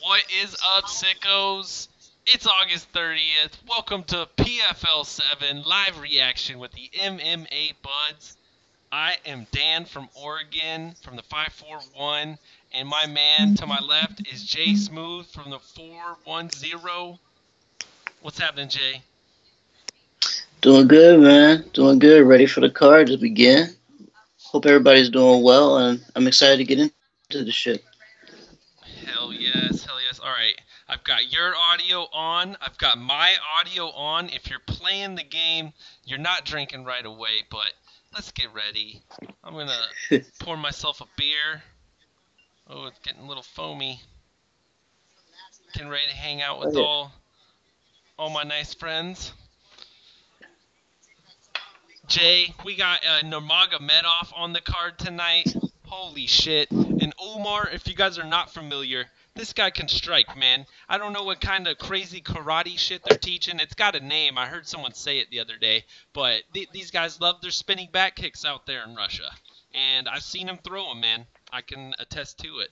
What is up, sickos? It's August 30th. Welcome to PFL 7 live reaction with the MMA Buds. I am Dan from Oregon from the 541, and my man to my left is Jay Smoothe from the 410. What's happening, Jay? Doing good, man. Doing good. Ready for the card to begin. Hope everybody's doing well, and I'm excited to get into the shit. Hell yes, hell yes. All right, I've got your audio on. I've got my audio on. If you're playing the game, you're not drinking right away, but let's get ready. I'm going to pour myself a beer. Oh, it's getting a little foamy. Getting ready to hang out Oh with yeah. all my nice friends. Jay, we got Nurmagomedov on the card tonight. Holy shit. And Omar, if you guys are not familiar, this guy can strike, man. I don't know what kind of crazy karate shit they're teaching. It's got a name. I heard someone say it the other day. But these guys love their spinning back kicks out there in Russia. And I've seen him throw them, man. I can attest to it.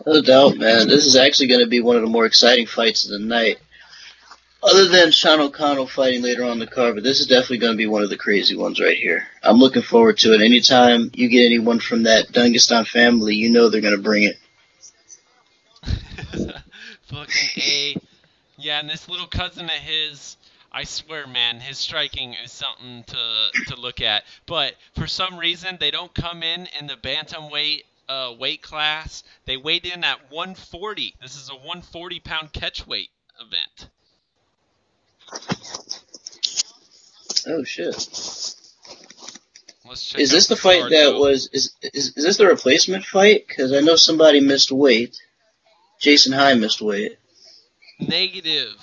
No doubt, man. This is actually going to be one of the more exciting fights of the night. Other than Sean O'Connell fighting later on the card, but this is definitely going to be one of the crazy ones right here. I'm looking forward to it. Anytime you get anyone from that Dungistan family, you know they're going to bring it. Fucking A. Yeah, and this little cousin of his, I swear, man, his striking is something to look at. But for some reason, they don't come in the bantamweight weight class. They weighed in at 140. This is a 140-pound catchweight event. Oh shit! Let's check Is out this the this fight card, that though. was? Is this the replacement fight? Because I know somebody missed weight. Jason High missed weight. Negative.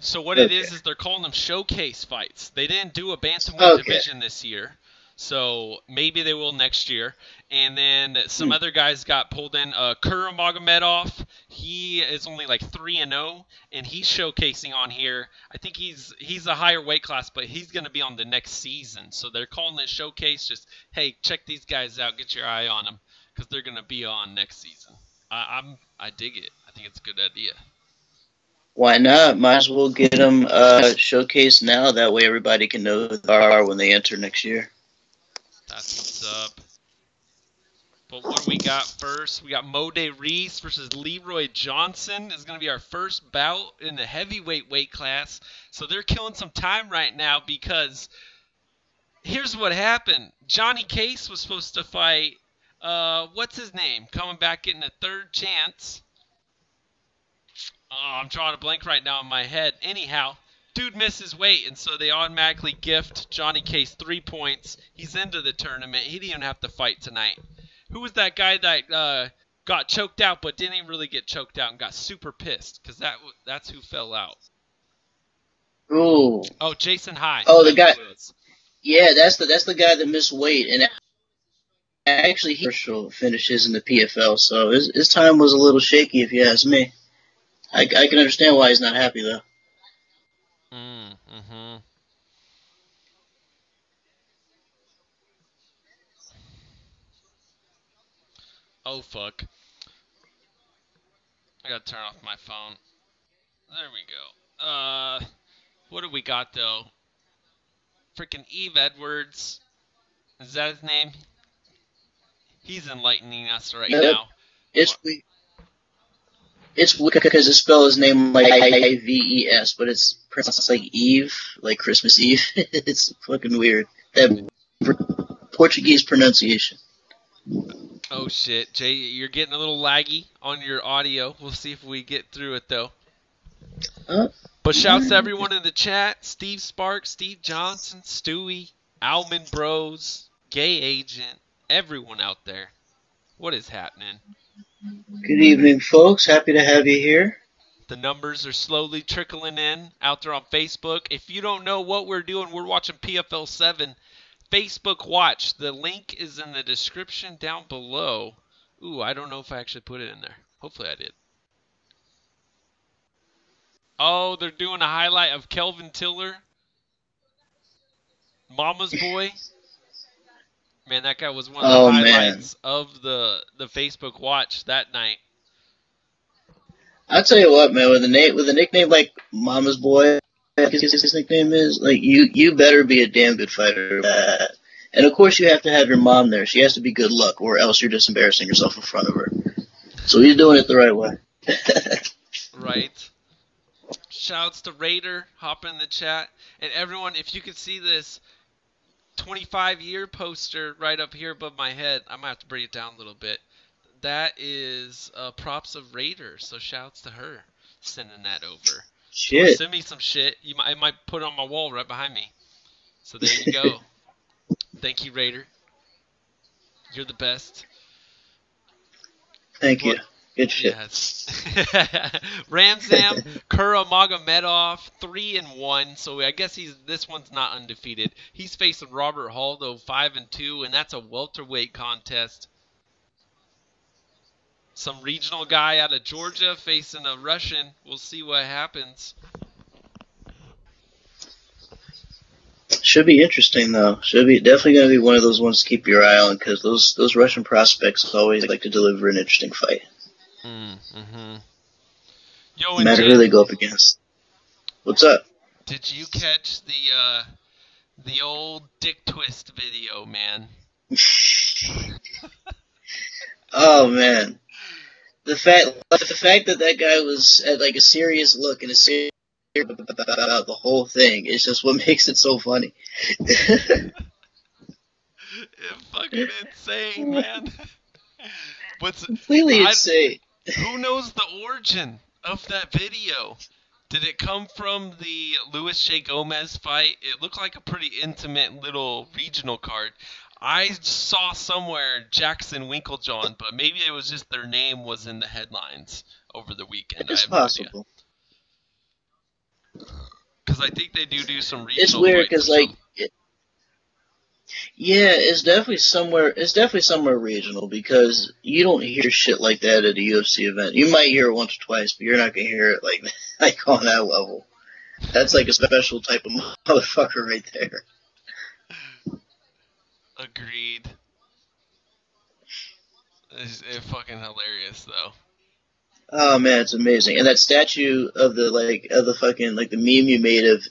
So what it Okay. is they're calling them showcase fights. They didn't do a bantamweight Okay. division this year, so maybe they will next year. And then some Hmm. other guys got pulled in. Kakharamonov, he is only like 3-0, and he's showcasing on here. I think he's a higher weight class, but he's going to be on the next season. So they're calling it showcase. Just hey, check these guys out, get your eye on them, because they're going to be on next season. I dig it. I think it's a good idea. Why not? Might as well get them showcased now. That way everybody can know who they are when they enter next year. That's what's up. But what do we got first? We got Mode Reese versus Leroy Johnson. This is going to be our first bout in the heavyweight weight class. So they're killing some time right now because here's what happened. Johnny Case was supposed to fight, what's his name? Coming back getting a third chance. Oh, I'm drawing a blank right now in my head. Anyhow, dude misses weight, and so they automatically gift Johnny Case 3 points. He's into the tournament. He didn't even have to fight tonight. Who was that guy that got choked out but didn't even really get choked out and got super pissed? Because that's who fell out. Ooh. Oh, Jason High. Oh, the That's guy. who it was. Yeah, that's the guy that missed weight, and actually he finishes in the PFL. So his time was a little shaky, if you ask me. I can understand why he's not happy though. Mm-hmm. Oh, fuck. I gotta turn off my phone. There we go. What do we got, though? Freaking Eve Edwards. Is that his name? He's enlightening us right No, now. it's it's because it spells his name like Ives, but it's pronounced like Eve, like Christmas Eve. It's fucking weird. That Portuguese pronunciation. Oh shit, Jay, you're getting a little laggy on your audio. We'll see if we get through it though. Uh, But shouts to everyone in the chat: Steve Sparks, Steve Johnson, Stewie, Almond Bros, Gay Agent, everyone out there. What is happening? Good evening, folks. Happy to have you here. The numbers are slowly trickling in out there on Facebook. If you don't know what we're doing, we're watching PFL 7 Facebook Watch. The link is in the description down below. Ooh, I don't know if I actually put it in there. Hopefully I did. Oh, they're doing a highlight of Kelvin Tiller, Mama's boy. Man, that guy was one of the Oh man, highlights of the Facebook watch that night. I'll tell you what, man. With a nickname like Mama's Boy, his nickname is like you better be a damn good fighter. And of course, you have to have your mom there. She has to be good luck, or else you're just embarrassing yourself in front of her. So he's doing it the right way. Right. Shouts to Raider, hop in the chat. And everyone, if you could see this 25-year poster right up here above my head, I might have to bring it down a little bit. That is props of Raider, so shouts to her sending that over. Shit. Send me some shit. I might put it on my wall right behind me. So there you go. Thank you, Raider. You're the best. Thank you. Good shit. Yes. Ramzan Kakharamonov 3-1. So I guess this one's not undefeated. He's facing Robert Hall though 5-2, and that's a welterweight contest. Some regional guy out of Georgia facing a Russian. We'll see what happens. Should be interesting though. Should be definitely going to be one of those ones to keep your eye on because those Russian prospects always like to deliver an interesting fight. Yo, No matter who they go up against. What's up? Did you catch the old dick twist video, man? Oh man, the fact that guy was at like a serious look and a serious about the whole thing is just what makes it so funny. It's fucking insane, man. What's completely insane? Who knows the origin of that video? Did it come from the Luis J. Gomez fight? It looked like a pretty intimate little regional card. I saw somewhere Jackson Winklejohn, but maybe it was just their name was in the headlines over the weekend. It's possible. Because I think they do some regional. It's weird because it's definitely somewhere. It's definitely somewhere regional because you don't hear shit like that at a UFC event. You might hear it once or twice, but you're not gonna hear it like on that level. That's like a special type of motherfucker right there. Agreed. It's fucking hilarious though. Oh man, it's amazing. And that statue of the fucking the meme you made of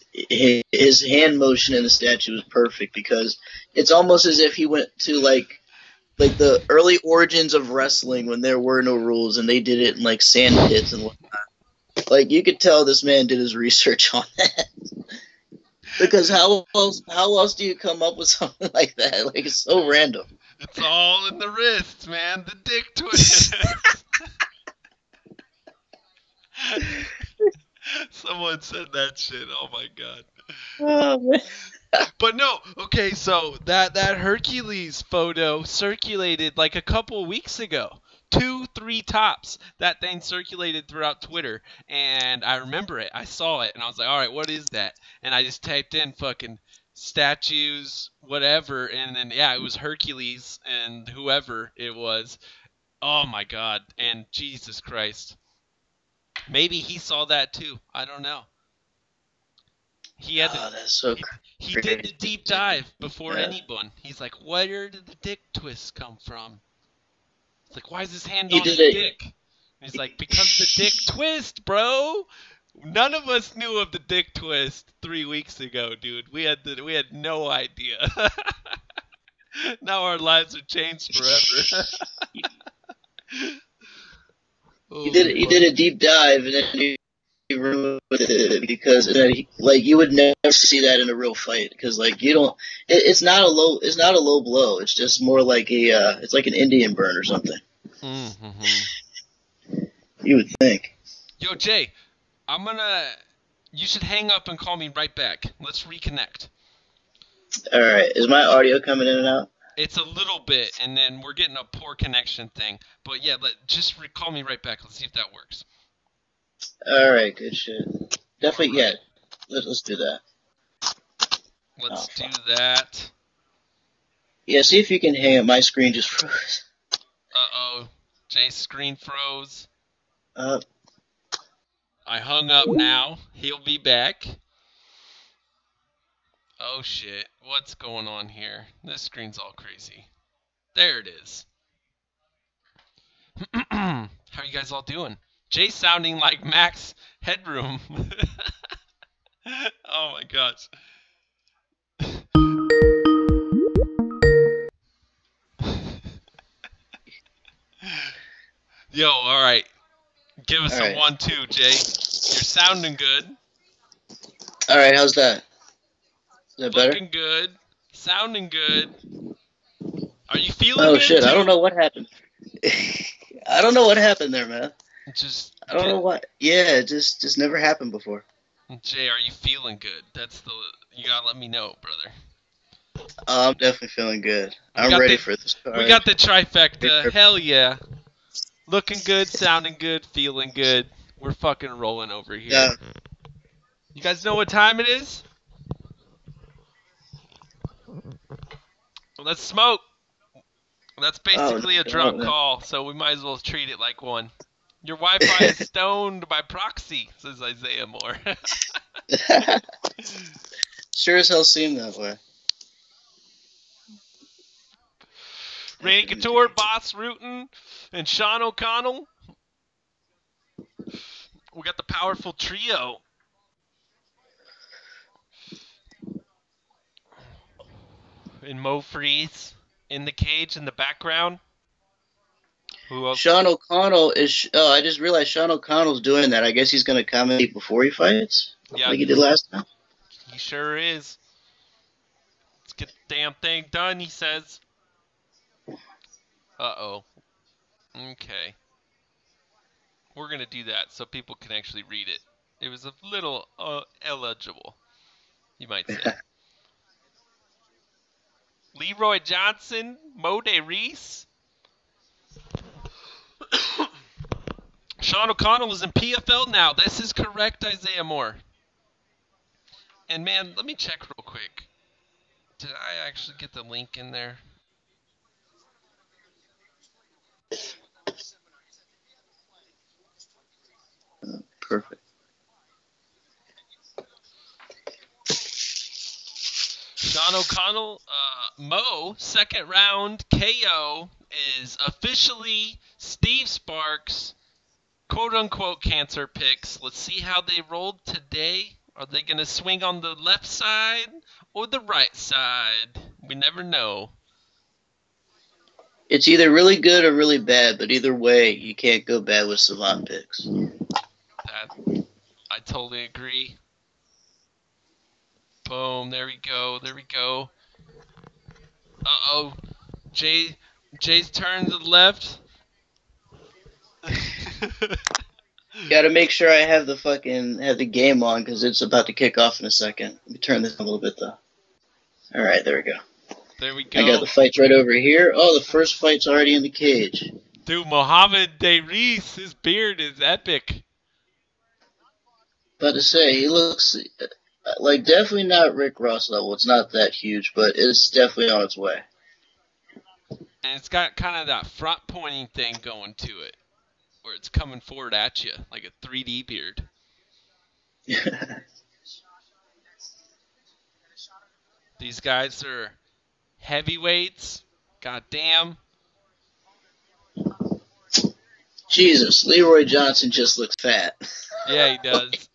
his hand motion in the statue was perfect because it's almost as if he went to like the early origins of wrestling when there were no rules and they did it in sand pits and whatnot. Like you could tell this man did his research on that. Because how else do you come up with something like that? Like it's so random. It's all in the wrist, man. The dick twist. Someone said that shit. Oh my god. Oh man. But no, okay, so that Hercules photo circulated like a couple weeks ago. 2-3 tops. That thing circulated throughout Twitter, and I remember it. I saw it, and I was like, all right, what is that? And I just typed in fucking statues, whatever, and then, yeah, it was Hercules and whoever it was. Oh, my God. And Jesus Christ. Maybe he saw that, too. I don't know. He had that's so he did the deep dive before anyone. He's like, where did the dick twist come from? It's like, why is his hand on his dick? And he's like, because the dick twist, bro. None of us knew of the dick twist 3 weeks ago, dude. We had no idea. Now our lives are changed forever. He did a deep dive and then he ruined it because you would never see that in a real fight because you don't. It's not a low blow. It's just more like it's like an Indian burn or something. Mm-hmm. You would think. Yo, Jay, you should hang up and call me right back. Let's reconnect. All right. Is my audio coming in and out? It's a little bit, and then we're getting a poor connection thing. But yeah, just call me right back. Let's see if that works. All right, good shit. Definitely, yeah. Let's do that. Let's do that. Yeah, see if you can hang up. My screen just froze. Uh-oh. Jay's screen froze. I hung up now. He'll be back. Oh shit, what's going on here? This screen's all crazy. There it is. How are you guys all doing? Jay sounding like Max Headroom. Oh my gosh. Yo, alright. Give us All a right. 1-2, Jay. You're sounding good. All right, how's that? Is that better? Looking good. Sounding good. Are you feeling Oh good shit! too? I don't know what happened. I don't know what happened there, man. Just I don't know what. Yeah, it just never happened before. Jay, are you feeling good? You gotta let me know, brother. I'm definitely feeling good. We I'm got ready the for this card. we got the trifecta. Hell yeah. Looking good, sounding good, feeling good. We're fucking rolling over here. Yeah. You guys know what time it is? Let's smoke. That's basically a drunk call, so we might as well treat it like one. Your Wi-Fi is stoned by proxy, says Isaiah Moore. Sure as hell seemed that way. Randy Couture, Boss Rutan, and Sean O'Connell. We got the powerful trio. And Mo Freeze in the cage in the background. Who else? Sean O'Connell is. Oh, I just realized Sean O'Connell's doing that. I guess he's going to commentate before he fights, Yeah, like he did last time. He sure is. Let's get the damn thing done, he says. Uh-oh. Okay. We're going to do that so people can actually read it. It was a little illegible, you might say. Leroy Johnson, Mode Reese. Sean O'Connell is in PFL now. This is correct, Isaiah Moore. And man, let me check real quick. Did I actually get the link in there? Perfect. Sean O'Connell, Mo, second round KO is officially Steve Sparks' quote-unquote cancer picks. Let's see how they rolled today. Are they going to swing on the left side or the right side? We never know. It's either really good or really bad, but either way, you can't go bad with Savant picks. I totally agree. Boom, there we go, there we go. Uh-oh, Jay's turn to the left. Gotta make sure I have the game on because it's about to kick off in a second. Let me turn this a little bit though. All right, there we go. There we go. I got the fights right over here. Oh, the first fight's already in the cage. Dude, Mohammed Reese, his beard is epic. About to say, he looks like definitely not Rick Ross level. It's not that huge, but it's definitely on its way. And it's got kind of that front pointing thing going to it, where it's coming forward at you like a 3D beard. These guys are heavyweights. God damn. Jesus, Leroy Johnson just looks fat. Yeah, he does.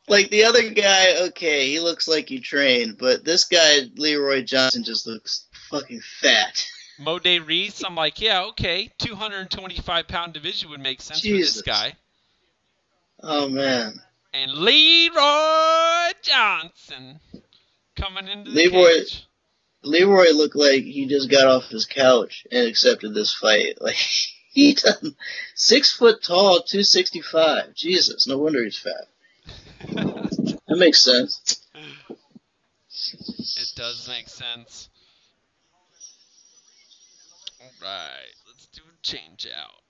Like the other guy, okay, he looks like he trained, but this guy, Leroy Johnson, just looks fucking fat. Mode Reese, I'm like, yeah, okay, 225-pound division would make sense Jesus. for this guy. Oh, man. And Leroy Johnson coming into the cage. Leroy looked like he just got off his couch and accepted this fight. Like, he done 6 foot tall, 265. Jesus, no wonder he's fat. That makes sense. It does make sense. Alright, let's do a change out.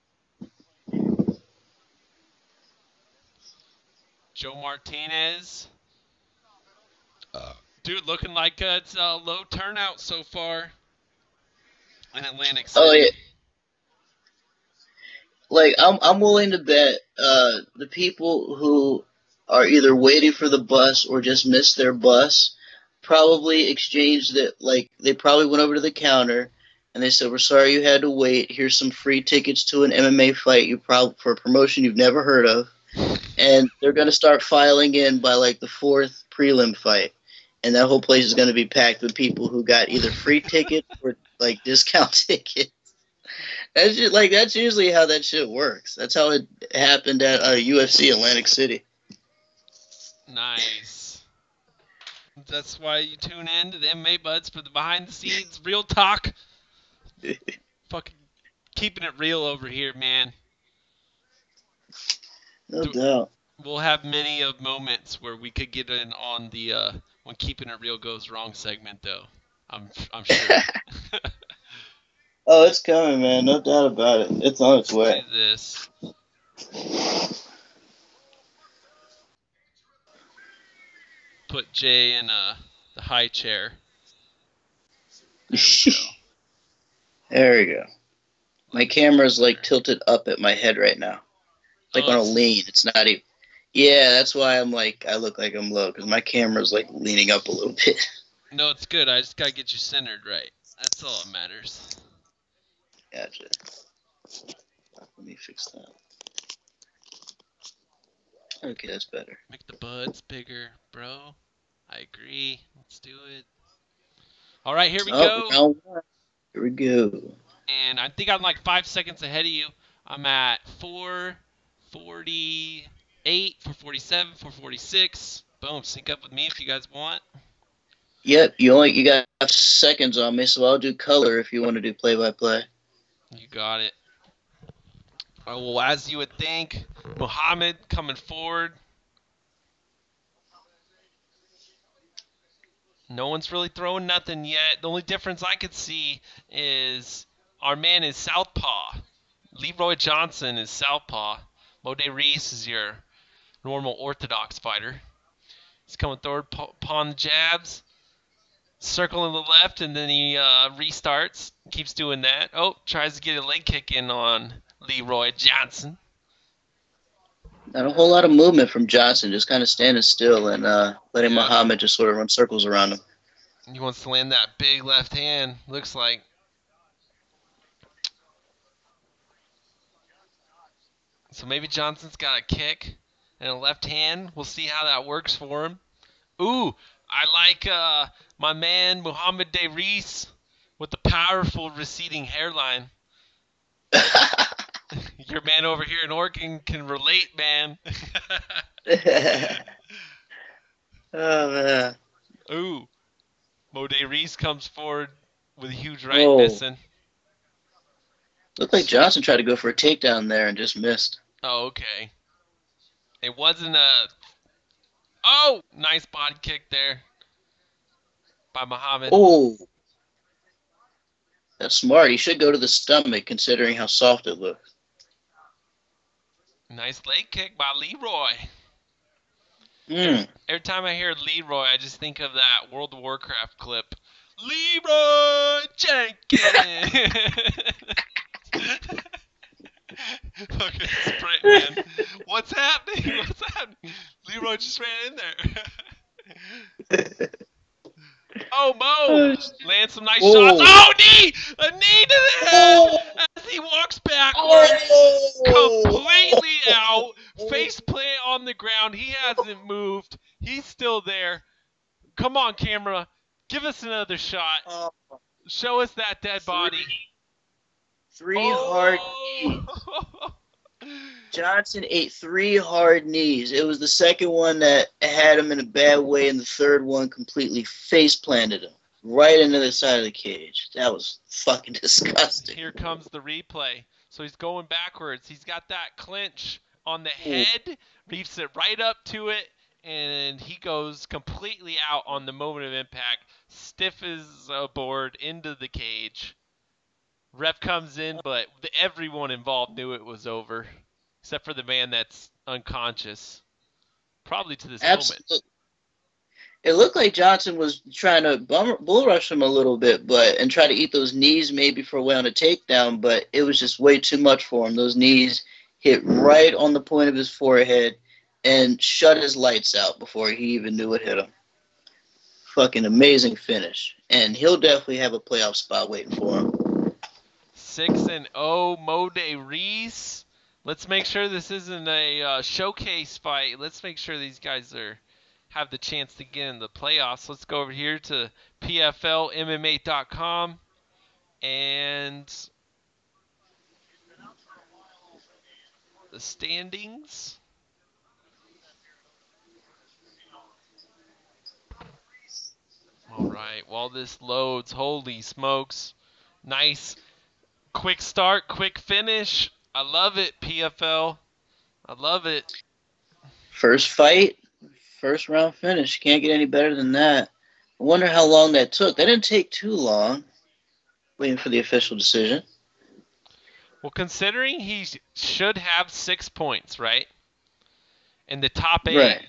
Joe Martinez. Dude, looking like it's a low turnout so far in Atlantic City. Oh, yeah. Like, I'm willing to bet the people who are either waiting for the bus or just missed their bus probably exchanged that, like, they probably went over to the counter and they said, "We're sorry you had to wait. Here's some free tickets to an MMA fight for a promotion you've never heard of." And they're going to start filing in by, like, the fourth prelim fight. And that whole place is going to be packed with people who got either free tickets or, like, discount tickets. That's usually how that shit works. That's how it happened at UFC Atlantic City. Nice. That's why you tune in to the MMA Buds for the behind the scenes real talk. Fucking keeping it real over here, man. No doubt. We'll have many of moments where we could get in on the when keeping it real goes wrong segment, though. I'm sure. Oh, it's coming, man. No doubt about it. It's on its way. Do this. Put Jay in the high chair. There we go. There we go. My camera's like tilted up at my head right now. Like on a lean. It's not even. Yeah, that's why I'm like, I look like I'm low, because my camera's like leaning up a little bit. No, it's good. I just gotta get you centered right. That's all that matters. Gotcha. Let me fix that. Okay, that's better. Make the buds bigger, bro. I agree. Let's do it. All right, here we go. Round one. Here we go. And I think I'm like 5 seconds ahead of you. I'm at 4:48, 4:47, 4:46. Boom, sync up with me if you guys want. Yep, you got seconds on me, so I'll do color if you want to do play-by-play. You got it. Well, as you would think, Muhammad coming forward. No one's really throwing nothing yet. The only difference I could see is our man is southpaw. Leroy Johnson is southpaw. Mode Reese is your normal orthodox fighter. He's coming forward, pawn the jabs, circling the left, and then he restarts. Keeps doing that. Oh, tries to get a leg kick in on Leroy Johnson. Not a whole lot of movement from Johnson, just kind of standing still and letting Muhammad just sort of run circles around him. He wants to land that big left hand, looks like. So maybe Johnson's got a kick and a left hand. We'll see how that works for him. Ooh, I like my man Muhammad Reese with the powerful receding hairline. Your man over here in Oregon can relate, man. Oh, man. Ooh. Mode Reese comes forward with a huge right missing. Looked like Johnson tried to go for a takedown there and just missed. Oh, okay. It wasn't a... Oh! Nice body kick there by Muhammad. Oh. That's smart. He should go to the stomach considering how soft it looks. Nice leg kick by Leroy. Mm. Every time I hear Leroy, I just think of that World of Warcraft clip. Leroy Jenkins! Fucking sprint, man. What's happening? What's happening? Leroy just ran in there. Oh, Mo! Lands some nice shots. Oh, knee! A knee to the head as he walks backwards. Completely out. Face plant on the ground. He hasn't moved. He's still there. Come on, camera. Give us another shot. Show us that dead body. Three hard knees. Johnson ate 3 hard knees. It was the second one that had him in a bad way, and the third one completely face planted him right into the side of the cage. That was fucking disgusting. Here comes the replay. So he's going backwards. He's got that clinch on the head, reefs it right up to it, and he goes completely out on the moment of impact, stiff as a board into the cage. Ref comes in, but everyone involved knew it was over, except for the man that's unconscious, probably to this moment. It looked like Johnson was trying to bull rush him a little bit, and try to eat those knees maybe for a way on a takedown, but it was just way too much for him. Those knees hit right on the point of his forehead, and shut his lights out before he even knew it hit him. Fucking amazing finish. And he'll definitely have a playoff spot waiting for him. 6-0 Mode Reese. Let's make sure this isn't a showcase fight. Let's make sure these guys have the chance to get in the playoffs. Let's go over here to PFLMMA.com and the standings. All right, while this loads, holy smokes. Nice quick start, quick finish. I love it, PFL. I love it. First fight, first round finish. Can't get any better than that. I wonder how long that took. That didn't take too long, waiting for the official decision. Well, considering he should have 6 points, right? In the top 8, Right.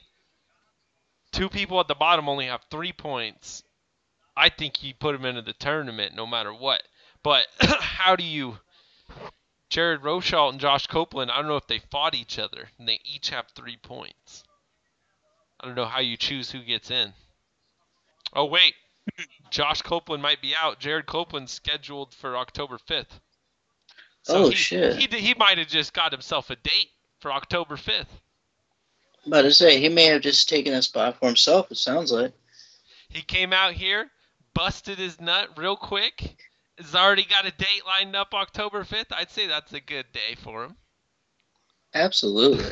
2 people at the bottom only have 3 points. I think he put him into the tournament no matter what. But how do you... Jared Rosholt and Josh Copeland, I don't know if they fought each other, and they each have 3 points. I don't know how you choose who gets in. Oh, wait. Josh Copeland might be out. Jared Copeland's scheduled for October 5th. So shit. He might have just got himself a date for October 5th. I'm about to say, he may have just taken that spot for himself, it sounds like. He came out here, busted his nut real quick. Has already got a date lined up October 5th. I'd say that's a good day for him. Absolutely.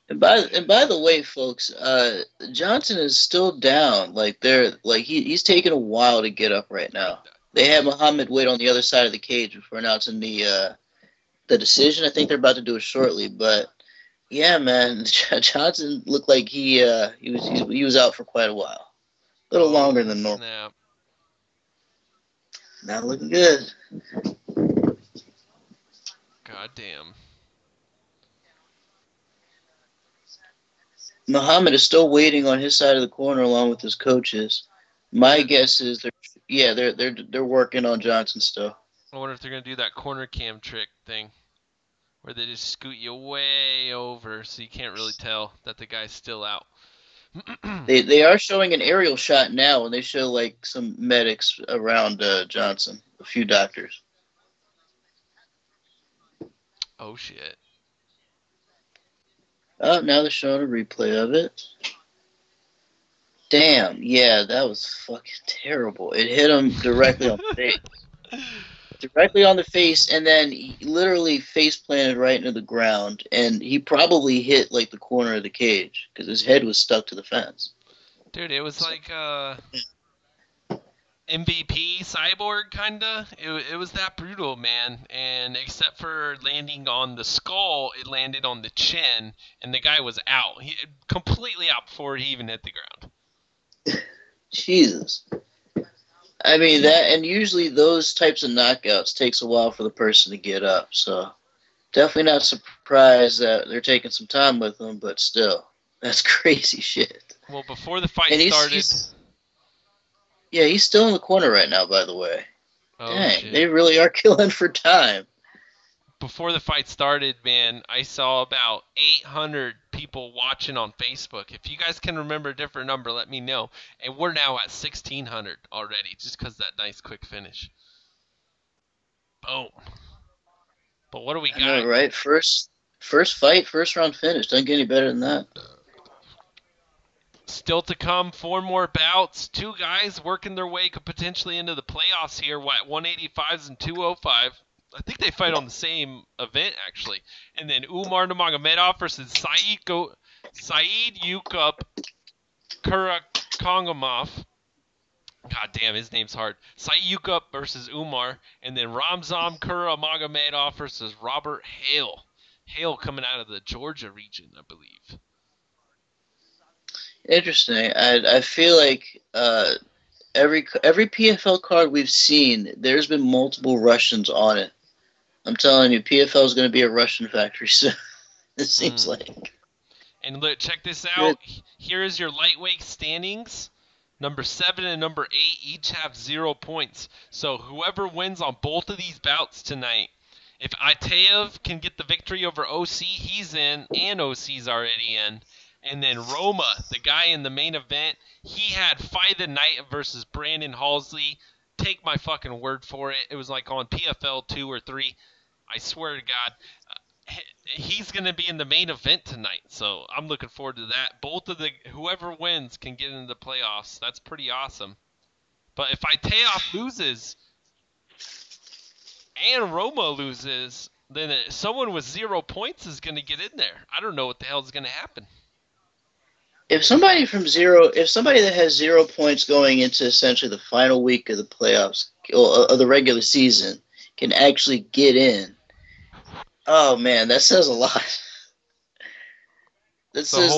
And by the way, folks, Johnson is still down. He's taking a while to get up right now. They have Muhammad wait on the other side of the cage before announcing the decision. I think they're about to do it shortly, but yeah, man, Johnson looked like he was out for quite a while, a little longer than normal. Snap. Not looking good. God damn. Muhammad is still waiting on his side of the corner along with his coaches. My guess is they're working on Johnson still. I wonder if they're gonna do that corner cam trick thing, where they just scoot you way over so you can't really tell that the guy's still out. They are showing an aerial shot now, and they show like some medics around Johnson, a few doctors. Oh shit. Oh, now they're showing a replay of it. Damn, yeah, that was fucking terrible. It hit him directly on the face. Directly on the face, and then he literally face planted right into the ground, and he probably hit like the corner of the cage because his head was stuck to the fence. Dude, it was like MVP Cyborg kinda. It was that brutal, man. And except for landing on the skull, it landed on the chin, and the guy was out. He completely out before he even hit the ground. Jesus. I mean, that, and usually those types of knockouts takes a while for the person to get up, so definitely not surprised that they're taking some time with them, but still, that's crazy shit. Well, before the fight started... He's still in the corner right now, by the way. Oh, dang, shit. they really are killing for time. Before the fight started, man, I saw about 800 people watching on Facebook. If you guys can remember a different number, let me know. And we're now at 1,600 already, just because of that nice quick finish. Boom. But what do we got? I know, right? First fight, first round finish. Doesn't get any better than that. Still to come, 4 more bouts. 2 guys working their way potentially into the playoffs here. What, 185s and 205. I think they fight on the same event, actually. And then Umar Nurmagomedov versus Saeed Yukub Kakharamonov. God damn, his name's hard. Saeed Yukub versus Umar. And then Ramzan Kakharamonov versus Robert Hale. Hale coming out of the Georgia region, I believe. Interesting. I feel like every PFL card we've seen, there's been multiple Russians on it. I'm telling you, PFL is going to be a Russian factory soon. It seems like. And look, check this out. Here is your lightweight standings. Number 7 and number 8 each have 0 points. So whoever wins on both of these bouts tonight If Itaev can get the victory over OC, he's in, and OC's already in. And then Roma, the guy in the main event, he had Fight of the Night versus Brandon Halsley. Take my fucking word for it. It was like on PFL 2 or 3. I swear to God. He's going to be in the main event tonight, so I'm looking forward to that. Whoever wins can get into the playoffs. That's pretty awesome. But if Itaev loses and Roma loses, then someone with 0 points is going to get in there. I don't know what the hell is going to happen. If somebody that has 0 points going into essentially the final week of the playoffs or of the regular season can actually get in, oh man, that says a lot. This is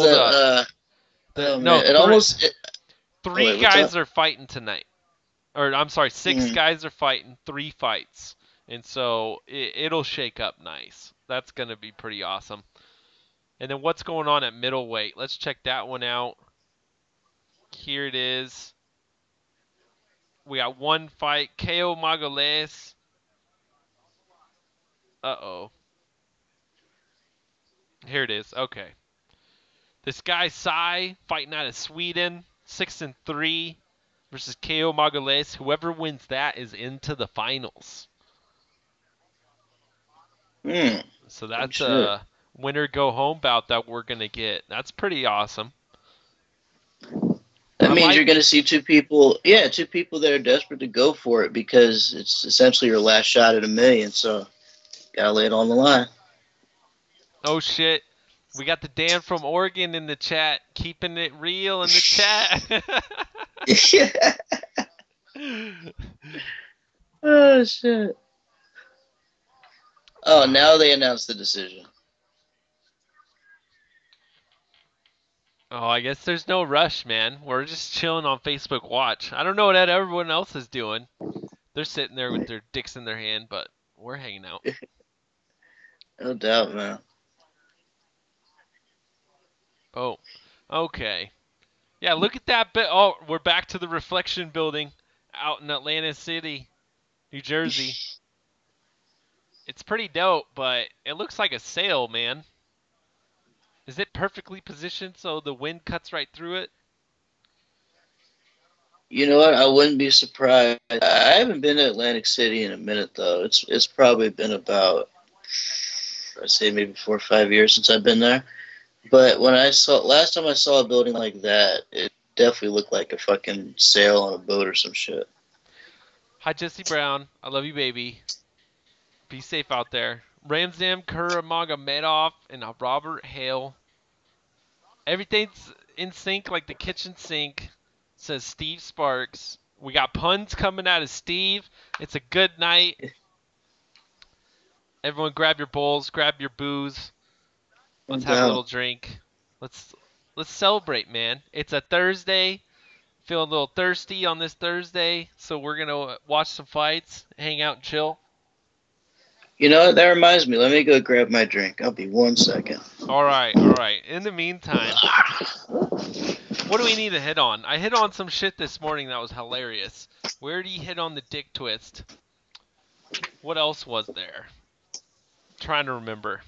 three guys are fighting tonight. Or I'm sorry, 6 guys are fighting 3 fights. And so it'll shake up nice. That's going to be pretty awesome. And then what's going on at middleweight? Let's check that one out. Here it is. We got 1 fight. KO Magales. Uh-oh. Here it is. Okay. This guy, Sai, fighting out of Sweden. 6-3 versus KO Magales. Whoever wins that is into the finals. So that's a winner go home bout that we're going to get. That's pretty awesome. That means you're going to see 2 people that are desperate to go for it because it's essentially your last shot at $1 million. So, gotta lay it on the line. Oh shit! We got the Dan from Oregon in the chat, keeping it real in the chat. Oh shit! Oh, now they announced the decision. Oh, I guess there's no rush, man. We're just chilling on Facebook Watch. I don't know what everyone else is doing. They're sitting there with their dicks in their hand, but we're hanging out. No doubt, man. Oh, okay. Yeah, look at that bit. Oh, we're back to the Reflection Building out in Atlantic City, New Jersey. It's pretty dope, but it looks like a sail, man. Is it perfectly positioned so the wind cuts right through it? You know what? I wouldn't be surprised. I haven't been to Atlantic City in a minute, though. It's probably been about, I'd say maybe 4 or 5 years since I've been there. But last time I saw a building like that, it definitely looked like a fucking sail on a boat or some shit. Hi, Jesse Brown. I love you, baby. Be safe out there. Ramzan Kakharamonov and Robert Hale. Everything's in sync like the kitchen sink, says Steve Sparks. We got puns coming out of Steve. It's a good night. Everyone grab your bowls, grab your booze. Let's have a little drink. Let's celebrate, man. It's a Thursday. Feeling a little thirsty on this Thursday, so we're going to watch some fights, hang out and chill. You know what? That reminds me. Let me go grab my drink. I'll be 1 second. All right. In the meantime, what do we need to hit on? I hit on some shit this morning that was hilarious. Where did he hit on the dick twist? What else was there? Trying to remember.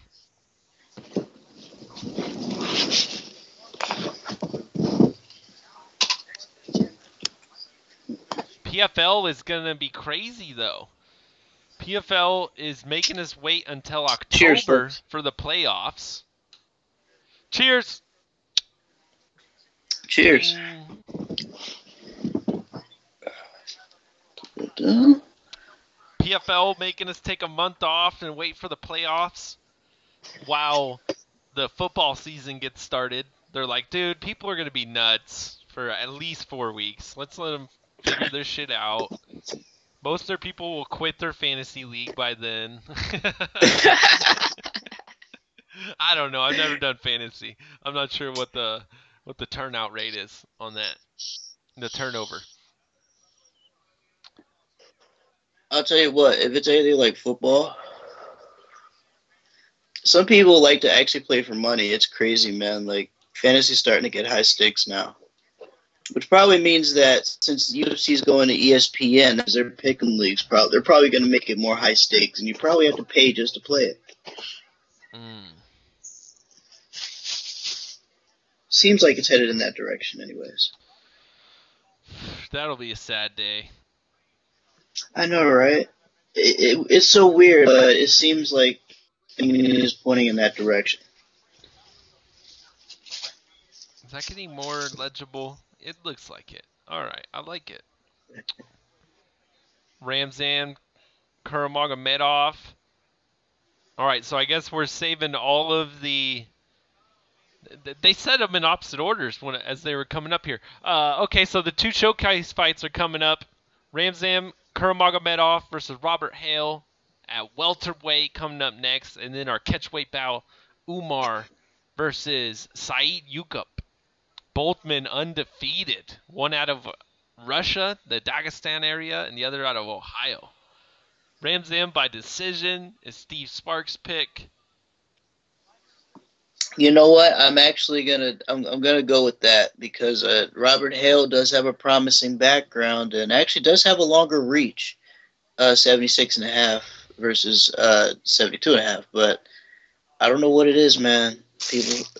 PFL is going to be crazy, though. PFL is making us wait until October for the playoffs. Cheers! Cheers. PFL making us take a month off and wait for the playoffs while the football season gets started. They're like, dude, people are going to be nuts for at least 4 weeks. Let's let them figure this shit out. Most of their people will quit their fantasy league by then. I don't know. I've never done fantasy. I'm not sure what the turnout rate is on that. The turnover. I'll tell you what, if it's anything like football, some people like to actually play for money. It's crazy, man. Like, fantasy's starting to get high stakes now. Which probably means that since the UFC is going to ESPN as they're picking leagues, they're probably going to make it more high stakes, and you probably have to pay just to play it. Seems like it's headed in that direction, anyways. That'll be a sad day. I know, right? It's so weird, but it seems like it is pointing in that direction. Is that getting more legible? It looks like it. Alright, I like it. Ramzan, Kakharamonov. Alright, so I guess we're saving all of the... They set them in opposite orders as they were coming up here. Okay, so the two showcase fights are coming up. Ramzan Kakharamonov versus Robert Hale at welterweight coming up next. And then our catchweight battle, Umar versus Saeed Yukup. Both men undefeated. One out of Russia, the Dagestan area, and the other out of Ohio. Ramzan by decision is Steve Sparks' pick. You know what? I'm actually gonna go with that because Robert Hale does have a promising background and actually does have a longer reach, 76.5 versus 72.5. But I don't know what it is, man.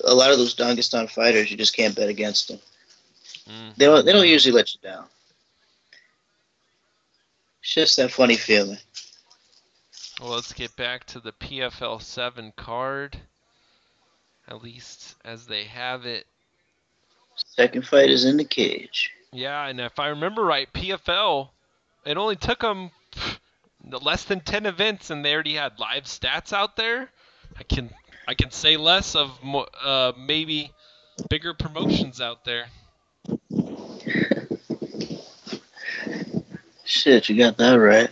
A lot of those Dagestan fighters, you just can't bet against them. They don't usually let you down. It's just that funny feeling. Well, let's get back to the PFL 7 card. At least as they have it. Second fight is in the cage. Yeah, and if I remember right, PFL, it only took them less than 10 events, and they already had live stats out there. I can say less of maybe bigger promotions out there. Shit, you got that right.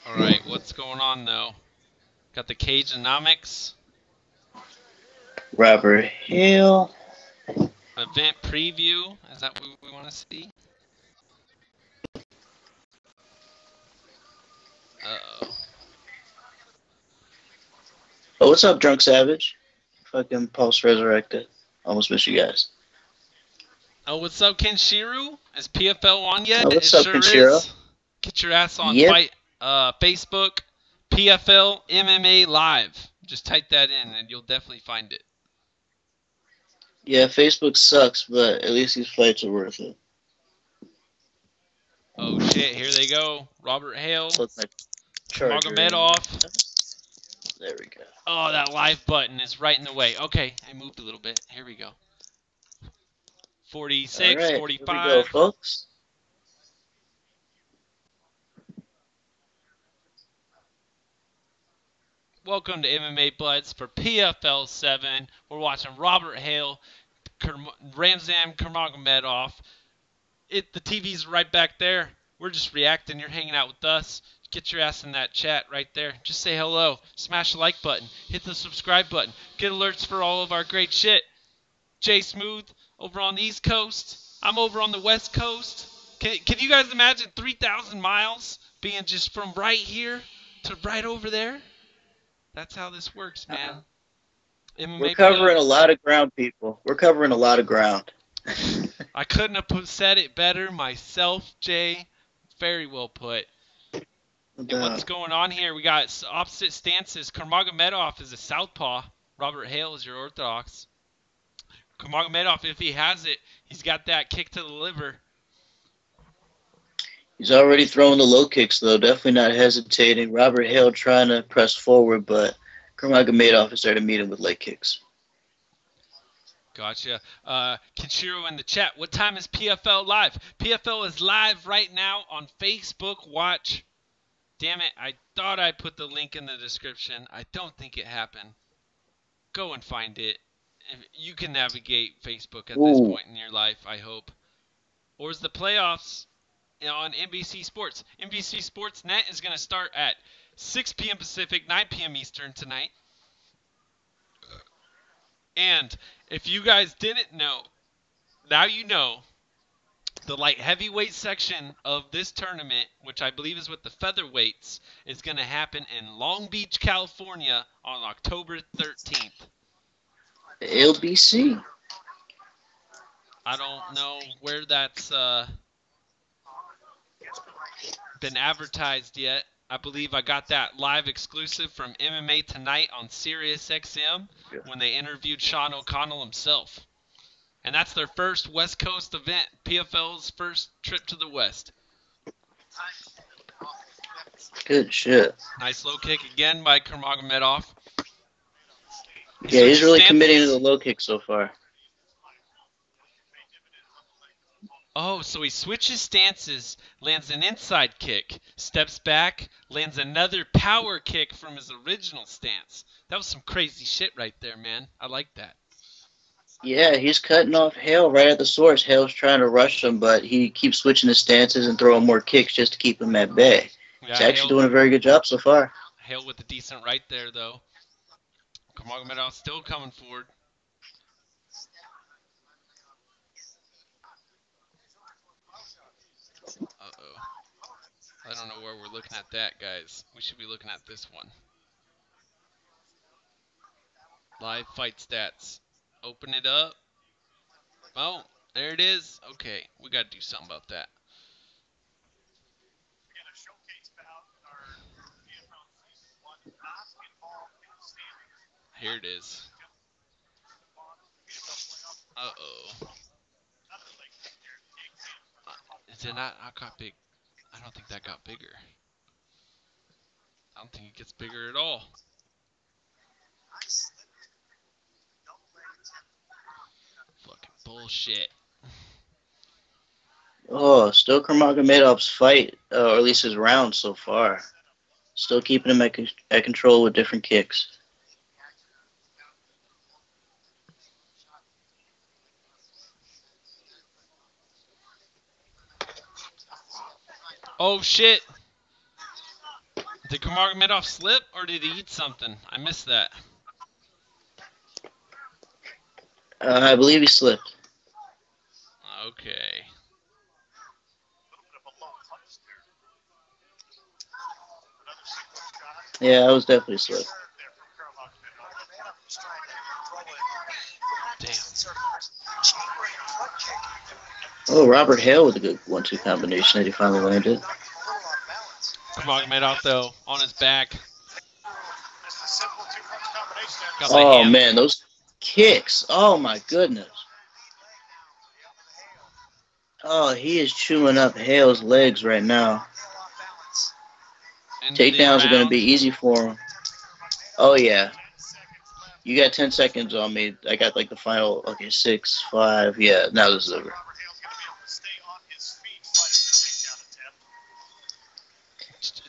All right, what's going on though? Got the Cageonomics. Robert Hale. Event preview. Is that what we want to see? Uh-oh. Oh, what's up, Drunk Savage? Fucking Pulse Resurrected. Almost missed you guys. Oh, what's up, Kenshiro? Is PFL on yet? Oh, what's it up, sure Kenshiro? Is. Get your ass on Yep. Facebook, PFL MMA Live. Just type that in and you'll definitely find it. Yeah, Facebook sucks, but at least these fights are worth it. Oh shit, here they go. Robert Hale. Nurmagomedov. There we go. Oh, that live button is right in the way. Okay, I moved a little bit. Here we go. 46, right, 45. Here we go, folks. Welcome to MMA Bloods for PFL 7. We're watching Robert Hale, Ramzan Kakharamonov. The TV's right back there. We're just reacting. You're hanging out with us. Get your ass in that chat right there. Just say hello. Smash the like button. Hit the subscribe button. Get alerts for all of our great shit. Jay Smoothe over on the East Coast. I'm over on the West Coast. Can you guys imagine 3,000 miles being just from right here to right over there? That's how this works, man. We're covering a lot of ground, people. We're covering a lot of ground. I couldn't have said it better myself, Jay. Very well put. And what's going on here? We got opposite stances. Nurmagomedov is a southpaw. Robert Hale is your orthodox. Nurmagomedov, if he has it, he's got that kick to the liver. He's already throwing the low kicks, though. Definitely not hesitating. Robert Hale trying to press forward, but Nurmagomedov is there to meet him with leg kicks. Gotcha. Kenshiro in the chat. What time is PFL live? PFL is live right now on Facebook. Watch. Damn it. I thought I put the link in the description. I don't think it happened. Go and find it. You can navigate Facebook at this point in your life, I hope. Or is the playoffs on NBC Sports? NBC Sports Net is going to start at 6 p.m. Pacific, 9 p.m. Eastern tonight. And if you guys didn't know, now you know, the light heavyweight section of this tournament, which I believe is with the featherweights, is going to happen in Long Beach, California on October 13th. LBC. I don't know where that's been advertised yet. I believe I got that live exclusive from MMA Tonight on Sirius XM when they interviewed Sean O'Connell himself. And that's their first West Coast event, PFL's first trip to the West. Good shit. Nice low kick again by Nurmagomedov. Yeah, he's really committing to the low kick so far. Oh, so he switches stances, lands an inside kick, steps back, lands another power kick from his original stance. That was some crazy shit right there, man. I like that. Yeah, he's cutting off Hale right at the source. Hale's trying to rush him, but he keeps switching his stances and throwing more kicks just to keep him at bay. Yeah, He's actually doing a very good job so far. Hale with a decent right there, though. Nurmagomedov still coming forward. Uh-oh. I don't know where we're looking at that, guys. We should be looking at this one. Live fight stats. Open it up. Oh, there it is. Okay, we got to do something about that. Here it is. Uh-oh. Is it not? I got big. I don't think that got bigger. I don't think it gets bigger at all. Fucking bullshit. Oh, still Nurmagomedov's fight, or at least his round so far. Still keeping him at control with different kicks. Oh, shit. Did Nurmagomedov slip, or did he eat something? I missed that. I believe he slipped. Okay. Yeah, I was definitely slipped. Damn. Oh, Robert Hale with a good 1-2 combination that he finally landed. Nurmagomedov, though, on his back. Oh, man, those kicks. Oh, my goodness. Oh, he is chewing up Hale's legs right now. Takedowns are going to be easy for him. Oh, yeah. You got 10 seconds on me. I got, like, the final, okay, 6, 5. Yeah, now this is over.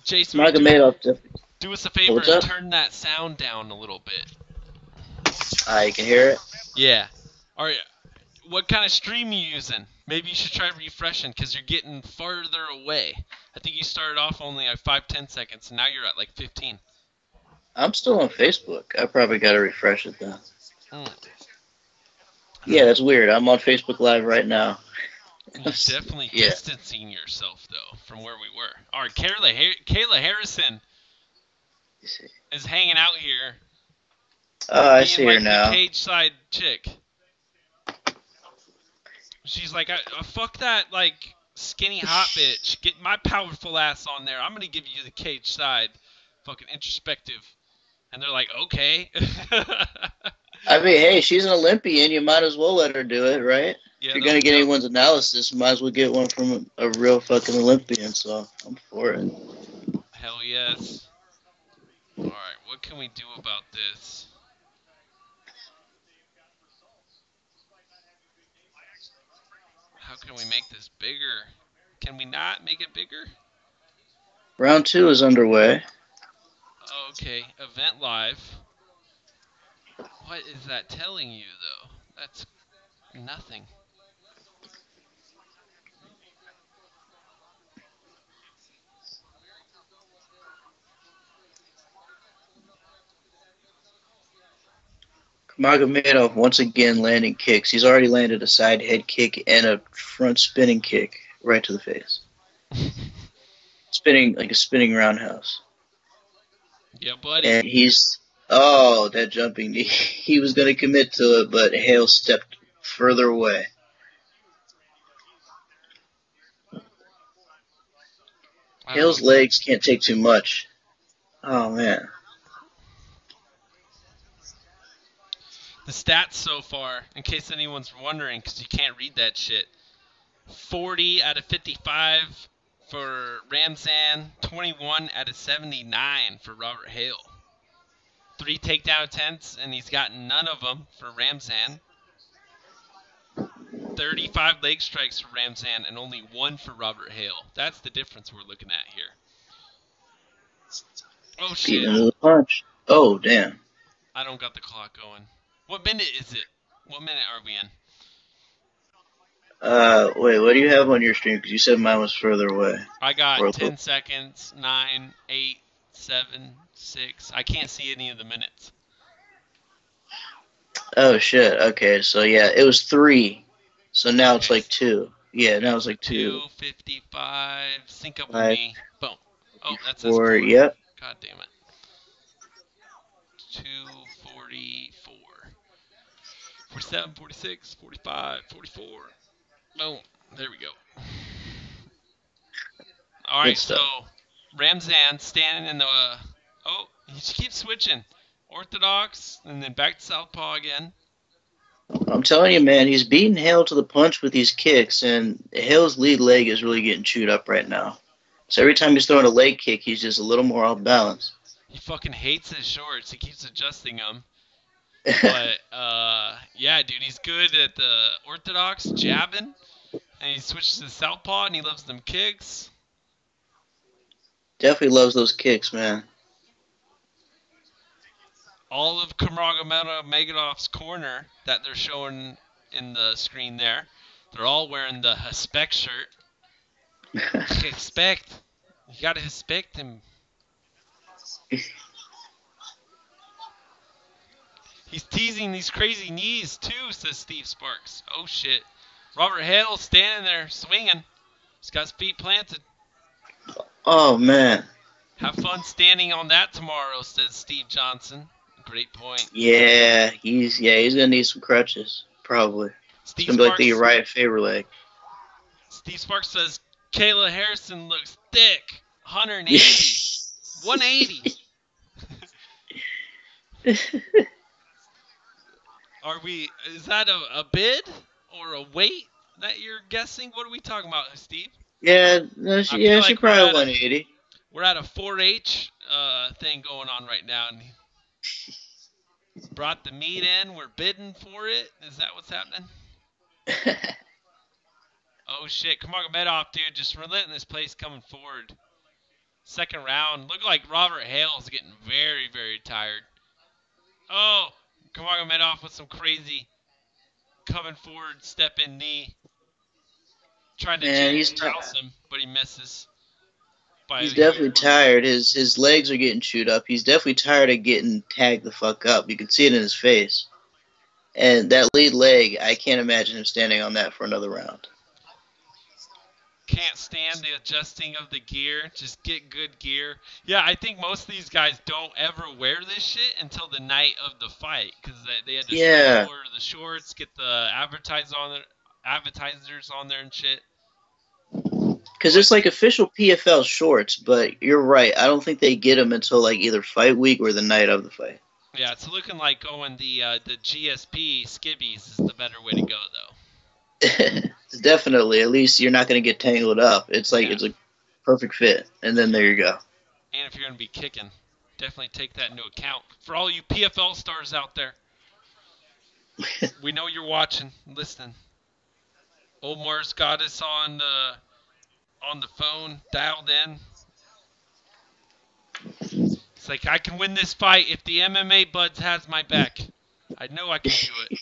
Jay Smoothe, do us a favor and turn that sound down a little bit. You can hear it? Yeah. What kind of stream are you using? Maybe you should try refreshing because you're getting farther away. I think you started off only at 5-10 seconds, and now you're at like 15. I'm still on Facebook. I probably got to refresh it then. Yeah, that's weird. I'm on Facebook Live right now. You're definitely distancing yourself, though, from where we were. All right, Kayla Harrison is hanging out here. Oh, I see her now. The cage side chick. She's like, fuck that, like, skinny hot bitch. Get my powerful ass on there. I'm going to give you the cage side. Fucking introspective. And they're like, okay. I mean, hey, she's an Olympian. You might as well let her do it, right? Yeah, if you're going to get anyone's analysis, you might as well get one from a real fucking Olympian, so I'm for it. Hell yes. Alright, what can we do about this? How can we make this bigger? Can we not make it bigger? Round 2 is underway. Okay, event live. What is that telling you, though? That's nothing. Nurmagomedov once again landing kicks. He's already landed a side head kick and a front spinning kick right to the face. Spinning like a spinning roundhouse. Yeah, buddy. And that jumping knee. He was going to commit to it, but Hale stepped further away. I don't know. Hale's legs can't take too much. Oh, man. The stats so far, in case anyone's wondering, because you can't read that shit. 40 out of 55 for Ramzan, 21 out of 79 for Robert Hale. 3 takedown attempts, and he's gotten none of them for Ramzan. 35 leg strikes for Ramzan, and only 1 for Robert Hale. That's the difference we're looking at here. Oh, shit. Beating him with a punch. Oh, damn. I don't got the clock going. What minute is it? What minute are we in? Wait, what do you have on your stream? Because you said mine was further away. I got 10 seconds, 9, 8, 7, 6. I can't see any of the minutes. Oh, shit. Okay, so yeah, it was 3. So now it's like 2. Yeah, now it's like 2. 2:55. Sync up with me. Boom. Oh, that's 4. Yep. God damn it. 2:44. 47, 46, 45, 44. Boom. There we go. All right, so Ramzan standing in the... oh, he keeps switching. Orthodox, and then back to southpaw again. I'm telling you, man, he's beating Hale to the punch with these kicks, and Hale's lead leg is really getting chewed up right now. So every time he's throwing a leg kick, he's just a little more off balance. He fucking hates his shorts. He keeps adjusting them. But, yeah, dude, he's good at the orthodox jabbing. And he switches to southpaw, and he loves them kicks. Definitely loves those kicks, man. All of Kakharamonov's corner that they're showing in the screen there, they're all wearing the Hispec shirt. Hispec. You gotta respect him. He's teasing these crazy knees too, says Steve Sparks. Oh shit. Robert Hale standing there swinging. He's got his feet planted. Oh man. Have fun standing on that tomorrow, says Steve Johnson. Great point. Yeah, he's gonna need some crutches, probably. Steve it's gonna Sparks, be like the Uriah Faber leg. Steve Sparks says Kayla Harrison looks thick. 180. 180. Is that a bid or a weight that you're guessing? What are we talking about, Steve? Yeah, no, she probably 180. We're at a 4-H thing going on right now, and he brought the meat in. We're bidding for it. Is that what's happening? Oh shit, Nurmagomedov, dude, just relentless place coming forward. Second round, look like Robert Hale's getting very, very tired. Oh, Nurmagomedov with some crazy coming forward, step in knee. Trying to house him, but he misses. He's definitely tired. His legs are getting chewed up. He's definitely tired of getting tagged the fuck up. You can see it in his face. And that lead leg, I can't imagine him standing on that for another round. Can't stand the adjusting of the gear. Just get good gear. Yeah, I think most of these guys don't ever wear this shit until the night of the fight, because they had to order the shorts, get the advertisers on there and shit. Because it's like official PFL shorts, but you're right. I don't think they get them until like either fight week or the night of the fight. Yeah, it's looking like going the GSP skibbies is the better way to go, though. Definitely. At least you're not going to get tangled up. It's like it's a perfect fit, and then there you go. And if you're going to be kicking, definitely take that into account. For all you PFL stars out there, we know you're watching, listening. Omar's got us on the phone, dialed in. It's like, I can win this fight if the MMA buds has my back. I know I can do it.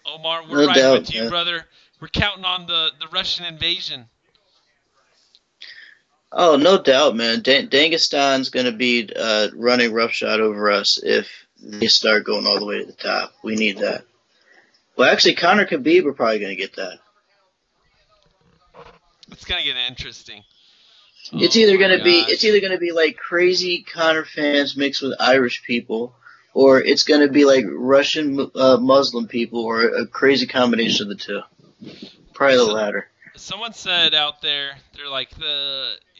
Omar, we're riding with you, brother. We're counting on the Russian invasion. Oh, no doubt, man. Dagestan's going to be running roughshod over us if they start going all the way to the top. We need that. Well, actually, Conor Khabib are probably going to get that. It's going to get interesting. It's either going to be like crazy Conor fans mixed with Irish people, or it's going to be like Russian Muslim people, or a crazy combination of the two. Probably the latter. Someone said out there, they're like,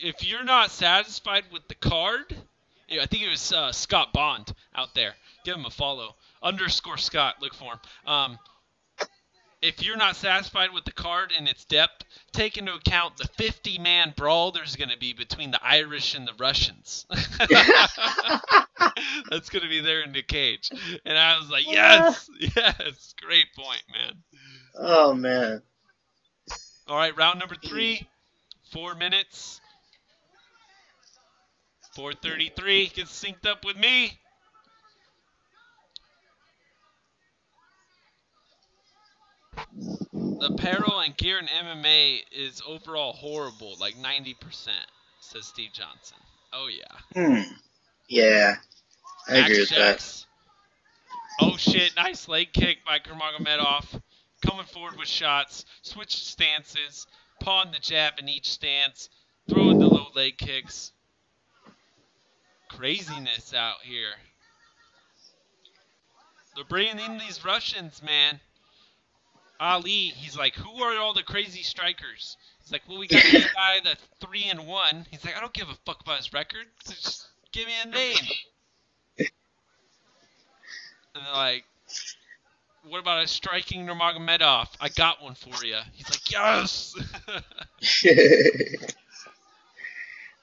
if you're not satisfied with the card, I think it was Scott Bond out there. Give him a follow. _Scott, look for him. If you're not satisfied with the card and its depth, take into account the 50-man brawl there's going to be between the Irish and the Russians. That's going to be there in the cage. And I was like, yes, great point, man. Oh, man. All right, round number 3, 4 minutes. 4:33 gets synced up with me. The apparel and gear in MMA is overall horrible, like 90%, says Steve Johnson. Oh, yeah. Yeah, I agree with that. Oh, shit, nice leg kick by Nurmagomedov. Coming forward with shots, switch stances, pawn the jab in each stance, throwing the low leg kicks. Craziness out here. They're bringing in these Russians, man. Ali, he's like, who are all the crazy strikers? He's like, well, we got this guy that's 3-1. He's like, I don't give a fuck about his record. Just give me a name. And they're like, what about a striking Nurmagomedov? I got one for you. He's like, yes.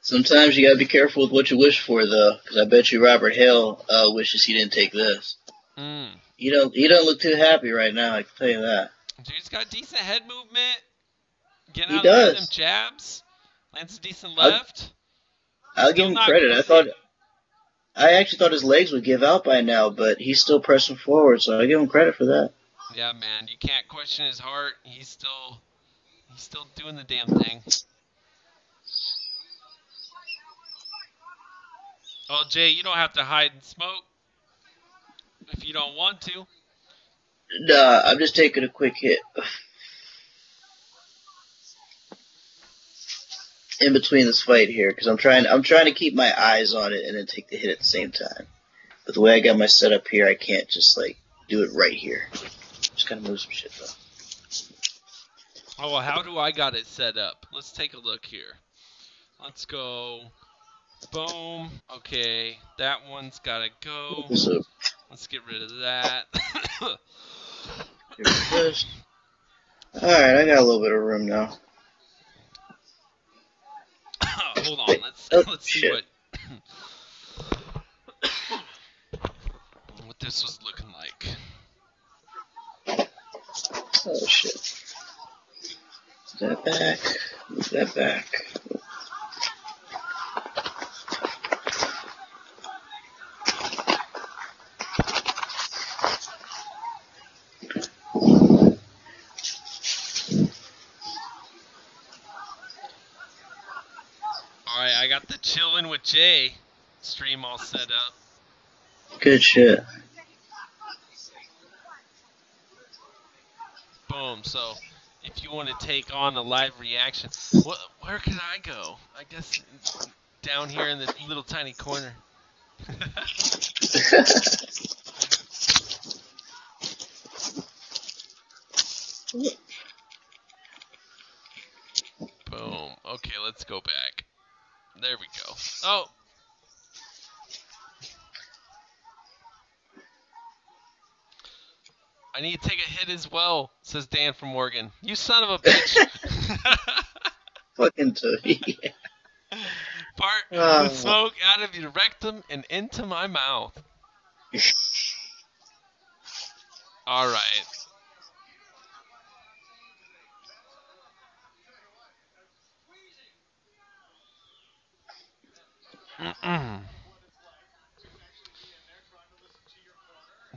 Sometimes you gotta be careful with what you wish for, though, because I bet you Robert Hale wishes he didn't take this. You don't look too happy right now. I can tell you that. Dude's got decent head movement. Getting out of them jabs. Lands a decent left. I'll give him credit. I actually thought his legs would give out by now, but he's still pressing forward, so I give him credit for that. Yeah, man. You can't question his heart. He's still doing the damn thing. Oh, Jay, you don't have to hide and smoke if you don't want to. Nah, I'm just taking a quick hit. In between this fight here, because I'm trying to keep my eyes on it and then take the hit at the same time. But the way I got my setup here, I can't just like do it right here. Just gotta move some shit though. Oh, well, how do I got it set up? Let's take a look here. Let's go. Boom. Okay, that one's gotta go. Let's get rid of that. Alright, I got a little bit of room now. Hold on, let's see what this was looking like. Oh shit. Move that back. Move that back. Alright, I got the Chillin' with Jay stream all set up. Good shit. Boom, so if you want to take on a live reaction, where can I go? I guess down here in this little tiny corner. Boom. Okay, let's go back. There we go. Oh. I need to take a hit as well, says Dan from Oregon. You son of a bitch. Fucking Toby. Part the smoke out of your rectum and into my mouth. All right.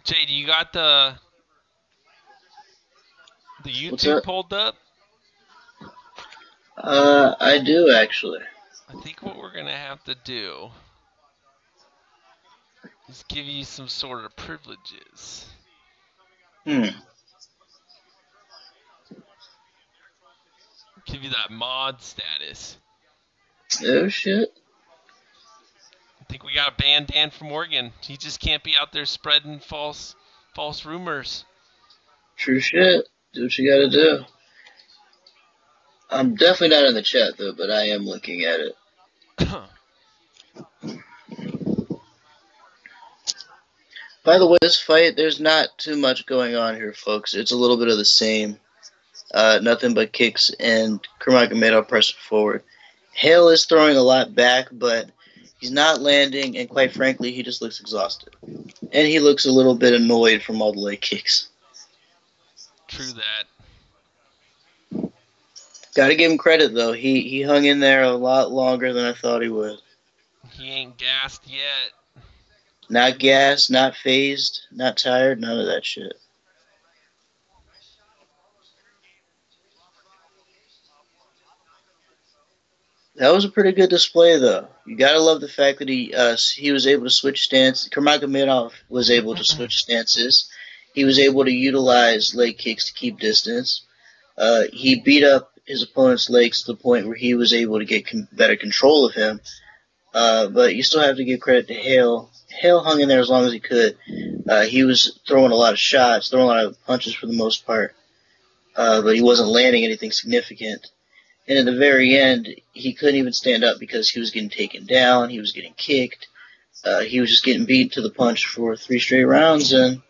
Jay, do you got the YouTube pulled up? I do actually. I think what we're gonna have to do is give you some sort of privileges. Give you that mod status. Oh shit. I think we got to ban Dan from Oregon. He just can't be out there spreading false rumors. True shit. Do what you gotta do. I'm definitely not in the chat though, but I am looking at it. By the way, this fight, there's not too much going on here, folks. It's a little bit of the same. Nothing but kicks and Nurmagomedov pressing forward. Hale is throwing a lot back, but he's not landing, and quite frankly, he just looks exhausted. And he looks a little bit annoyed from all the leg kicks. True that. Gotta give him credit, though. He hung in there a lot longer than I thought he would. He ain't gassed yet. Not gassed, not phased, not tired, none of that shit. That was a pretty good display, though. You gotta love the fact that he was able to switch stance. Nurmagomedov was able to switch stances. He was able to utilize leg kicks to keep distance. He beat up his opponent's legs to the point where he was able to get better control of him. But you still have to give credit to Hale. Hale hung in there as long as he could. He was throwing a lot of shots, throwing a lot of punches for the most part. But he wasn't landing anything significant. And at the very end, he couldn't even stand up because he was getting taken down. He was getting kicked. He was just getting beat to the punch for 3 straight rounds. And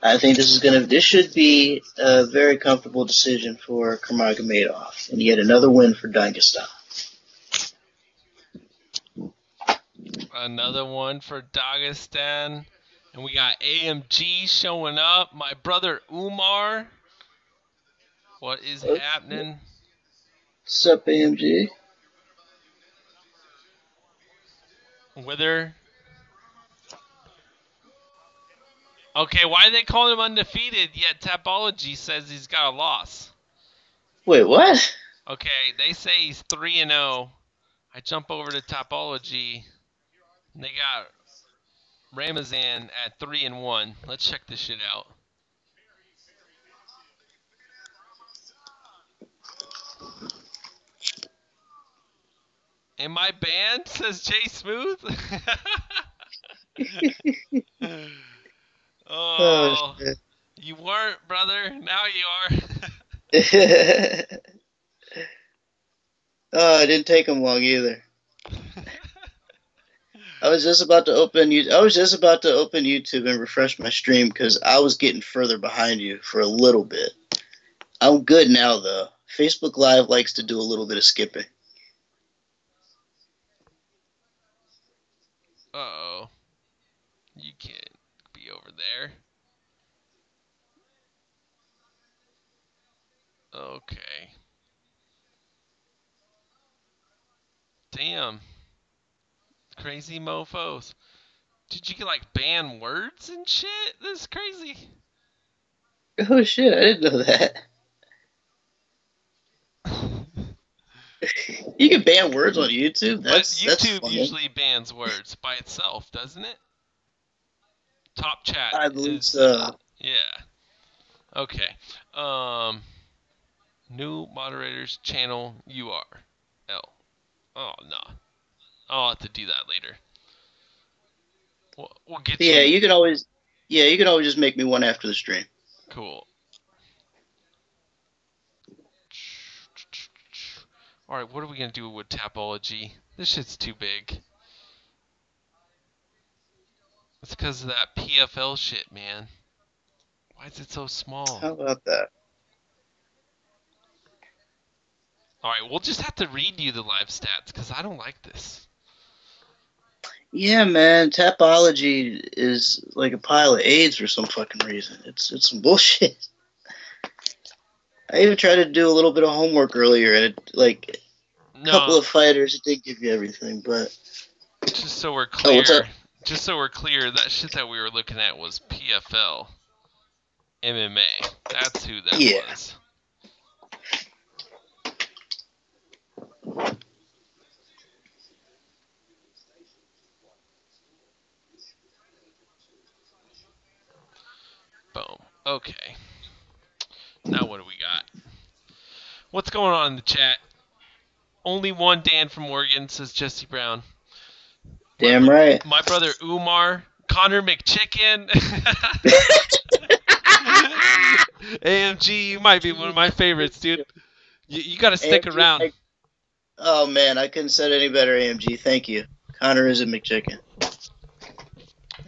I think this should be a very comfortable decision for Nurmagomedov. And yet another win for Dagestan. Another one for Dagestan. And we got AMG showing up. My brother Umar. What is happening? What's up, AMG? Wither. Okay, why are they calling him undefeated, yet Tapology says he's got a loss? Wait, what? Okay, they say he's 3-0. I jump over to Tapology, and they got Ramazan at 3-1. Let's check this shit out. Am I banned? Says Jay Smoothe. Oh, shit. You weren't, brother. Now you are. Oh, it didn't take him long either. I was just about to open YouTube and refresh my stream because I was getting further behind you for a little bit. I'm good now though. Facebook Live likes to do a little bit of skipping. Uh-oh. You can't be over there. Okay. Damn. Crazy mofos. Did you get, like, ban words and shit? This is crazy. Oh shit, I didn't know that. You can ban words on YouTube? But YouTube usually bans words by itself, doesn't it? Top chat. I believe so. Yeah. Okay. New moderators channel URL. Oh no. I'll have to do that later. We'll get. Yeah, you can always just make me one after the stream. Cool. All right, what are we gonna do with Tapology? This shit's too big. It's because of that PFL shit, man. Why is it so small? How about that? Alright, we'll just have to read you the live stats, because I don't like this. Yeah, man, Tapology is like a pile of AIDS for some fucking reason. It's some bullshit. I even tried to do a little bit of homework earlier, and a couple of fighters, it did give you everything, but... Just so we're clear, what's up? Just so we're clear, that shit that we were looking at was PFL MMA. That's who that was. Boom. Okay. Now what do we got? What's going on in the chat? Only one Dan from Oregon, says Jesse Brown. Damn right. My brother Umar, Connor McChicken. AMG, you might be one of my favorites, dude. You got to stick AMG, around. oh man, I couldn't said any better. AMG, thank you. Connor is a McChicken.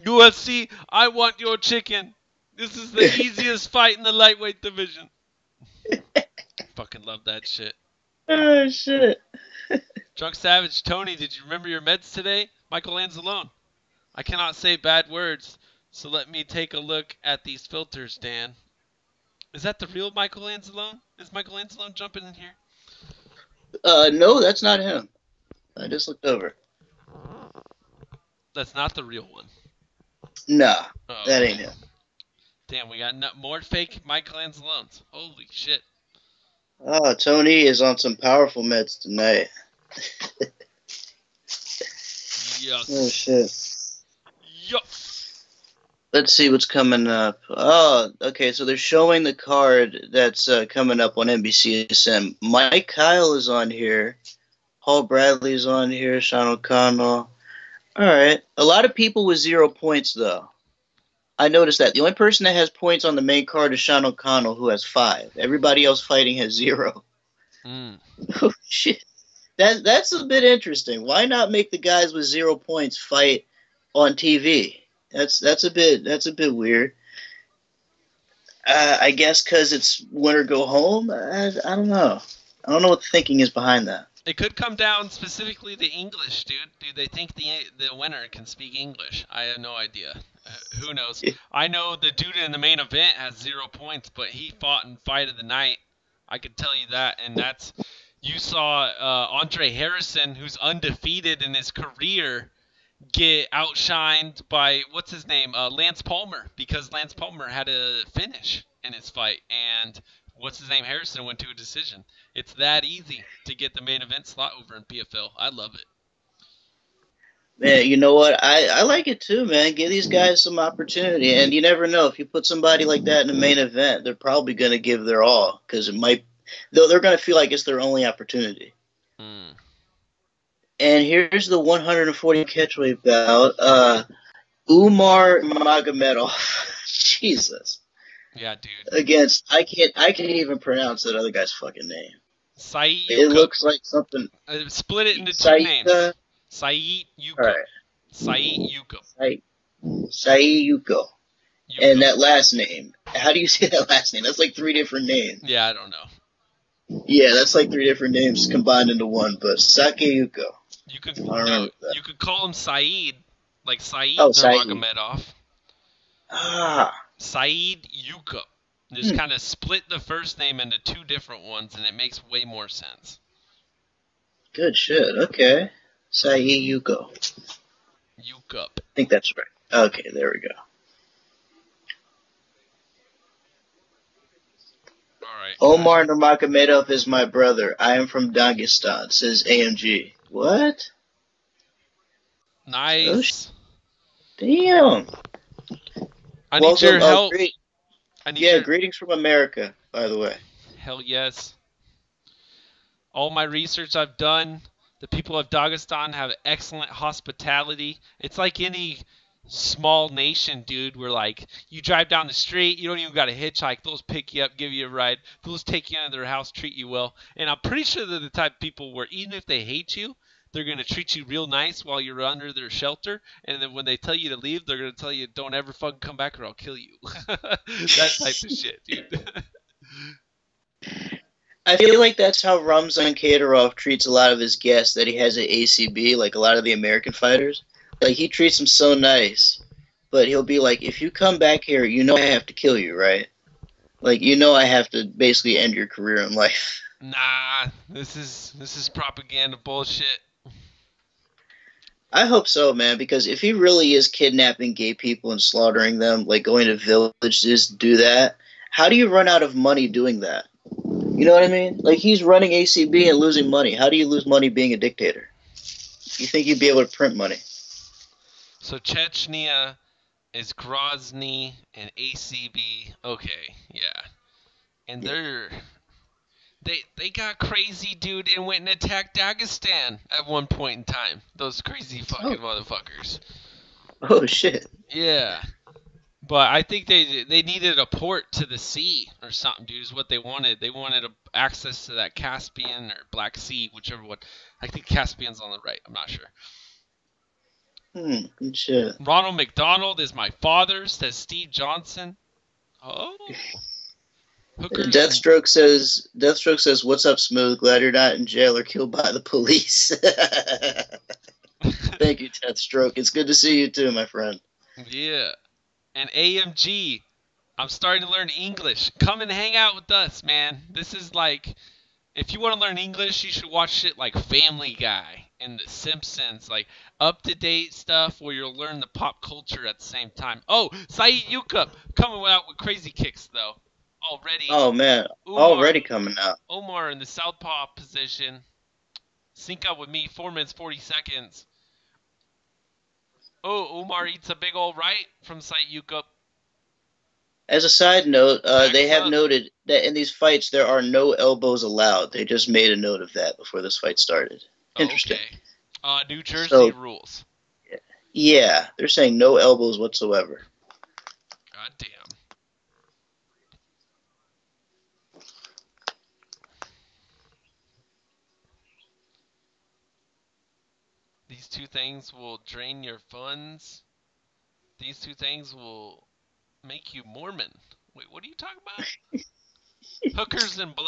UFC, I want your chicken. This is the easiest fight in the lightweight division. Fucking love that shit. Oh shit. Drunk Savage, Tony, did you remember your meds today? Michael Anzalone. I cannot say bad words, so let me take a look at these filters, Dan. Is that the real Michael Anzalone? Is Michael Anzalone jumping in here? No, that's not him. I just looked over. That's not the real one. Nah, Oh, that okay. ain't him. Damn, we got more fake Michael Anzalones. Holy shit. Oh, Tony is on some powerful meds tonight. Yes. Oh shit. Yes. Let's see what's coming up. Oh, okay. So they're showing the card that's coming up on NBCSN. Mike Kyle is on here. Paul Bradley's on here. Sean O'Connell. All right. A lot of people with 0 points, though. I noticed that. The only person that has points on the main card is Sean O'Connell, who has 5. Everybody else fighting has 0. Oh, shit. That's a bit interesting. Why not make the guys with 0 points fight on TV? That's a bit weird. I guess because it's win or go home. I don't know. I don't know what the thinking is behind that. It could come down specifically to English, dude. Do they think the winner can speak English? I have no idea. Who knows? I know the dude in the main event has 0 points, but he fought in fight of the night. I could tell you that, and that's you saw Andre Harrison, who's undefeated in his career, get outshined by what's his name, Lance Palmer, because Lance Palmer had a finish in his fight, and what's his name, Harrison went to a decision. It's that easy to get the main event slot over in PFL. I love it. Man, you know what? I like it too, man. Give these guys some opportunity, and you never know if you put somebody like that in the main event, they're probably going to give their all because it might. They're going to feel like it's their only opportunity. And here's the 140 catchweight bout. Umar Magomedov. Jesus. Yeah, dude. Against I can't even pronounce that other guy's fucking name. Saeed Yuko. It looks like something. Split it into two names. Saeed Yuko. Right. Saeed Yuko. Saeed Yuko. And that last name. How do you say that last name? That's like 3 different names. Yeah, I don't know. Yeah, that's like 3 different names combined into one. But Sakeyuko. You could call him Saeed, like Saeed Nurmagomedov. Saeed Yuko. Just kind of split the first name into 2 different ones, and it makes way more sense. Good shit. Okay. Saeed Yuko. Yukup. I think that's right. Okay, there we go. Alright. Omar Nurmagomedov is my brother. I am from Dagestan, says AMG. What? Nice. Damn. I need your help. Greetings from America, by the way. Hell yes. All my research I've done, the people of Dagestan have excellent hospitality. It's like any small nation, dude, where like you drive down the street, you don't even got to hitchhike. They'll pick you up, give you a ride. They'll just take you into their house, treat you well. And I'm pretty sure they're the type of people where even if they hate you, they're going to treat you real nice while you're under their shelter. And then when they tell you to leave, they're going to tell you, don't ever fucking come back or I'll kill you. That type of shit, dude. I feel like that's how Ramzan Kadyrov treats a lot of his guests that he has at ACB, like a lot of the American fighters. Like, he treats them so nice, but he'll be like, if you come back here, you know I have to kill you, right? Like, you know I have to basically end your career in life. Nah, this is propaganda bullshit. I hope so, man, because if he really is kidnapping gay people and slaughtering them, like going to villages to do that, how do you run out of money doing that? You know what I mean? Like, he's running ACB and losing money. How do you lose money being a dictator? You think you'd be able to print money? So Chechnya is Grozny and ACB. Okay, yeah. And they got crazy, dude, and went and attacked Dagestan at one point in time. Those crazy fucking motherfuckers. Oh, shit. Yeah. But I think they needed a port to the sea or something, dude, is what they wanted. They wanted access to that Caspian or Black Sea, whichever one. I think Caspian's on the right. I'm not sure. Good shit. Ronald McDonald is my father, says Steve Johnson. Oh. Hookers Deathstroke says, "What's up, Smooth? Glad you're not in jail or killed by the police." Thank you, Deathstroke. It's good to see you too, my friend. Yeah. And AMG, I'm starting to learn English. Come and hang out with us, man. This is like, if you want to learn English, you should watch shit like Family Guy and The Simpsons, like up-to-date stuff where you'll learn the pop culture at the same time. Oh, Saeed Yukup coming out with crazy kicks, though. Already. Oh, man. Already coming out. Omar in the southpaw position. Sync up with me, 4 minutes, 40 seconds. Oh, Omar eats a big old right from Saeed Yukup. As a side note, they have noted that in these fights there are no elbows allowed. They just made a note of that before this fight started. Interesting. Okay. New Jersey rules. Yeah, they're saying no elbows whatsoever. God damn. These two things will drain your funds. These two things will make you Mormon. Wait, what are you talking about? Hookers and blow.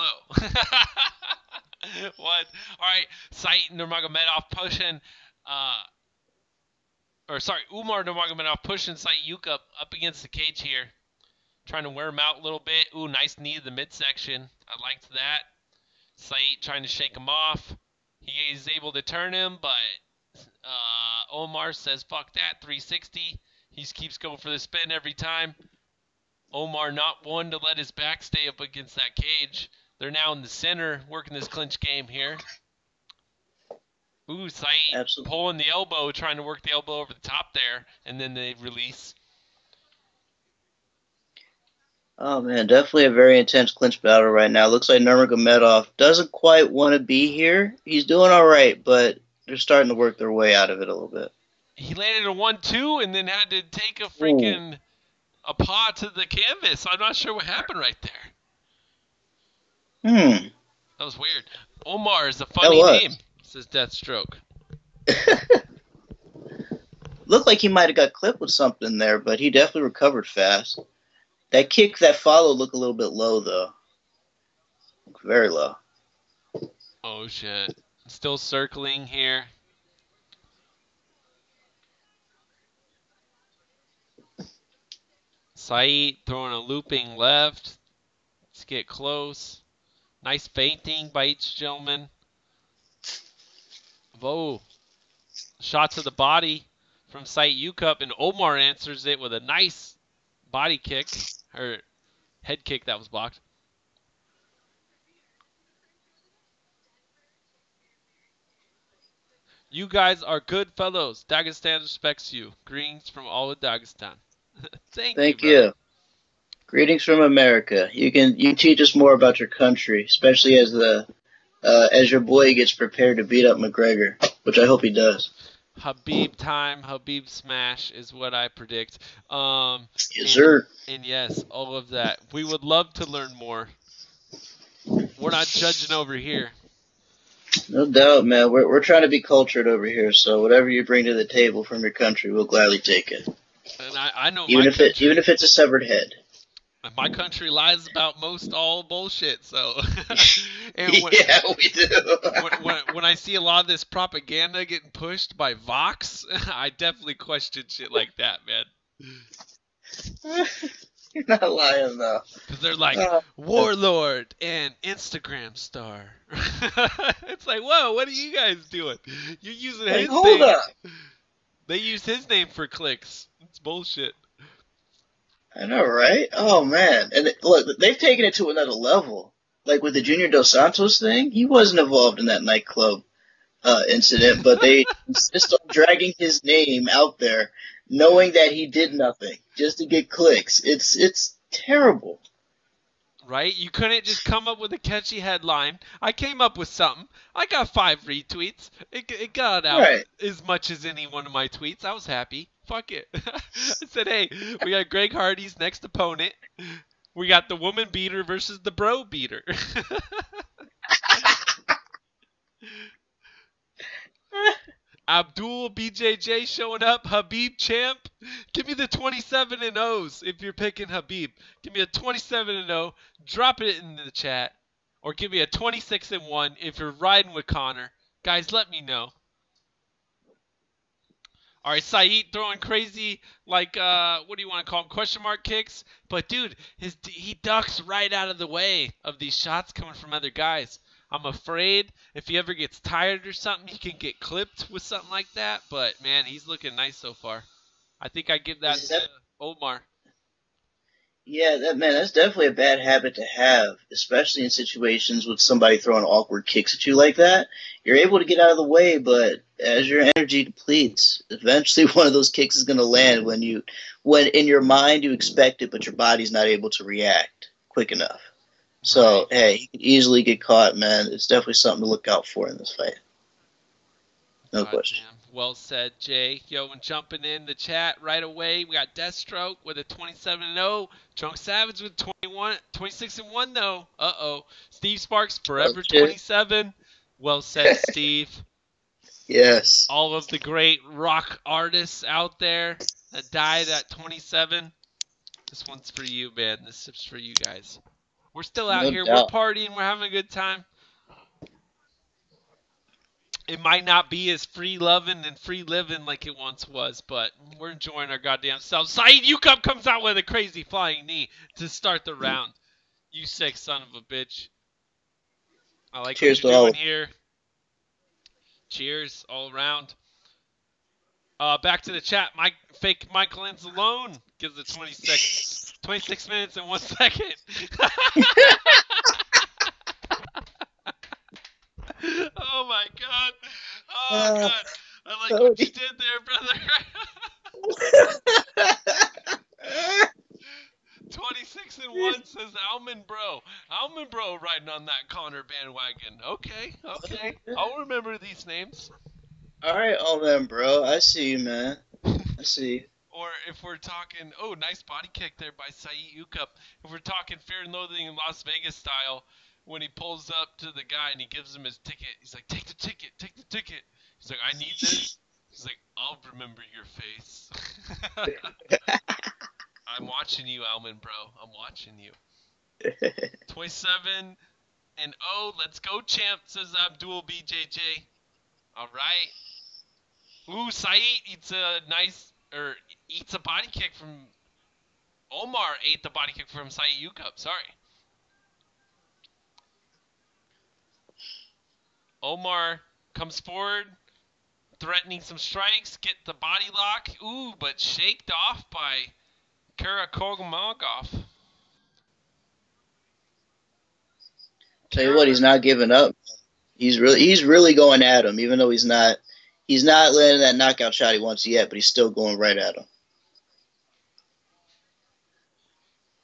What? Alright, Saeed Nurmagomedov pushing, Umar Nurmagomedov pushing Saeed Yukup up against the cage here. Trying to wear him out a little bit. Ooh, nice knee to the midsection. I liked that. Saeed trying to shake him off. He is able to turn him, but Omar says, fuck that, 360. He keeps going for the spin every time. Omar not one to let his back stay up against that cage. They're now in the center, working this clinch game here. Ooh, Saeed pulling the elbow, trying to work the elbow over the top there, and then they release. Oh, man, definitely a very intense clinch battle right now. Looks like Nurmagomedov doesn't quite want to be here. He's doing all right, but they're starting to work their way out of it a little bit. He landed a 1-2 and then had to take a freaking a paw to the canvas. I'm not sure what happened right there. That was weird. Omar is a funny name, says Deathstroke. Looked like he might have got clipped with something there, but he definitely recovered fast. That kick that followed looked a little bit low, though. Very low. Oh, shit. Still circling here. Saeed throwing a looping left. Let's get close. Nice feinting by each gentleman. Whoa. Shot to the body from Saeed Yukup, and Omar answers it with a nice body kick, or head kick that was blocked. You guys are good fellows. Dagestan respects you. Greetings from all of Dagestan. Thank you. Greetings from America. You teach us more about your country, especially as your boy gets prepared to beat up McGregor, which I hope he does. Habib time, Habib smash is what I predict. Yes, sir. And yes, all of that. We would love to learn more. We're not judging over here. No doubt, man. We're trying to be cultured over here, so whatever you bring to the table from your country, we'll gladly take it. And I know even if it's a severed head. My country lies about most all bullshit, so. Yeah, we do. when I see a lot of this propaganda getting pushed by Vox, I definitely question shit like that, man. You're not lying, though. Because they're like, warlord and Instagram star. It's like, whoa, what are you guys doing? You're using his name. Hold up. They use his name for clicks. It's bullshit. I know, right? Oh, man. And look, they've taken it to another level. Like with the Junior Dos Santos thing, he wasn't involved in that nightclub incident, but they insist on dragging his name out there, knowing that he did nothing, just to get clicks. It's terrible. Right? You couldn't just come up with a catchy headline. I came up with something. I got 5 retweets. It got out as much as any one of my tweets. I was happy. fuck it. I said, hey, we got Greg Hardy's next opponent. We got the woman beater versus the bro beater. Abdul BJJ showing up. Habib champ. Give me the 27 and O's if you're picking Habib. Give me a 27 and 0. Drop it in the chat. Or give me a 26 and 1 if you're riding with Connor. Guys, let me know. All right, Saeed throwing crazy, like, what do you want to call them, question mark kicks. But, dude, he ducks right out of the way of these shots coming from other guys. I'm afraid if he ever gets tired or something, he can get clipped with something like that. But, man, he's looking nice so far. I think I give that to Omar. Yeah, that's definitely a bad habit to have, especially in situations with somebody throwing awkward kicks at you like that. You're able to get out of the way, but as your energy depletes, eventually one of those kicks is going to land when in your mind you expect it, but your body's not able to react quick enough. So, hey, he can easily get caught, man. It's definitely something to look out for in this fight. No question. Damn. Well said, Jay. Yo, and jumping in the chat right away, we got Deathstroke with a 27-0. Drunk Savage with 26-1, though. Uh-oh. Steve Sparks, forever 27. Well said, Steve. Yes. All of the great rock artists out there that died at 27. This one's for you, man. This is for you guys. We're still out here. Doubt. We're partying. We're having a good time. It might not be as free loving and free living like it once was, but we're enjoying our goddamn selves. Saeed Yukup comes out with a crazy flying knee to start the round. You sick son of a bitch. I like Cheers what you're doing here. Cheers all around. Back to the chat. Fake Michael Anzalone gives it 26 minutes and 1 second. Oh my god. Oh god. I like what you did there, brother. 26 and 1 says Alman Bro. Alman Bro riding on that Connor bandwagon. Okay. I'll remember these names. Alright, Alman Bro. I see you, man. I see you. Or if we're talking, nice body kick there by Saeed Yukup. If we're talking Fear and Loathing in Las Vegas style, when he pulls up to the guy and he gives him his ticket, he's like, take the ticket. He's like, I need this. He's like, I'll remember your face. I'm watching you, Alman, bro. I'm watching you. 27 and 0. Let's go, champ, says Abdul BJJ. All right. Ooh, Saeed eats a body kick from Omar. Ate the body kick from Saeed Yukup. Sorry. Omar comes forward, threatening some strikes, get the body lock. Ooh, but shaked off by Kakharamonov. Tell you what, he's not giving up. He's really going at him, even though he's not landing that knockout shot he wants yet, but he's still going right at him.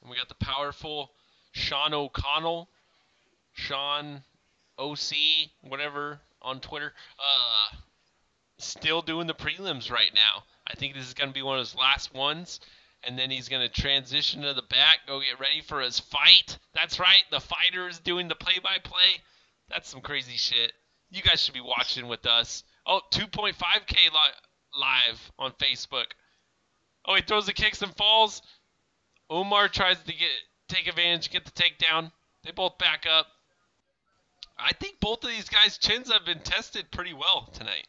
And we got the powerful Sean O'Connell, Sean OC, whatever, on Twitter, still doing the prelims right now. I think this is going to be one of his last ones, and then he's going to transition to the back, go get ready for his fight. That's right, the fighter is doing the play-by-play. That's some crazy shit. You guys should be watching with us. Oh, 2.5K live on Facebook. Oh, he throws the kicks and falls. Omar tries to take advantage, get the takedown. They both back up. I think both of these guys' chins have been tested pretty well tonight.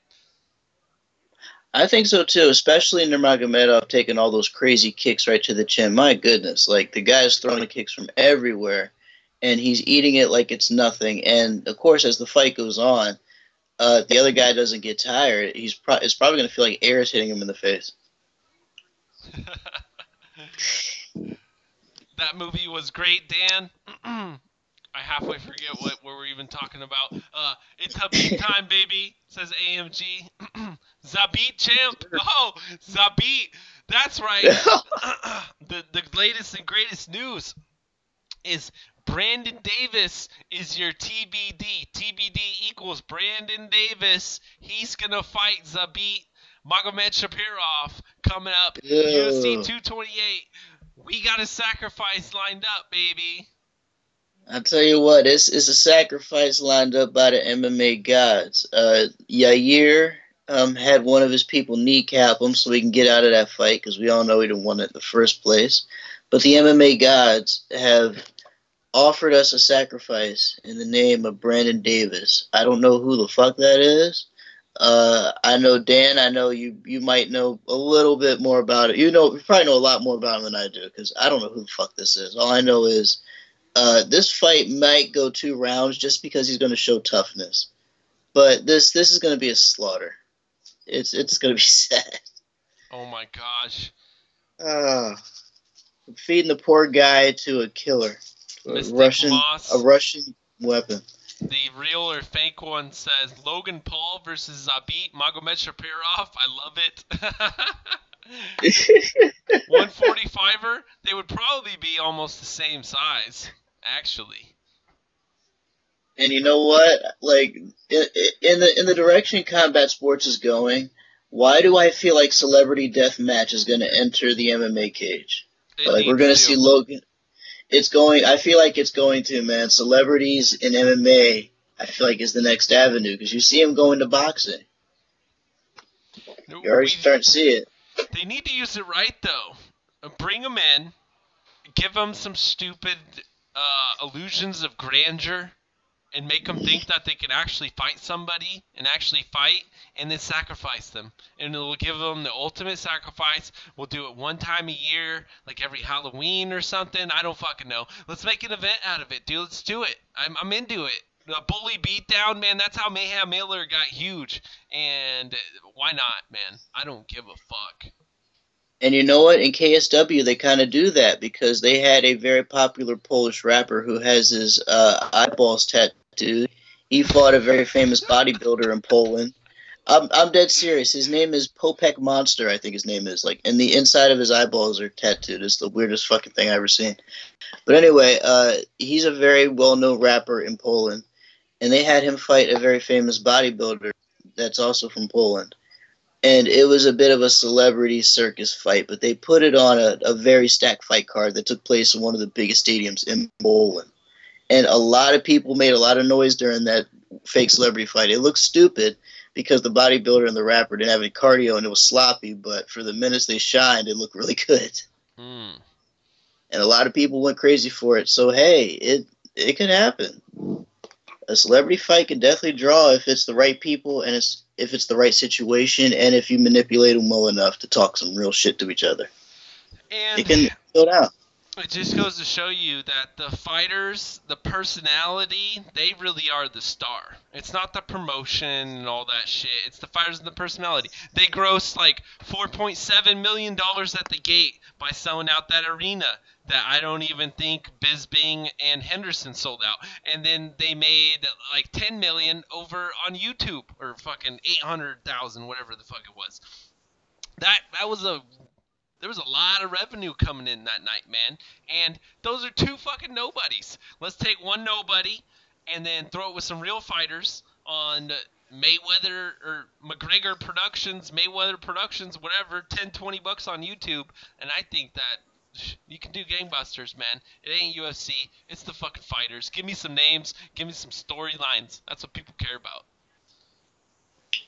I think so too, especially Nurmagomedov taking all those crazy kicks right to the chin. My goodness, like the guy's throwing the kicks from everywhere, and he's eating it like it's nothing. And of course, as the fight goes on, the other guy doesn't get tired. It's probably going to feel like air is hitting him in the face. That movie was great, Dan. I halfway forget what we're even talking about. It's Habib time, baby, says AMG. Zabit champ. Oh, Zabit. That's right. The latest and greatest news is Brandon Davis is your TBD. TBD equals Brandon Davis. He's going to fight Zabit Magomed Shapirov coming up. UFC Ew. 228. We got a sacrifice lined up, baby. I tell you what, it's a sacrifice lined up by the MMA gods. Yair had one of his people kneecap him so we can get out of that fight because we all know he didn't want it in the first place. But the MMA gods have offered us a sacrifice in the name of Brandon Davis. I don't know who the fuck that is. I know Dan. I know you might know a little bit more about it. You probably know a lot more about him than I do because I don't know who the fuck this is. All I know is this fight might go 2 rounds just because he's going to show toughness. But this is going to be a slaughter. It's going to be sad. Oh my gosh. Feeding the poor guy to a killer, a Russian weapon. The real or fake one says Logan Paul versus Zabit Magomed Shapirov. I love it. 145er. They would probably be almost the same size, actually. And you know what? Like in the direction combat sports is going, why do I feel like celebrity death match is going to enter the MMA cage? Like we're going to see Logan. It's going. I feel like it's going to, man. Celebrities in MMA, I feel like is the next avenue because you see them going to boxing. You're already starting to see it. They need to use it right though. Bring them in, give them some stupid illusions of grandeur, and make them think that they can actually fight somebody and then sacrifice them. And it'll give them the ultimate sacrifice. We'll do it one time a year, like every Halloween or something. I don't fucking know. Let's make an event out of it, dude. Let's do it. I'm into it. The bully beatdown, man, that's how Mayhem Miller got huge. And why not, man? I don't give a fuck. And you know what? In KSW, they kind of do that because they had a very popular Polish rapper who has his eyeballs tattooed. He fought a very famous bodybuilder in Poland. I'm dead serious. His name is Popek Monster, I think his name is. Like, and the inside of his eyeballs are tattooed. It's the weirdest fucking thing I've ever seen. But anyway, he's a very well-known rapper in Poland. And they had him fight a very famous bodybuilder that's also from Poland. And it was a bit of a celebrity circus fight, but they put it on a very stacked fight card that took place in one of the biggest stadiums in Poland. And a lot of people made a lot of noise during that fake celebrity fight. It looked stupid because the bodybuilder and the rapper didn't have any cardio and it was sloppy, but for the minutes they shined, it looked really good. And a lot of people went crazy for it. So, hey, it can happen. A celebrity fight can definitely draw if it's the right people and if it's the right situation and if you manipulate them well enough to talk some real shit to each other. And it can go down. It just goes to show you that the fighters, the personality, they really are the star. It's not the promotion and all that shit. It's the fighters and the personality. They grossed like $4.7 million at the gate by selling out that arena that I don't even think Bisbing and Henderson sold out. And then they made like $10 million over on YouTube, or fucking 800,000, whatever the fuck it was. There was a lot of revenue coming in that night, man. And those are 2 fucking nobodies. Let's take one nobody and then throw it with some real fighters on Mayweather or McGregor Productions, Mayweather Productions, whatever, $10-20 on YouTube. And I think that you can do gangbusters, man. It ain't UFC. It's the fucking fighters. Give me some names. Give me some storylines. That's what people care about.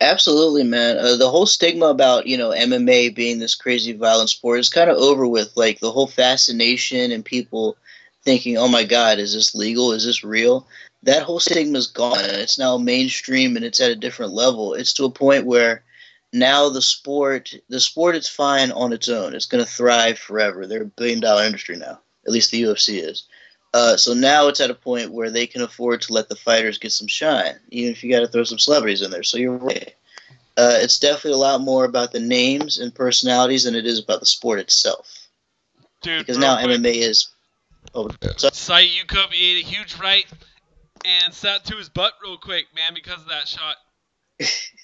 Absolutely, man. The whole stigma about, MMA being this crazy violent sport is kind of over with. Like, the whole fascination and people thinking, oh my God, is this legal? Is this real? That whole stigma is gone. It's now mainstream and it's at a different level. It's to a point where now the sport is fine on its own. It's going to thrive forever. They're $1 billion industry now. At least the UFC is. So now it's at a point where they can afford to let the fighters get some shine, even if you got to throw some celebrities in there. So you're right. It's definitely a lot more about the names and personalities than it is about the sport itself. Dude, because now quick, MMA is... Oh, Sai Yukup ate a huge right and sat to his butt real quick, man, because of that shot.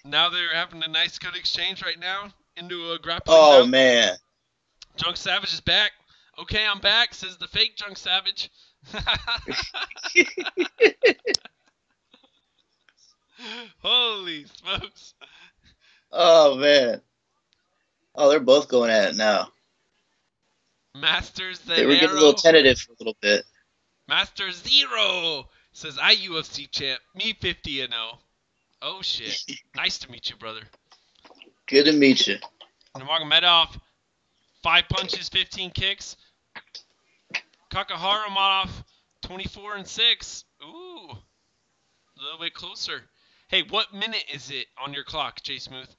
Now they're having a nice, good exchange right now into a grappling bout. Man. Drunk Savage is back. Okay, I'm back, says the fake Drunk Savage. Holy smokes. Oh, man. Oh, they're both going at it now. Masters They were getting a little Zanero. tentative for a little bit. Master Zero says, I UFC champ. Me 50-0. Oh, shit. Nice to meet you, brother. Good to meet you. Nurmagomedov, 5 punches, 15 kicks. Kakharamonov, 24-6. Ooh, a little bit closer. Hey, what minute is it on your clock, Jay Smoothe?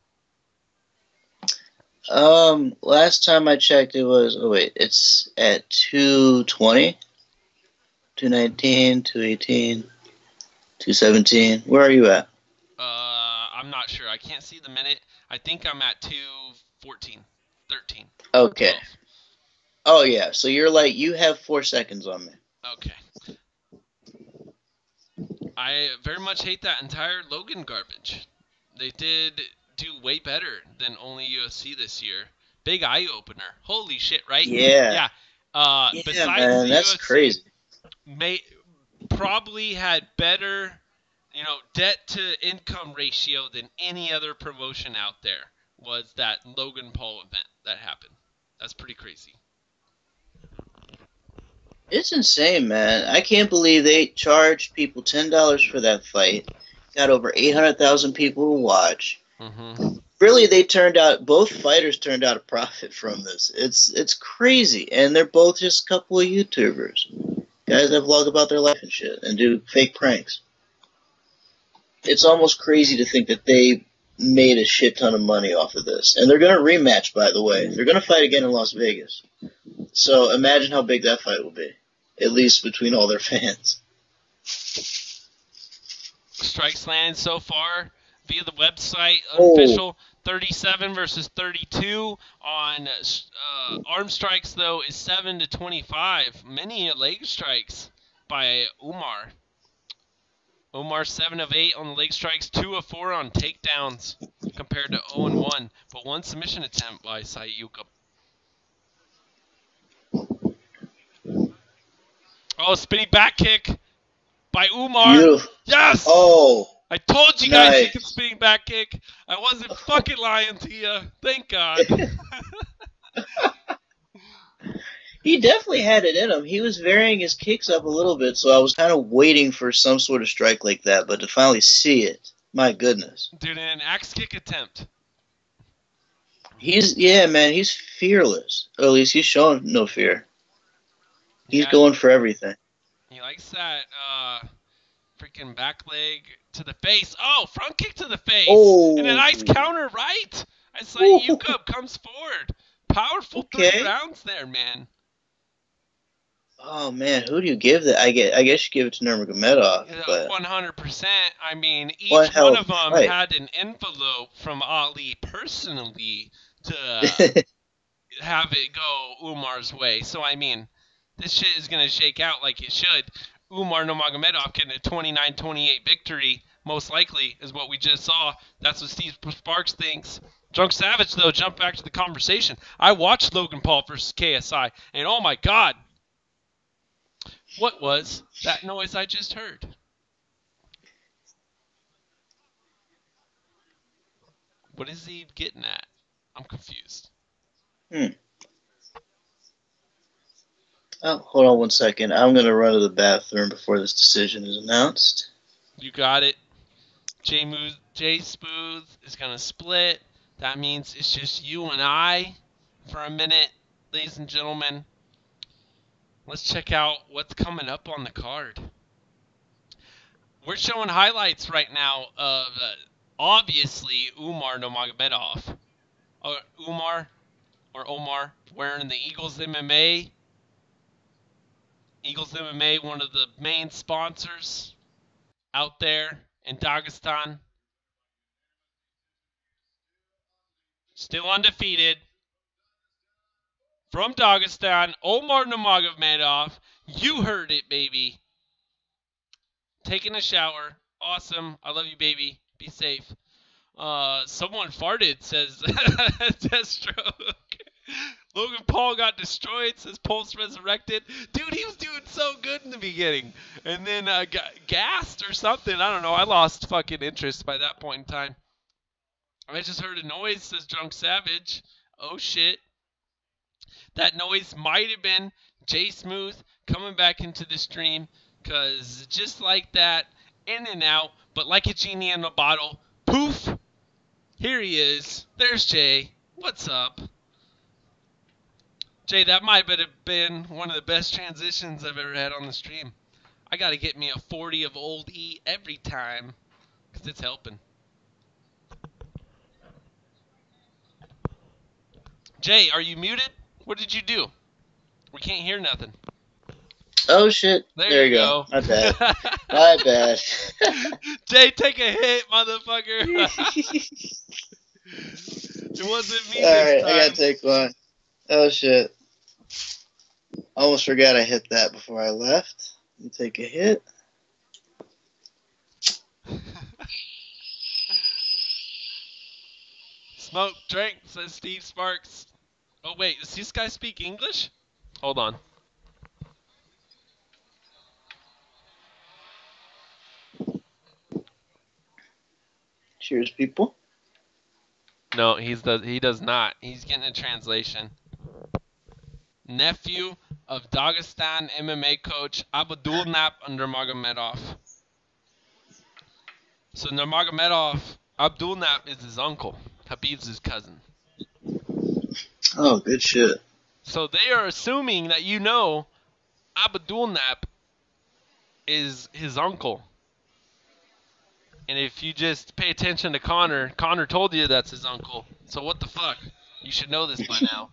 Last time I checked, it was. Oh wait, it's at 2:20, 2:19, 2:18, 2:17. Where are you at? I'm not sure. I can't see the minute. I think I'm at 2:14, 13. Okay. 12. Oh yeah, so you have 4 seconds on me. Okay. I very much hate that entire Logan garbage. They did do way better than only UFC this year. Big eye opener. Holy shit, right? Yeah. Yeah. Yeah, Besides man, the that's UFC, crazy. probably had better, debt to income ratio than any other promotion out there. Was that Logan Paul event that happened? That's pretty crazy. It's insane, man. I can't believe they charged people $10 for that fight. Got over 800,000 people to watch. Mm-hmm. Really, both fighters turned out a profit from this. It's crazy, and they're both just a couple of YouTubers, guys that vlog about their life and shit, and do fake pranks. It's almost crazy to think that they made a shit ton of money off of this, and they're gonna rematch. By the way, they're gonna fight again in Las Vegas. So imagine how big that fight will be, at least between all their fans. Strikes landed so far via the website, unofficial 37 versus 32. On arm strikes, though, is 7-25. Many leg strikes by Umar. Umar 7 of 8 on the leg strikes, 2 of 4 on takedowns, compared to 0 and 1. But one submission attempt by Sayuka. Oh, spinning back kick by Umar. Beautiful. Yes! Oh, I told you guys nice. he could spinning back kick. I wasn't fucking lying to you. Thank God. He definitely had it in him. He was varying his kicks up a little bit, so I was kind of waiting for some sort of strike like that, but to finally see it, my goodness. Dude, an axe kick attempt. He's fearless. Or at least he's showing no fear. He's Yeah, going for everything. He likes that freaking back leg to the face. Oh, front kick to the face. Oh. And a nice counter right. I saw Sayuka comes forward. Powerful 3 rounds there, man. Oh, man, who do you give that? I guess you give it to Nurmagomedov. But 100%. I mean, each one of them had an envelope from Ali personally to have it go Umar's way. So, I mean, this shit is going to shake out like it should. Umar Nurmagomedov getting a 29-28 victory, most likely, is what we just saw. That's what Steve Sparks thinks. Drunk Savage, though, jump back to the conversation. I watched Logan Paul versus KSI, and oh my God, what was that noise I just heard? What is he getting at? I'm confused. Oh, hold on one second. I'm going to run to the bathroom before this decision is announced. You got it. Jay Smoothe is going to split. That means it's just you and I for a minute, ladies and gentlemen. Let's check out what's coming up on the card. We're showing highlights right now of, obviously, Umar Nurmagomedov. Omar, wearing the Eagles MMA. Eagles MMA, one of the main sponsors out there in Dagestan. Still undefeated. From Dagestan, Omar Nurmagomedov. You heard it, baby. Taking a shower. Awesome. I love you, baby. Be safe. Someone farted, says Deathstroke. Logan Paul got destroyed, says Pulse resurrected. Dude, he was doing so good in the beginning. And then got gassed or something. I don't know. I lost fucking interest by that point in time. I just heard a noise, says Drunk Savage. Oh shit. That noise might have been Jay Smoothe coming back into the stream, because just like that, in and out, but like a genie in a bottle, poof, here he is. There's Jay. What's up? Jay, that might have been one of the best transitions I've ever had on the stream. I gotta get me a 40 of old E every time, because it's helping. Jay, are you muted? What did you do? We can't hear nothing. Oh shit! There you go. go. My bad. My bad. Jay, take a hit, motherfucker. It wasn't me Alright, this time. I gotta take one. Oh shit. Almost forgot I hit that before I left. Let me take a hit. Smoke, drink, says Steve Sparks. Oh wait, does this guy speak English? Hold on. Cheers, people. No, he does not. He's getting a translation. Nephew of Dagestan MMA coach Abdulnap Nurmagomedov. So Nurmagomedov, Abdulnap is his uncle. Khabib's his cousin. Oh, good shit. So they are assuming that you know Abdulnap is his uncle. And if you just pay attention to Connor told you that's his uncle. So what the fuck? You should know this by now,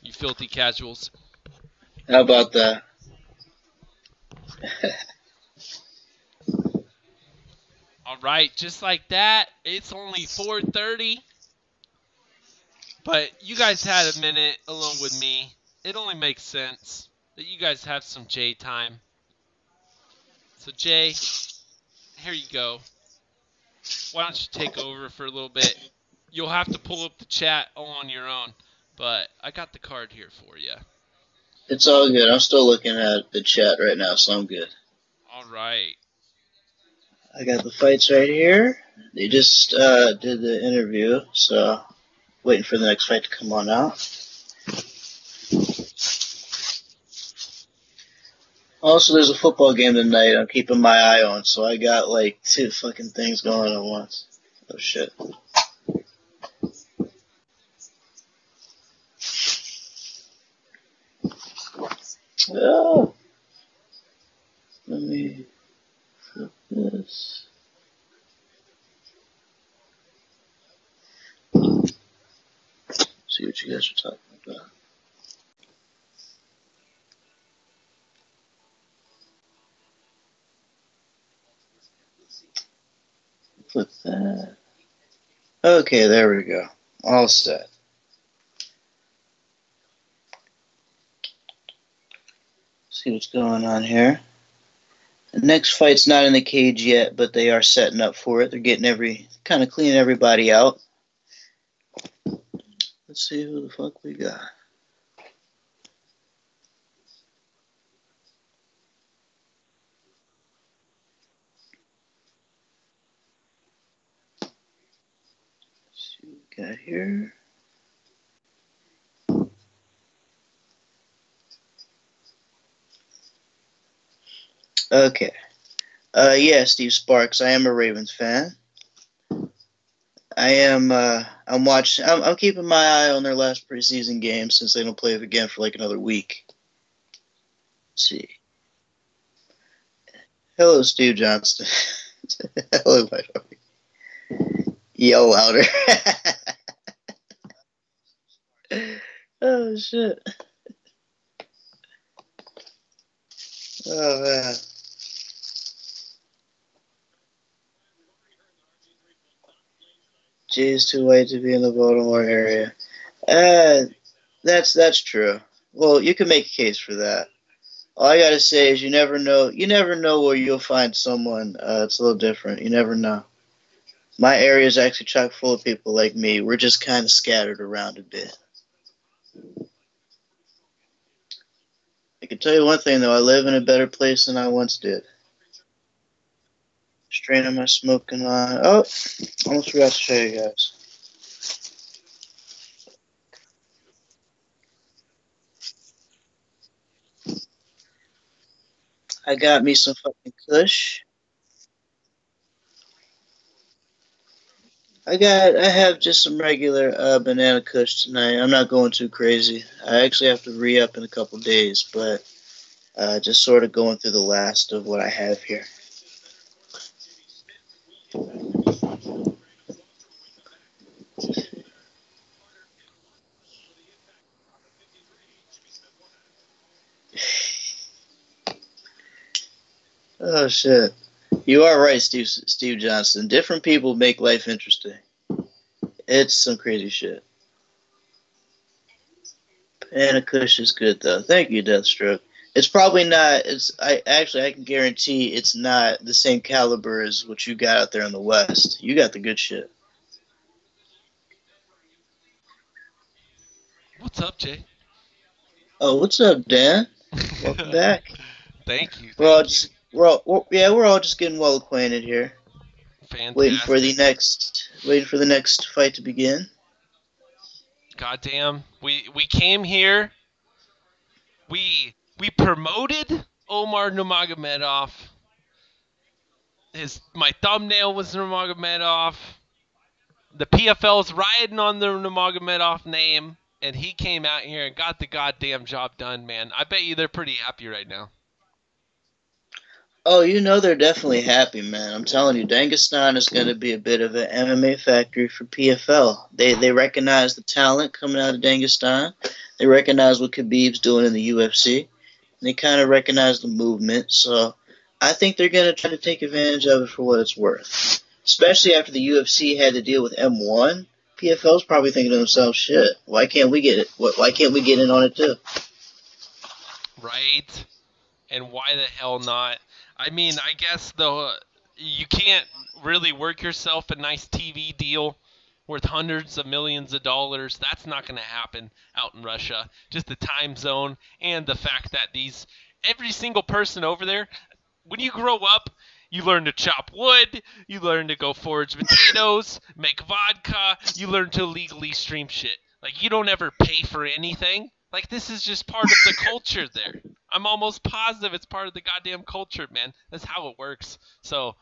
you filthy casuals. How about that? All right, just like that, it's only 4:30. But you guys had a minute alone with me. It only makes sense that you guys have some Jay time. So Jay, here you go. Why don't you take over for a little bit? You'll have to pull up the chat all on your own, but I got the card here for you. It's all good. I'm still looking at the chat right now, so I'm good. All right. I got the fights right here. They just did the interview, so waiting for the next fight to come on out. Also, there's a football game tonight I'm keeping my eye on, so I got like 2 fucking things going on at once. Oh shit. Oh. Let me flip this. See what you guys are talking about. Flip that. Okay, there we go. All set. See what's going on here. The next fight's not in the cage yet, but they are setting up for it. They're getting kind of cleaning everybody out. Let's see who the fuck we got. Let's see what we got here. Okay. Yeah, Steve Sparks. I am a Ravens fan. I'm keeping my eye on their last preseason game since they don't play it again for like another week. Let's see. Hello, Steve Johnston. Hello, my dog. Yell louder. Oh, shit. Oh, man. Jay's too white to be in the Baltimore area. That's true. Well, you can make a case for that. All I gotta say is you never know where you'll find someone. It's a little different. You never know. My area is actually chock full of people like me. We're just kind of scattered around a bit. I can tell you one thing though, I live in a better place than I once did. Strain am I smoking on? Oh, almost forgot to show you guys. I got me some fucking Kush. I have just some regular banana Kush tonight. I'm not going too crazy. I actually have to re-up in a couple days, but just sort of going through the last of what I have here. Oh shit. You are right, Steve Johnson. Different people make life interesting. It's some crazy shit. Banana Kush is good though. Thank you, Deathstroke. It's probably not. I can guarantee it's not the same caliber as what you got out there in the West. You got the good shit. What's up, Jay? Oh, what's up, Dan? Welcome back. Thank you, We're all thank you. just we're all just getting well acquainted here. Fantastic. Waiting for the next fight to begin. Goddamn. We came here. We promoted Omar Nurmagomedov. My thumbnail was Nurmagomedov. The PFL's riding on the Nurmagomedov name, and he came out here and got the goddamn job done, man. I bet you they're pretty happy right now. Oh, you know they're definitely happy, man. I'm telling you, Dagestan is going to be a bit of an MMA factory for PFL. They recognize the talent coming out of Dagestan. They recognize what Khabib's doing in the UFC. And they kind of recognize the movement. So I think they're going to try to take advantage of it for what it's worth. Especially after the UFC had to deal with M1. PFL's probably thinking to themselves, shit, why can't we get it? Why can't we get in on it too? Right? And why the hell not? I mean, I guess though you can't really work yourself a nice TV deal worth hundreds of millions of dollars. That's not going to happen out in Russia. Just the time zone and the fact that every single person over there, when you grow up, you learn to chop wood, you learn to go forage potatoes, make vodka, you learn to legally stream shit. Like, you don't ever pay for anything. Like, this is just part of the culture there. I'm almost positive it's part of the goddamn culture, man. That's how it works. So,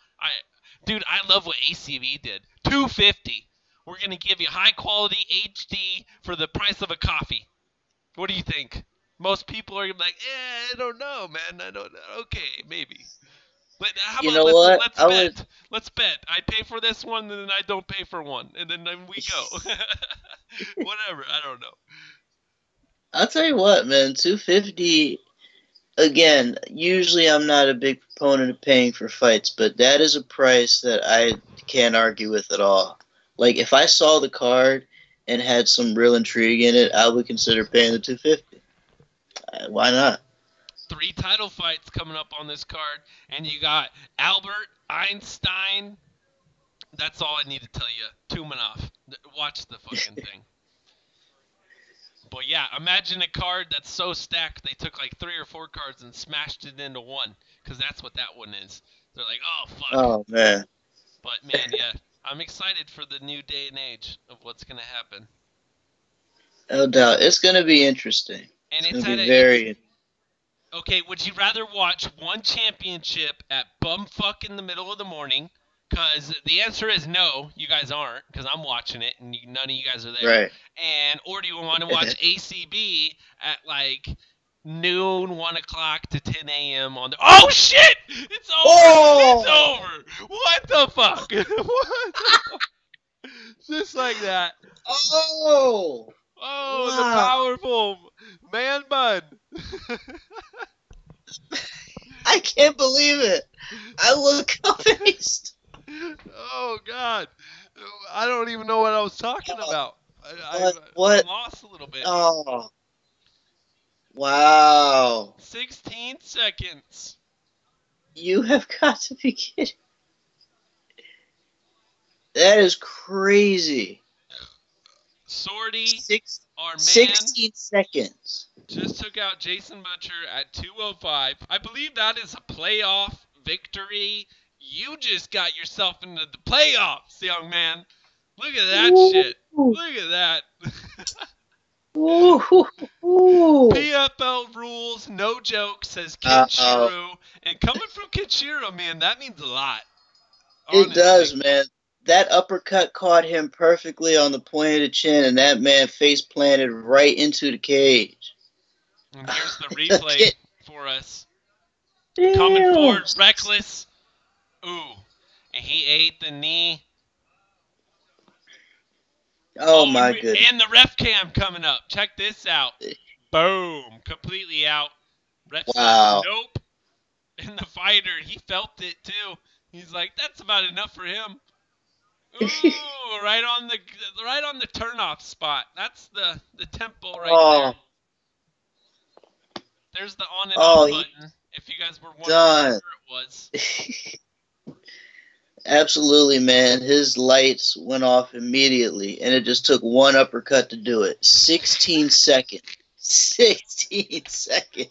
dude, I love what ACV did. $250. We're gonna give you high quality HD for the price of a coffee. What do you think? Most people are gonna be like, I don't know, man. I don't know. Okay, maybe. But how You about know let's what? let's I would. bet. Let's bet. I pay for this one, and then I don't pay for one, and then we go. Whatever. I don't know. I'll tell you what, man. 250. Again, usually I'm not a big proponent of paying for fights, but that is a price that I can't argue with at all. Like if I saw the card and had some real intrigue in it, I would consider paying the 250. Why not? 3 title fights coming up on this card, and you got Albert Einstein. That's all I need to tell you. Tumanov. Watch the fucking thing. But yeah, imagine a card that's so stacked they took like 3 or 4 cards and smashed it into one, because that's what that one is. They're like, oh fuck. Oh man. But man, yeah, I'm excited for the new day and age of what's gonna happen. No doubt. It's gonna be interesting. And It's gonna be very. Okay, would you rather watch one championship at bumfuck in the middle of the morning? Because the answer is no, you guys aren't, because I'm watching it, and none of you guys are there. Right. Or do you want to watch ACB at like noon, 1 o'clock to 10 a.m. on the... Oh, shit! It's over! Oh! It's over! What the fuck? What the fuck? Just like that. Oh! Oh, Wow. the powerful man bun. I can't believe it. I look amazed. Oh, God. I don't even know what I was talking about. I lost a little bit. Oh. Wow. 16 seconds. You have got to be kidding. That is crazy. Sortie, our man, 16 seconds. just took out Jason Butcher at 205. I believe that is a playoff victory. You just got yourself into the playoffs, young man. Look at that shit. Look at that. Ooh. Ooh. PFL rules, no joke, says Uh, Kenshiro. And coming from Kenshiro, man, that means a lot. it Honestly. does, man. That uppercut caught him perfectly on the point of the chin, and that man face planted right into the cage. And here's the replay for us. Damn. Coming forward, reckless. Ooh. And he ate the knee. Oh my goodness. And the ref cam coming up. Check this out. Boom. Completely out. Ref Wow. says nope. And the fighter, he felt it too. He's like, that's about enough for him. Ooh, right on the turnoff spot. That's the tempo right there. There's the on and off button. If you guys were wondering where it was. Absolutely, man. His lights went off immediately, and it just took one uppercut to do it. 16 seconds. 16 seconds.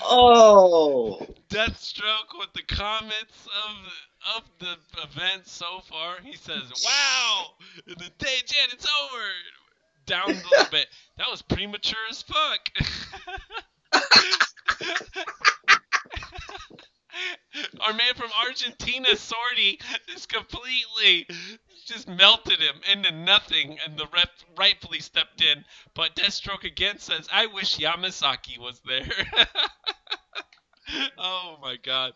Oh. Deathstroke with the comments of the event so far. He says, "Wow, the day, Jan, it's over." Down a little bit. That was premature as fuck. Our man from Argentina, Sorty, just completely just melted him into nothing, and the ref rightfully stepped in. But Deathstroke again says, I wish Yamasaki was there. Oh, my God.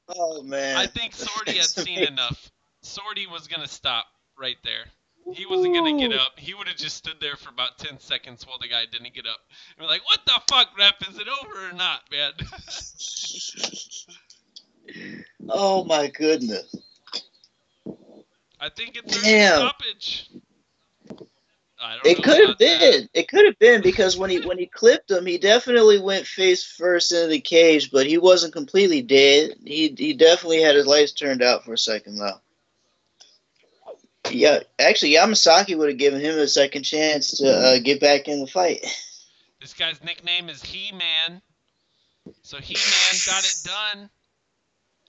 Oh, man. I think Sorty had seen enough. Sorty was going to stop right there. He wasn't going to get up. He would have just stood there for about 10 seconds while the guy didn't get up. And we're like, what the fuck, ref? Is it over or not, man? Oh, my goodness. I think it's a stoppage. It could have been. It could have been, because when he clipped him, he definitely went face first into the cage, but he wasn't completely dead. He definitely had his lights turned out for a second, though. Yeah, actually, Yamasaki would have given him a second chance to get back in the fight. This guy's nickname is He-Man. So He-Man got it done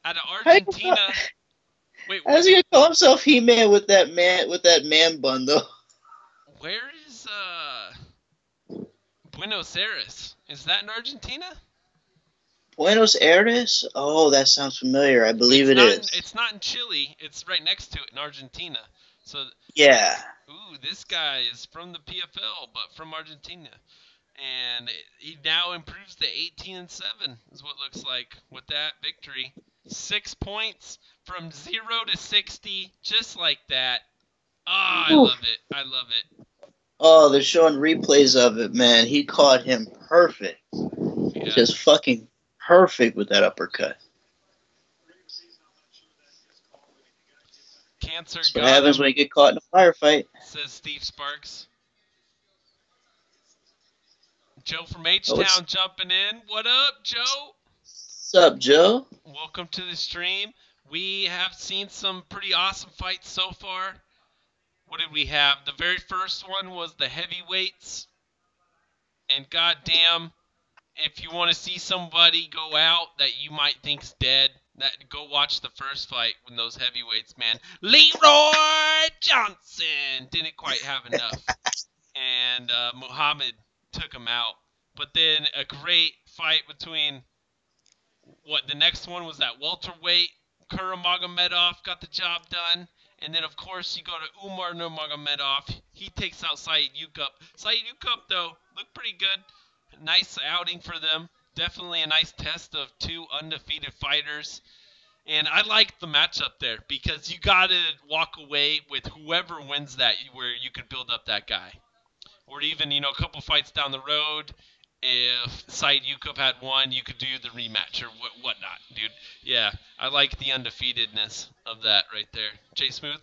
out of Argentina. Wait, how's he gonna call himself He-Man with that man bun though? Where is Buenos Aires? Is that in Argentina? Buenos Aires? Oh, that sounds familiar. I believe it is. It's not in Chile. It's right next to it in Argentina. So yeah. Ooh, this guy is from the PFL, but from Argentina. And he now improves to 18-7 is what it looks like with that victory. 6 points from 0 to 60, just like that. Ah, I love it. I love it. Oh, they're showing replays of it, man. He caught him perfect. Yeah. Just fucking perfect with that uppercut. Cancer That's what happens when you get caught in a firefight, says Steve Sparks. Joe from H-Town jumping in. What up, Joe? What's up, Joe? Welcome to the stream. We have seen some pretty awesome fights so far. What did we have? The very first one was the heavyweights. And goddamn, if you want to see somebody go out that you might think's dead, go watch the first fight when those heavyweights, man. Leroy Johnson didn't quite have enough. And Muhammad took him out. But then a great fight between, the next one was that welterweight. Nurmagomedov got the job done. And then, of course, you go to Umar Nurmagomedov. He takes out Said Yukup. Said Yukup, though, looked pretty good. Nice outing for them. Definitely a nice test of two undefeated fighters. And I like the matchup there because you got to walk away with whoever wins that where you could build up that guy. Or even, a couple fights down the road, if Said Yukup had won, you could do the rematch or whatnot, dude. Yeah, I like the undefeatedness of that right there. Jay Smoothe?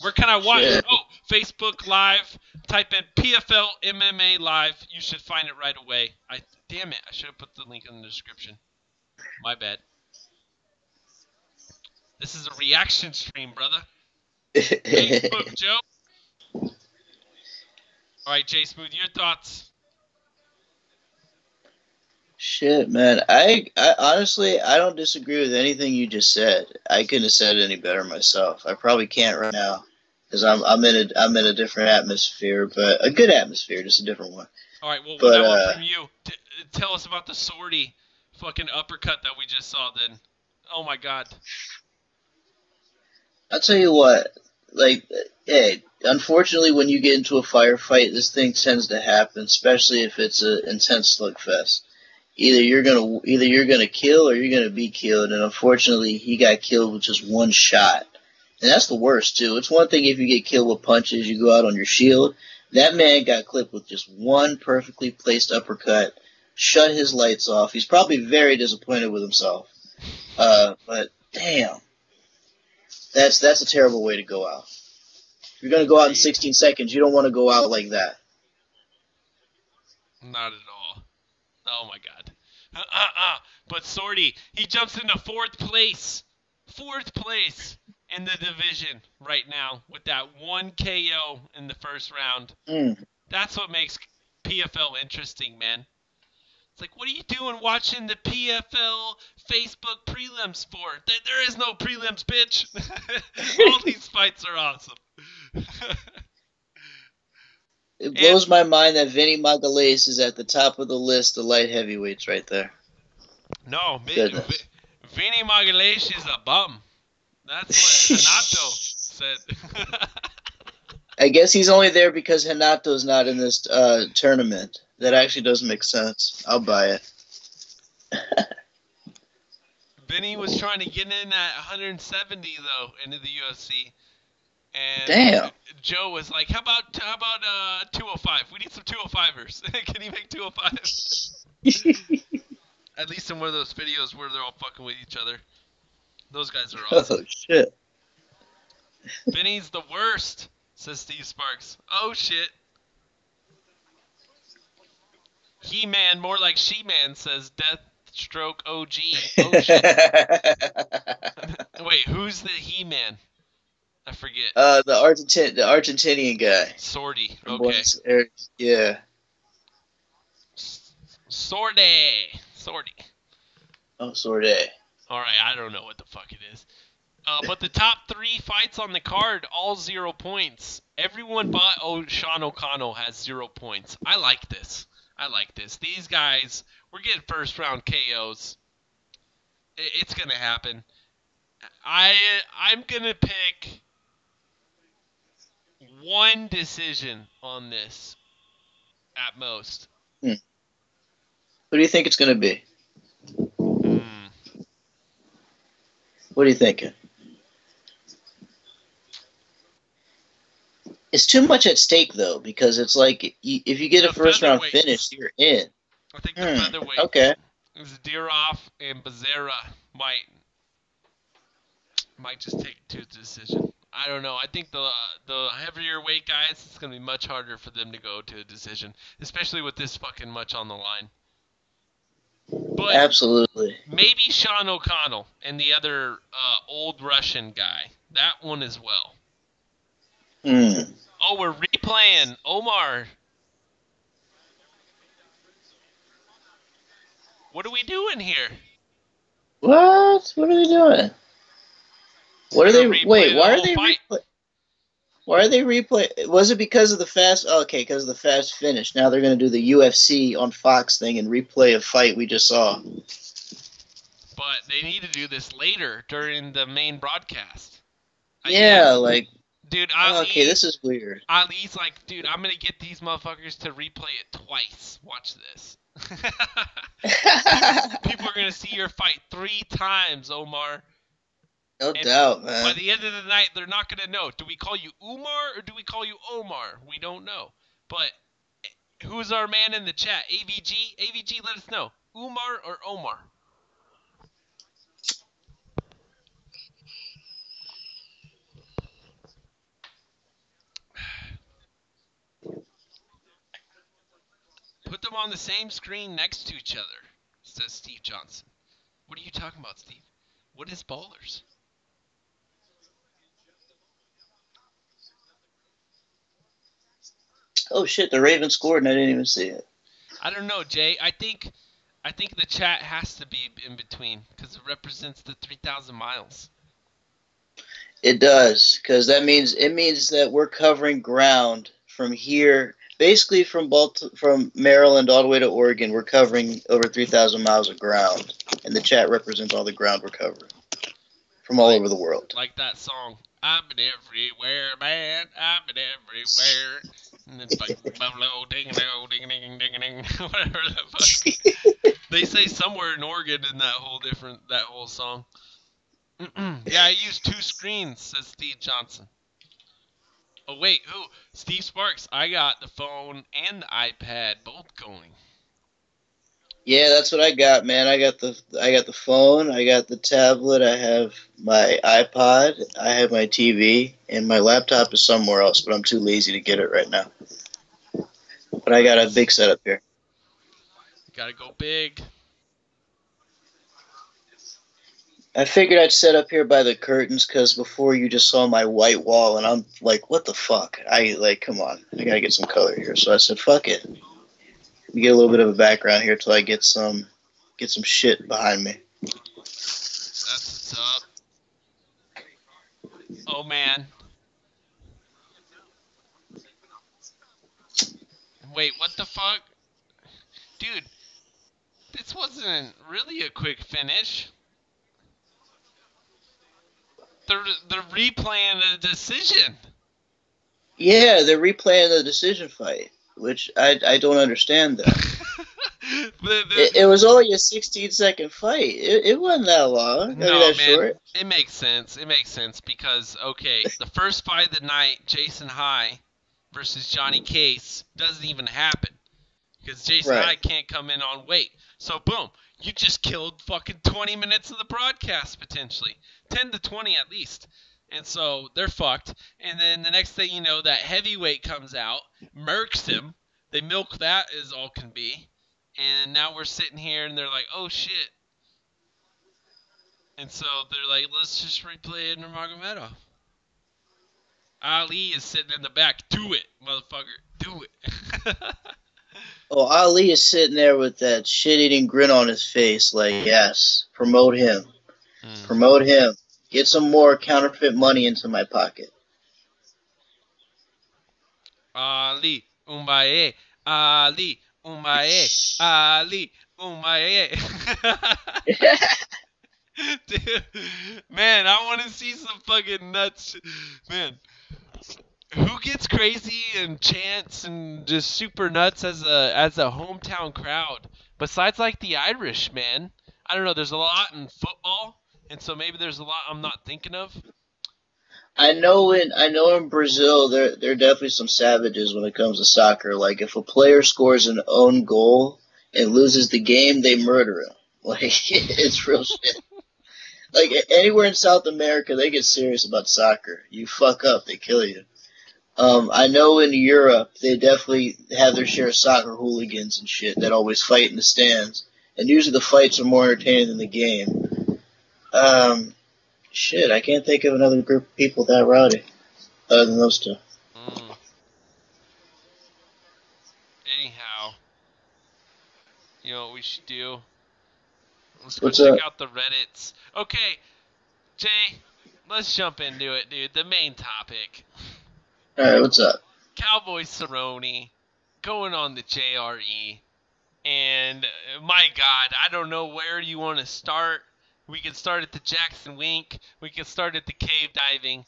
Where can I watch it? Oh, Facebook Live. Type in PFL MMA Live. You should find it right away. Damn it, I should have put the link in the description. My bad. This is a reaction stream, brother. Facebook, Joe. All right, Jay Smoothe, your thoughts? Shit, man. I honestly, I don't disagree with anything you just said. I couldn't have said it any better myself. I probably can't right now. because I'm in a different atmosphere, but a good atmosphere, just a different one. All right, well, with But that one from you, tell us about the sortie fucking uppercut that we just saw then. Oh, my God. I'll tell you what, like, hey, unfortunately, when you get into a firefight, this thing tends to happen, especially if it's an intense slugfest. Either you're gonna kill or you're gonna be killed, and unfortunately, he got killed with just one shot, and that's the worst too. It's one thing if you get killed with punches, you go out on your shield. That man got clipped with just one perfectly placed uppercut, shut his lights off. He's probably very disappointed with himself. But damn. That's a terrible way to go out. If you're going to go out in 16 seconds, you don't want to go out like that. Not at all. Oh, my God. But Sorty, he jumps into fourth place. Fourth place in the division right now with that one KO in the first round. That's what makes PFL interesting, man. It's like, what are you doing watching the PFL Facebook prelims for? There is no prelims, bitch. All these fights are awesome. It blows my mind that Vinny Magalhaes is at the top of the list of light heavyweights right there. No, Vinny Magalhaes is a bum. That's what Hanato said. I guess he's only there because Hanato's not in this tournament. That actually doesn't make sense. I'll buy it. Vinny was trying to get in at 170 though into the UFC, and damn, Joe was like, "How about 205? We need some 205ers. Can you make 205?" At least in one of those videos where they're all fucking with each other. Those guys are awesome. Oh shit. Vinny's the worst, says Steve Sparks. Oh shit. He-Man, more like She-Man, says Deathstroke OG. Oh shit. Wait, who's the He-Man? I forget. The Argentinian guy. Sorty. Okay. Yeah. Sorty. Oh, Sorty. All right, I don't know what the fuck it is. But the top 3 fights on the card, all 0 points. Everyone but Sean O'Connell has 0 points. I like this. These guys, we're getting first round KOs. It's gonna happen. I'm gonna pick one decision on this at most. What do you think it's gonna be? What are you thinking? It's too much at stake, though, because it's like if you get a first-round finish, you're in. I think the featherweight. Okay. Zadirov and Bezerra might just take to decision. I don't know. I think the heavier weight guys, it's going to be much harder for them to go to a decision, especially with this fucking much on the line. But absolutely. Maybe Sean O'Connell and the other old Russian guy. That one as well. Oh, we're replaying Omar. What are we doing here? What? What are they doing? What are they? Wait, why are they? Why are they replay? Was it because of the fast? Okay, because of the fast finish. Now they're going to do the UFC on Fox thing and replay a fight we just saw. But they need to do this later during the main broadcast. Dude, okay, this is weird. Ali's like, dude, I'm going to get these motherfuckers to replay it twice. Watch this. People are going to see your fight 3 times, Omar. No doubt, man. By the end of the night, they're not going to know. Do we call you Umar or do we call you Omar? We don't know. But who's our man in the chat? AVG? AVG, let us know. Umar or Omar? Put them on the same screen next to each other, says Steve Johnson. What are you talking about, Steve? What is Ballers? Oh shit, the Ravens scored and I didn't even see it. I don't know, Jay. I think the chat has to be in between because it represents the 3,000 miles. It does, because it means that we're covering ground from here, basically from Maryland all the way to Oregon. We're covering over 3,000 miles of ground, and the chat represents all the ground we're covering from all over the world. Like that song, I've been everywhere, man. I've been everywhere. And it's like, buffalo, ding, ding, ding, ding, ding, whatever the fuck. They say somewhere in Oregon in that whole song. Yeah, I used 2 screens, says Steve Johnson. Oh, wait, who? Steve Sparks. I got the phone and the iPad both going. Yeah, that's what I got, man. I got the phone, I got the tablet, I have my iPod, I have my TV, and my laptop is somewhere else, but I'm too lazy to get it right now. But I got a big setup here. Gotta go big. I figured I'd set up here by the curtains because before you just saw my white wall, and I'm like, what the fuck? Come on. I gotta get some color here. So I said, fuck it. Let me get a little bit of a background here till I get some shit behind me. That's what's up. Oh, man. Wait, what the fuck? Dude, this wasn't really a quick finish. They're replaying the decision. Yeah, they're replaying the decision fight, which I don't understand that. It was only a 16-second fight. It wasn't that long. No, that man, short. It makes sense. It makes sense because, okay, the first fight of the night, Jason High versus Johnny Case, doesn't even happen because Jason High can't come in on weight. So, boom, you just killed fucking 20 minutes of the broadcast, potentially. 10 to 20 at least. And so they're fucked. And then the next thing you know, that heavyweight comes out, murks him. They milk that as all can be. And now we're sitting here and they're like, oh shit. And so they're like, let's just replay Nurmagomedov. Ali is sitting in the back. Do it, motherfucker. Do it. Oh, Ali is sitting there with that shit-eating grin on his face like, yes, promote him. Promote him. Get some more counterfeit money into my pocket. Ali, Umbaye. Ali, Umbaye. Ali, Umbaye. Dude, man, I want to see some fucking nuts. Man, who gets crazy and chants and just super nuts as a hometown crowd? Besides, like, the Irish, man. I don't know. There's a lot in football, and so maybe there's a lot I'm not thinking of. I know in Brazil there are definitely some savages when it comes to soccer. Like, if a player scores an own goal and loses the game, they murder him. Like, it's real shit. Like, anywhere in South America, they get serious about soccer. You fuck up, they kill you. I know in Europe, they definitely have their share of soccer hooligans and shit that always fight in the stands. And usually the fights are more entertaining than the game. Shit, I can't think of another group of people that rowdy other than those two. Anyhow, you know what we should do? Let's What's check up? out the Reddits. Okay, Jay, let's jump into it, dude. The main topic. Alright, what's up? Cowboy Cerrone going on the JRE. And, my God, I don't know where you want to start. We can start at the Jackson Wink. We can start at the cave diving.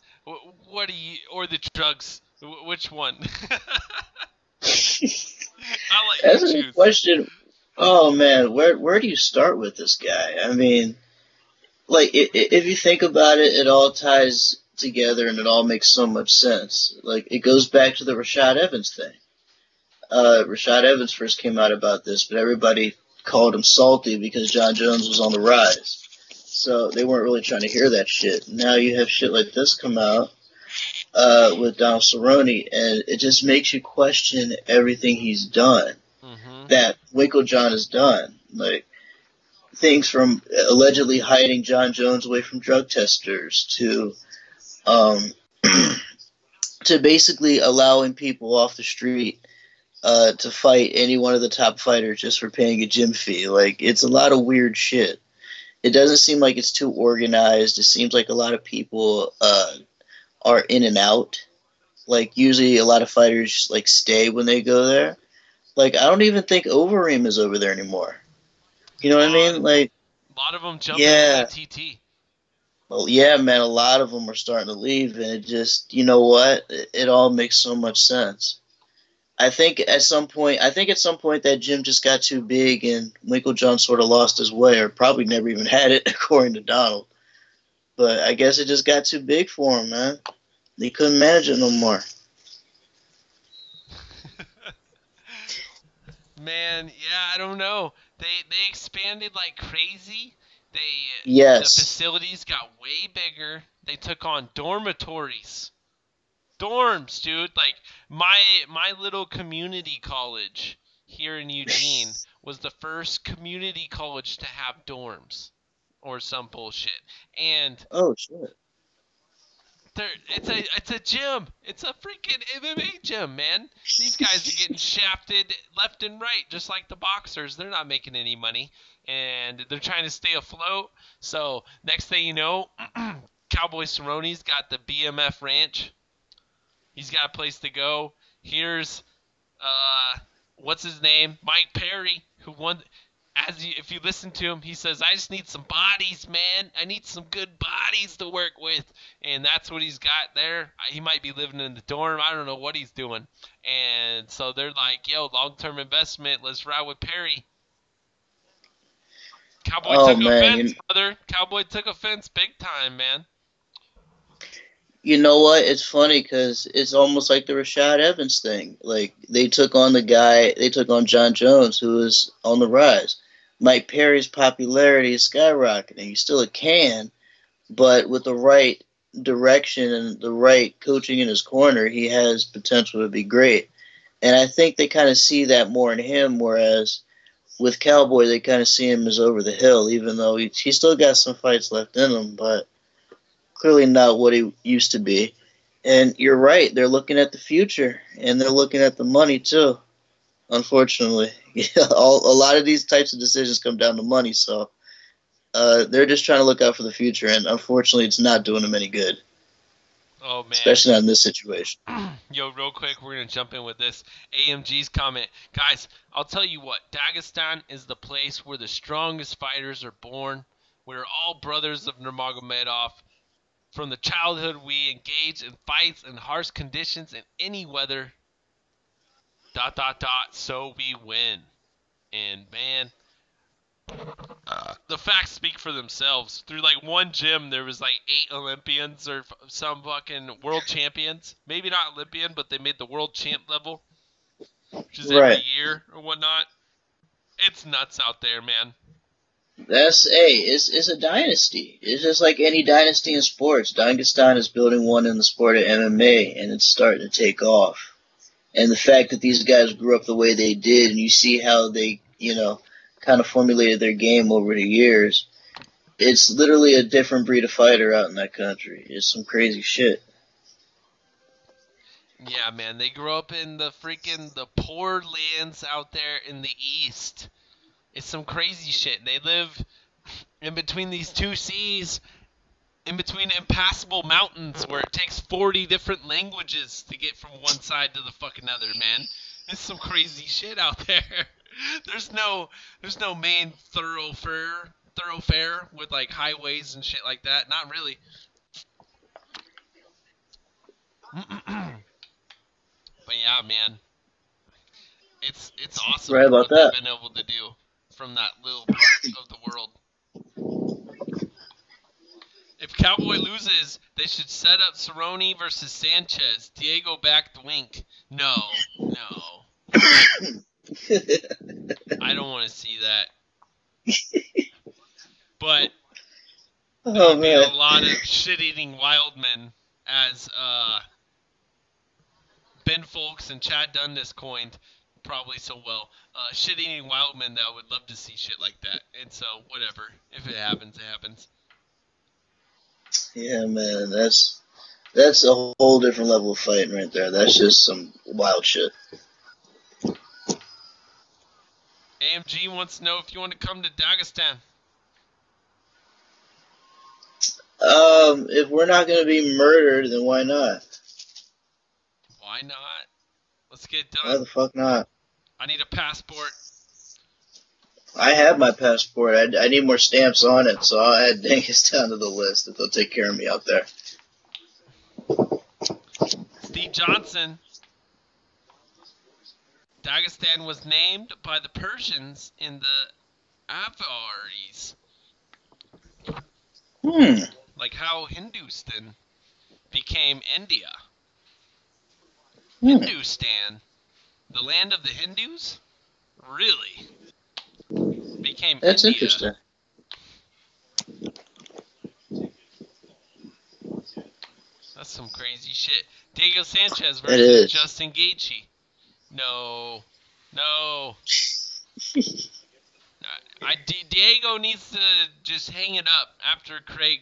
What do you, or the drugs? Which one? I'll let That's you a choose. good question. Oh man, where do you start with this guy? I mean, like, if you think about it, it all ties together and it all makes so much sense. Like, it goes back to the Rashad Evans thing. Rashad Evans first came out about this, but everybody called him salty because John Jones was on the rise. So they weren't really trying to hear that shit. Now you have shit like this come out with Donald Cerrone, and it just makes you question everything he's done. That Winklejohn has done. Like, things from allegedly hiding John Jones away from drug testers to to basically allowing people off the street to fight any one of the top fighters just for paying a gym fee. Like, it's a lot of weird shit. It doesn't seem like it's too organized. It seems like a lot of people are in and out. Like usually, a lot of fighters like stay when they go there. Like I don't even think Overeem is over there anymore. You know what I mean? Like A lot of them jumping yeah, into ATT. well, yeah, man. A lot of them are starting to leave, and it just you know what? It all makes so much sense. I think at some point that gym just got too big, and Winklejohn sort of lost his way, or probably never even had it, according to Donald. But I guess it just got too big for him, man. They couldn't manage it no more. Man, yeah, I don't know. They expanded like crazy. The Yes. facilities got way bigger. They took on dormitories. Dorms, dude. Like my little community college here in Eugene was the first community college to have dorms or some bullshit. And Oh shit. it's a gym. It's a freaking MMA gym, man. These guys are getting shafted left and right, just like the boxers. They're not making any money, and they're trying to stay afloat. So next thing you know, Cowboy Cerrone's got the BMF Ranch. He's got a place to go. Here's what's his name? Mike Perry, who won. If you listen to him, he says, "I just need some bodies, man. I need some good bodies to work with," and that's what he's got there. He might be living in the dorm. I don't know what he's doing, and so they're like, "Yo, long-term investment. Let's ride with Perry." Cowboy Oh took man, offense, brother. Cowboy took offense big time, man. you know what? It's funny because it's almost like the Rashad Evans thing. Like they took on the guy, they took on John Jones, who is on the rise. Mike Perry's popularity is skyrocketing. He's still a can, but with the right direction and the right coaching in his corner, he has potential to be great. And I think they kind of see that more in him, whereas with Cowboy, they kind of see him as over the hill, even though he still got some fights left in him, but clearly not what he used to be. And you're right, they're looking at the future, and they're looking at the money too, unfortunately. A lot of these types of decisions come down to money, so they're just trying to look out for the future, and unfortunately, it's not doing them any good, Oh man. especially not in this situation. Yo, real quick, we're going to jump in with this. AMG's comment. Guys, I'll tell you what. Dagestan is the place where the strongest fighters are born. We're all brothers of Nurmagomedov. From the childhood, we engage in fights in harsh conditions in any weather. ... So we win. And, man, the facts speak for themselves. Through like one gym, there was like 8 Olympians or some fucking world champions. Maybe not Olympian, but they made the world champ level, which is every Right. year or whatnot. It's nuts out there, man. It's a dynasty. It's just like any dynasty in sports. Dagestan is building one in the sport of MMA, and it's starting to take off. And the fact that these guys grew up the way they did, and you see how they, kind of formulated their game over the years, it's literally a different breed of fighter out in that country. It's some crazy shit. Yeah, man. They grew up in the poor lands out there in the east. It's some crazy shit. They live in between these two seas, in between impassable mountains where it takes 40 different languages to get from one side to the fucking other, man. It's some crazy shit out there. There's no main thoroughfare with like highways and shit like that. Not really. But yeah, man. It's awesome Right about what they've that. been able to do from that little part of the world. If Cowboy loses, they should set up Cerrone versus Sanchez. Diego backed wink. No. I don't want to see that. But there Oh would be a man. lot of shit-eating wildmen, as Ben Folks and Chad Dundas coined probably so well. Shit-eating wildmen that would love to see shit like that. And so, whatever. If it happens, it happens. Yeah, man. That's a whole different level of fighting right there. That's just some wild shit. AMG wants to know if you want to come to Dagestan. If we're not gonna be murdered, then why not? Why not? Let's get it Why done. the fuck not? I need a passport. I have my passport. I need more stamps on it, so I'll add Dingus down to the list if they'll take care of me out there. Steve Johnson. Dagestan was named by the Persians in the Avaris. Like how Hindustan became India. Hindustan, the land of the Hindus, really became That's India. interesting. That's some crazy shit. Diego Sanchez It versus is. Justin Gaethje. No. Diego needs to just hang it up after Craig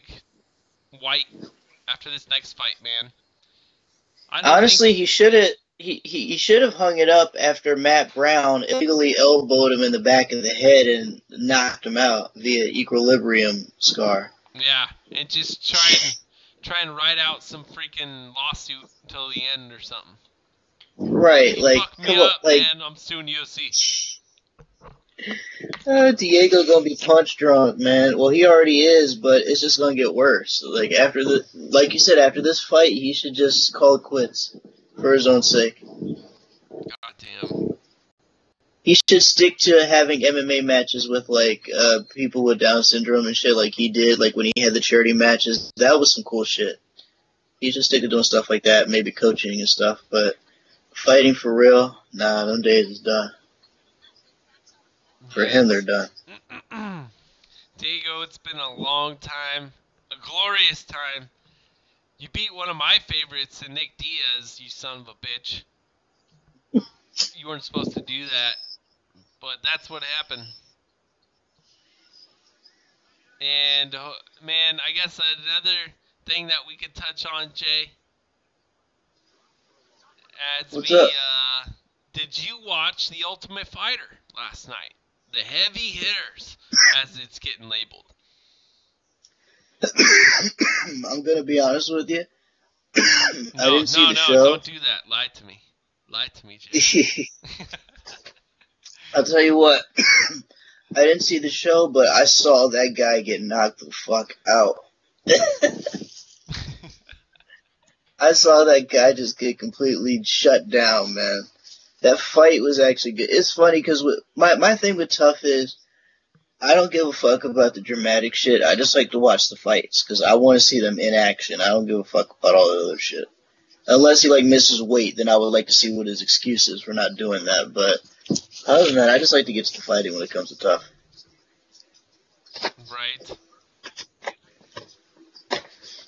White, after this next fight, man. Honestly, he should have hung it up after Matt Brown illegally elbowed him in the back of the head and knocked him out via equilibrium scar. Yeah, and just try and write out some freaking lawsuit until the end or something. Right, You like, fuck me come on, up, like, man. I'm suing UFC. Diego gonna be punch drunk, man. Well, he already is, but it's just gonna get worse. Like like you said, after this fight, he should just call it quits for his own sake. Goddamn. He should stick to having MMA matches with like people with Down syndrome and shit, like he did. Like when he had the charity matches, that was some cool shit. He should stick to doing stuff like that, maybe coaching and stuff. But fighting for real, nah, them days is done. For him, they're done. Diego, it's been a long time, a glorious time. You beat one of my favorites, Nick Diaz, you son of a bitch. You weren't supposed to do that, but that's what happened. And, man, I guess another thing that we could touch on, Jay, What's up? Did you watch The Ultimate Fighter last night? The heavy hitters, as it's getting labeled. I'm gonna be honest with you. I didn't see the show. No, don't do that. Lie to me. Lie to me, Jay. I'll tell you what. I didn't see the show, but I saw that guy get knocked the fuck out. I saw that guy just get completely shut down, man. That fight was actually good. It's funny because my thing with Tough is I don't give a fuck about the dramatic shit. I just like to watch the fights because I want to see them in action. I don't give a fuck about all the other shit. Unless he like misses weight, then I would like to see what his excuse is for not doing that. But other than that, I just like to get to the fighting when it comes to Tough. Right.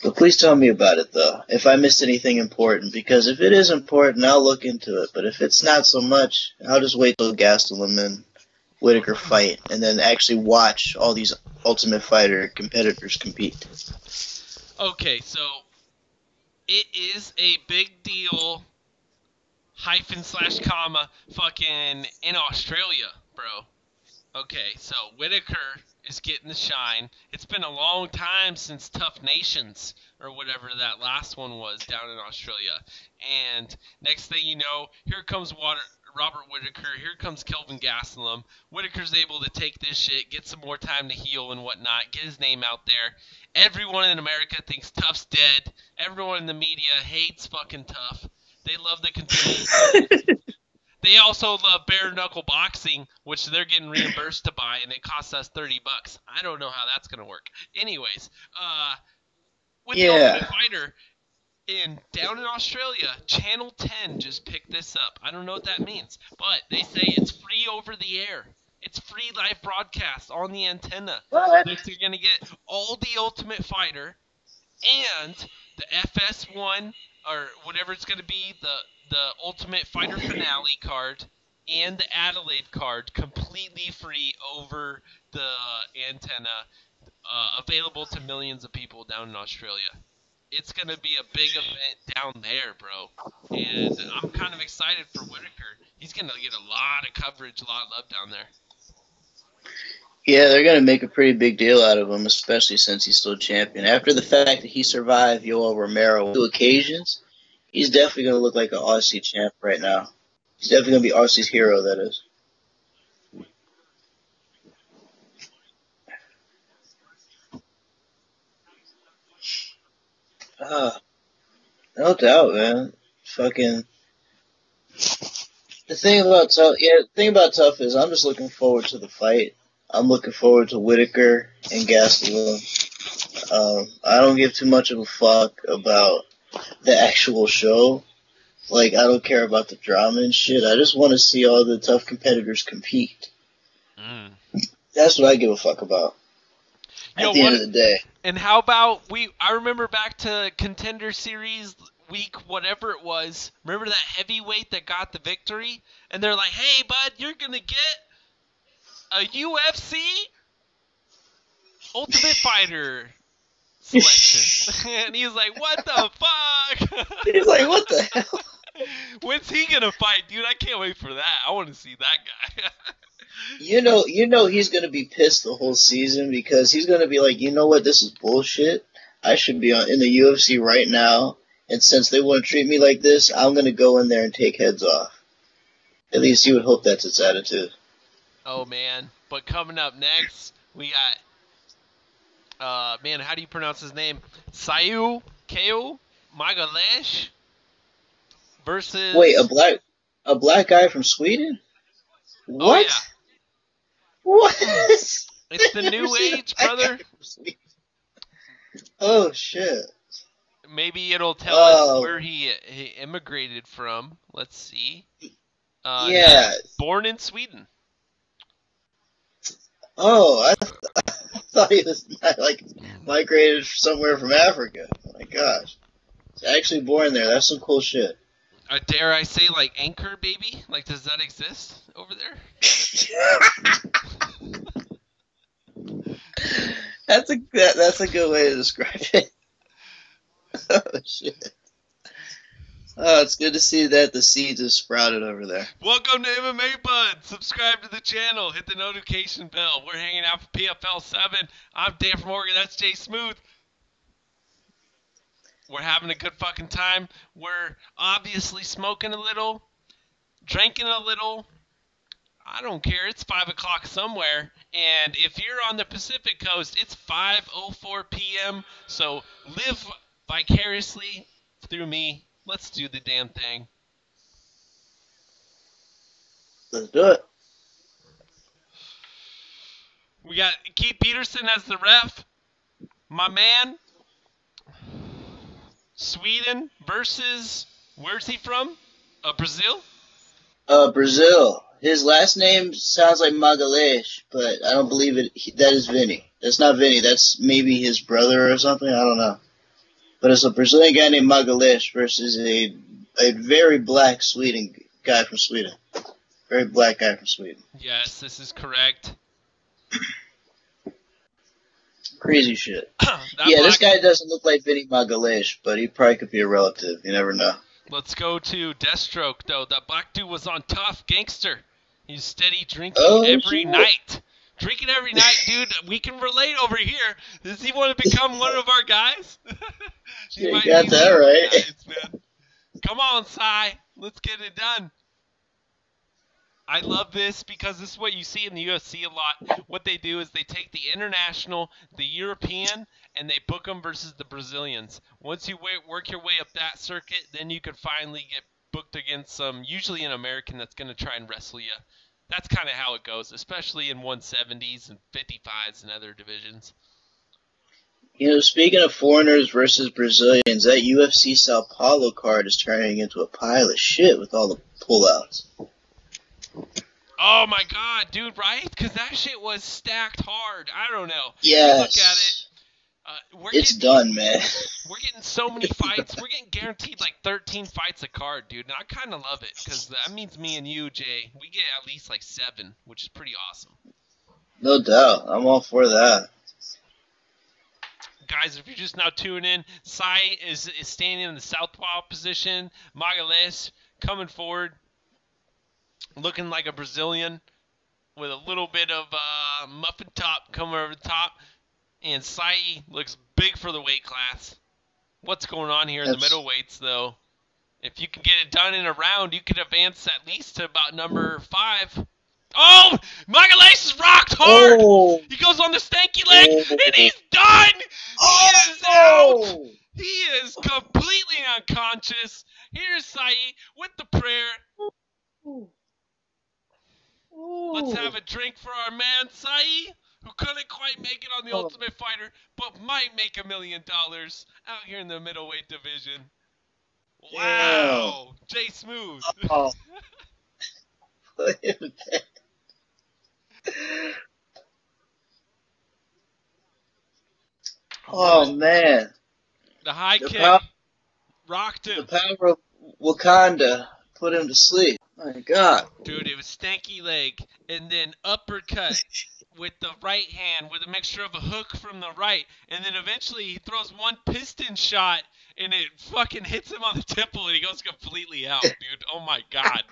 But please tell me about it, though, if I missed anything important, because if it is important, I'll look into it. But if it's not so much, I'll just wait till Gastelum and Whitaker fight, and then actually watch all these Ultimate Fighter competitors compete. Okay, so it is a big deal, _, fucking in Australia, bro. Okay, so Whitaker is getting the shine. It's been a long time since Tough Nations, or whatever that last one was, down in Australia. And next thing you know, here comes Robert Whitaker, here comes Kelvin Gastelum. Whitaker's able to take this shit, get some more time to heal and whatnot, get his name out there. Everyone in America thinks Tough's dead. Everyone in the media hates fucking Tough. They love the continuity. They also love bare knuckle boxing, which they're getting reimbursed to buy, and it costs us $30. I don't know how that's gonna work. Anyways, with the Ultimate Fighter, down in Australia, Channel 10 just picked this up. I don't know what that means, but they say it's free over the air. It's free live broadcast on the antenna. What? So you're gonna get all the Ultimate Fighter and the FS1 or whatever it's gonna be, the Ultimate Fighter finale card and the Adelaide card completely free over the antenna, available to millions of people down in Australia. It's going to be a big event down there, bro. And I'm kind of excited for Whitaker. He's going to get a lot of coverage, a lot of love down there. Yeah, they're going to make a pretty big deal out of him, especially since he's still champion. After the fact that he survived Yoel Romero on two occasions, he's definitely going to look like an Aussie champ right now. He's definitely going to be Aussie's hero, that is. No doubt, man. Fucking the thing about Tough is I'm just looking forward to the fight. I'm looking forward to Whitaker and Gastelum. I don't give too much of a fuck about the actual show. Like, I don't care about the drama and shit. I just want to see all the tough competitors compete. Mm. That's what I give a fuck about. At the end of the day. And how about I remember back to Contender Series week, whatever it was. Remember that heavyweight that got the victory? And they're like, hey, bud, you're going to get a UFC Ultimate Fighter selection. And he was like, what the fuck? He's like, what the hell? When's he going to fight, dude? I can't wait for that. I want to see that guy. You know he's going to be pissed the whole season because he's going to be like, you know what, this is bullshit. I should be in the UFC right now, and since they want to treat me like this, I'm going to go in there and take heads off. At least you would hope that's its attitude. Oh, man. But coming up next, we got, man, how do you pronounce his name? Sayu Keo Magalesh versus... Wait, a black guy from Sweden? What? Oh, yeah. What? It's the new age, brother. Oh, shit. Maybe it'll tell us where he immigrated from. Let's see. Yeah. Born in Sweden. Oh, I thought he was like migrated somewhere from Africa. Oh my gosh. He's actually born there. That's some cool shit. Dare I say, like, Anchor Baby? Like, does that exist over there? That's a good way to describe it. Oh, shit. Oh, it's good to see that the seeds have sprouted over there. Welcome to MMA Bud. Subscribe to the channel. Hit the notification bell. We're hanging out for PFL 7. I'm Dan from Oregon. That's Jay Smoothe. We're having a good fucking time. We're obviously smoking a little, drinking a little. I don't care. It's 5 o'clock somewhere. And if you're on the Pacific Coast, it's 5:04 p.m. So live vicariously through me. Let's do the damn thing. Let's do it. We got Keith Peterson as the ref. My man. Sweden versus, where's he from? Brazil? Brazil. His last name sounds like Magalesh, but I don't believe it. That is Vinny. That's not Vinny. That's maybe his brother or something. I don't know. But it's a Brazilian guy named Magalesh versus a very black Sweden guy from Sweden. Very black guy from Sweden. Yes, this is correct. Crazy shit. This guy doesn't look like Vinny Magalesh, but he probably could be a relative. You never know. Let's go to Deathstroke, though. That black dude was on Tough Gangster. He's steady drinking every night. Drinking every night, dude. We can relate over here. Does he want to become one of our guys? You got that right. Guys, man. Come on, Sai. Let's get it done. I love this because this is what you see in the UFC a lot. What they do is they take the international, the European, and they book them versus the Brazilians. Once you work your way up that circuit, then you can finally get booked against usually an American that's going to try and wrestle you. That's kind of how it goes, especially in 170s and 55s and other divisions. You know, speaking of foreigners versus Brazilians, that UFC Sao Paulo card is turning into a pile of shit with all the pullouts. Oh my god, dude, right? Because that shit was stacked hard. I don't know. Yes. Look at it. It's done, man. We're getting so many fights. We're getting guaranteed like 13 fights a card, dude. And I kind of love it because that means me and you, Jay, we get at least like 7, which is pretty awesome. No doubt. I'm all for that. Guys, if you're just now tuning in, Sai is standing in the southpaw position. Magales coming forward, looking like a Brazilian. with a little bit of muffin top coming over the top. And Sai looks big for the weight class. What's going on here in the middleweights, though? If you can get it done in a round, you could advance at least to about number 5. Oh! Magalhaes is rocked hard! Oh. He goes on the stanky leg, Oh. and he's done! He is out! He is completely unconscious. Here's Sai with the prayer. Let's have a drink for our man Sai, who couldn't quite make it on the Ultimate Fighter, but might make $1 million out here in the middleweight division. Wow! Jay Smoothe. Oh. Oh man. The high kick rocked him. The power of Wakanda put him to sleep. My God. Dude, it was stanky leg and then uppercut with the right hand with a mixture of a hook from the right, and then eventually he throws one piston shot and it fucking hits him on the temple and he goes completely out, dude. Oh my God.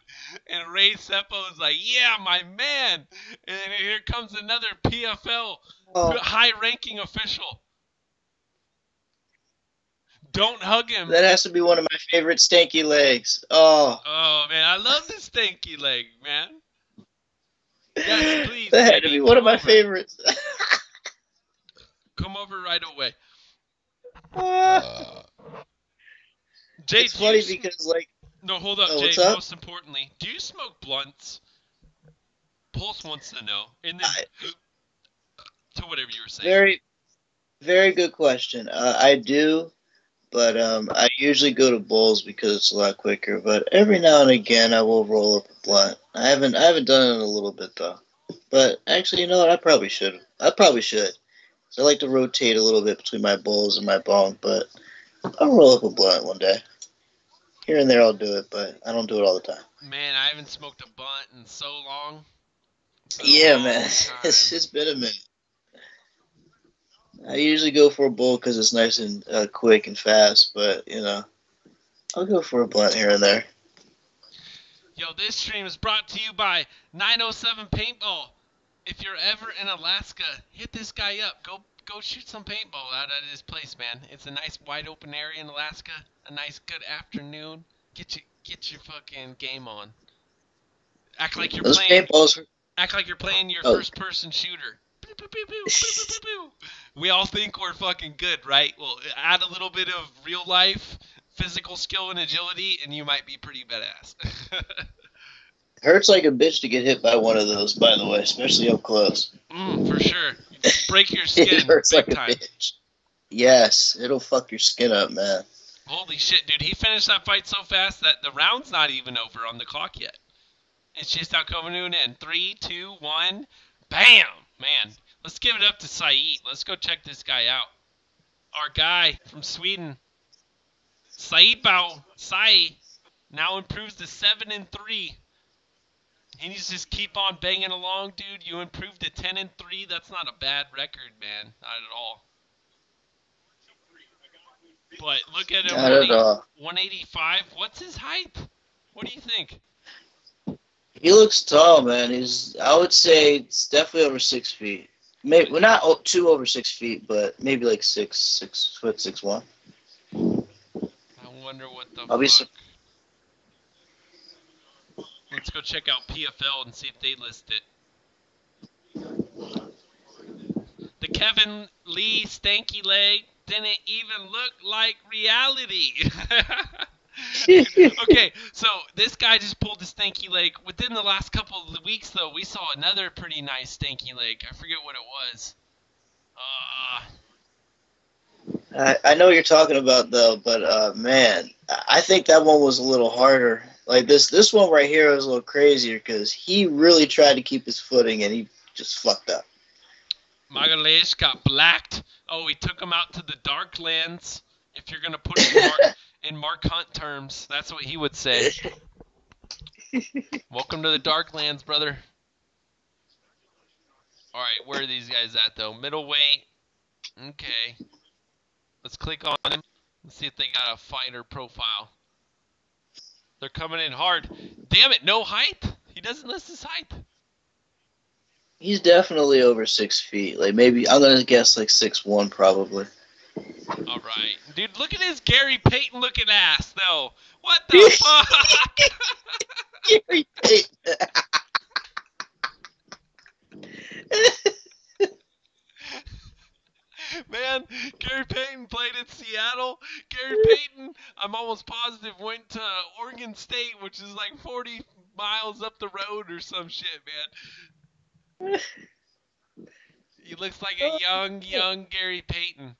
And Ray Seppo is like, yeah, my man. And then here comes another PFL high-ranking official. Don't hug him. That has to be one of my favorite stanky legs. Oh. Oh, man. I love the stanky leg, man. Yes, please. That had to be one of my favorites. Come over right away. Jay, it's funny because, like... No, hold up, Jay. Most importantly, do you smoke blunts? Pulse wants to know. And then... to whatever you were saying. Very, very good question. I do... But I usually go to bowls because it's a lot quicker. But every now and again, I will roll up a blunt. I haven't done it in a little bit though. But actually, you know what? I probably should. So I like to rotate a little bit between my bowls and my bong. But I'll roll up a blunt one day. Here and there, I'll do it, but I don't do it all the time. Man, I haven't smoked a blunt in so long. Yeah, man, it's been a minute. I usually go for a bowl because it's nice and quick and fast, but, you know, I'll go for a blunt here and there. Yo, this stream is brought to you by 907 Paintball. If you're ever in Alaska, hit this guy up. Go shoot some paintball out at his place, man. It's a nice wide open area in Alaska. A nice good afternoon. Get your fucking game on. Act like you're playing your first person shooter. We all think we're fucking good, right? Well, add a little bit of real life, physical skill and agility, and you might be pretty badass. Hurts like a bitch to get hit by one of those, by the way, especially up close. For sure. Break your skin it hurts big like time. A bitch. Yes, it'll fuck your skin up, man. Holy shit, dude. He finished that fight so fast that the round's not even over on the clock yet. It's just out coming in. 3, 2, 1. Bam! Man, let's give it up to Saeed. Let's go check this guy out. Our guy from Sweden. Saeed Bao Sai now improves to 7-3. He needs to just keep on banging along, dude. You improved to 10-3. That's not a bad record, man. Not at all. But look at him. Not at all. 185. What's his height? What do you think? He looks tall, man. I would say it's definitely over 6 feet. Maybe well, not too over 6 feet, but maybe like 6 foot 6'1". I wonder what the fuck. Let's go check out PFL and see if they list it. The Kevin Lee stanky leg didn't even look like reality. Okay, so this guy just pulled the stanky leg. Within the last couple of weeks, though, we saw another pretty nice stanky leg. I forget what it was. I know what you're talking about, though, but, man, I think that one was a little harder. Like, this one right here was a little crazier because he really tried to keep his footing, and he just fucked up. Magalhaes got blacked. Oh, he took him out to the Darklands. If you're going to put it in Mark Hunt terms, that's what he would say. Welcome to the Darklands, brother. All right, where are these guys at, though? Middleweight. Okay. Let's click on him and see if they got a fighter profile. They're coming in hard. Damn it, no height? He doesn't list his height. He's definitely over 6 feet. Like maybe I'm gonna guess like 6'1" probably. All right, dude. Look at his Gary Payton looking ass, though. What the fuck? Gary Payton. Man, Gary Payton played in Seattle. Gary Payton, I'm almost positive, went to Oregon State, which is like 40 miles up the road or some shit, man. He looks like a young Gary Payton.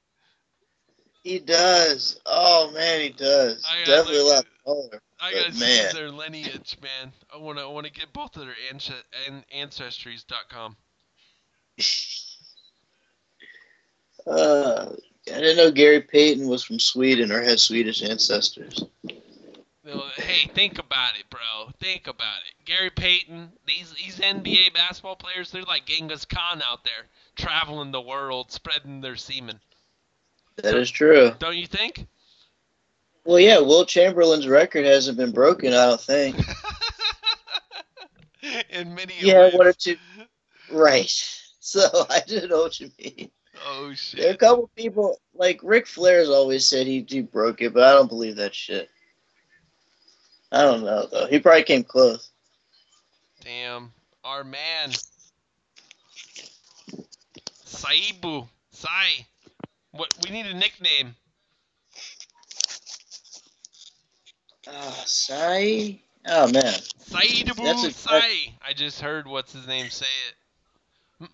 He does. Oh man, he does. I gotta Definitely a look. lot taller. I But gotta see man, their lineage, man. I wanna get both of their ancestries.com. I didn't know Gary Payton was from Sweden or had Swedish ancestors. Hey, think about it, bro. Think about it. Gary Payton, these NBA basketball players, they're like Genghis Khan out there, traveling the world, spreading their semen. That is true. Don't you think? Well, yeah, Will Chamberlain's record hasn't been broken, I don't think. In many Yeah, ways. one or two. Right. So I didn't know what you mean. Oh, There are a shit. couple people, like Ric Flair's always said he broke it, but I don't believe that shit. I don't know, though. He probably came close. Damn. Our man. Saibu. Sai. What? We need a nickname. Sai? Oh, man. That's Saibu a... Sai. I just heard what's his name say it.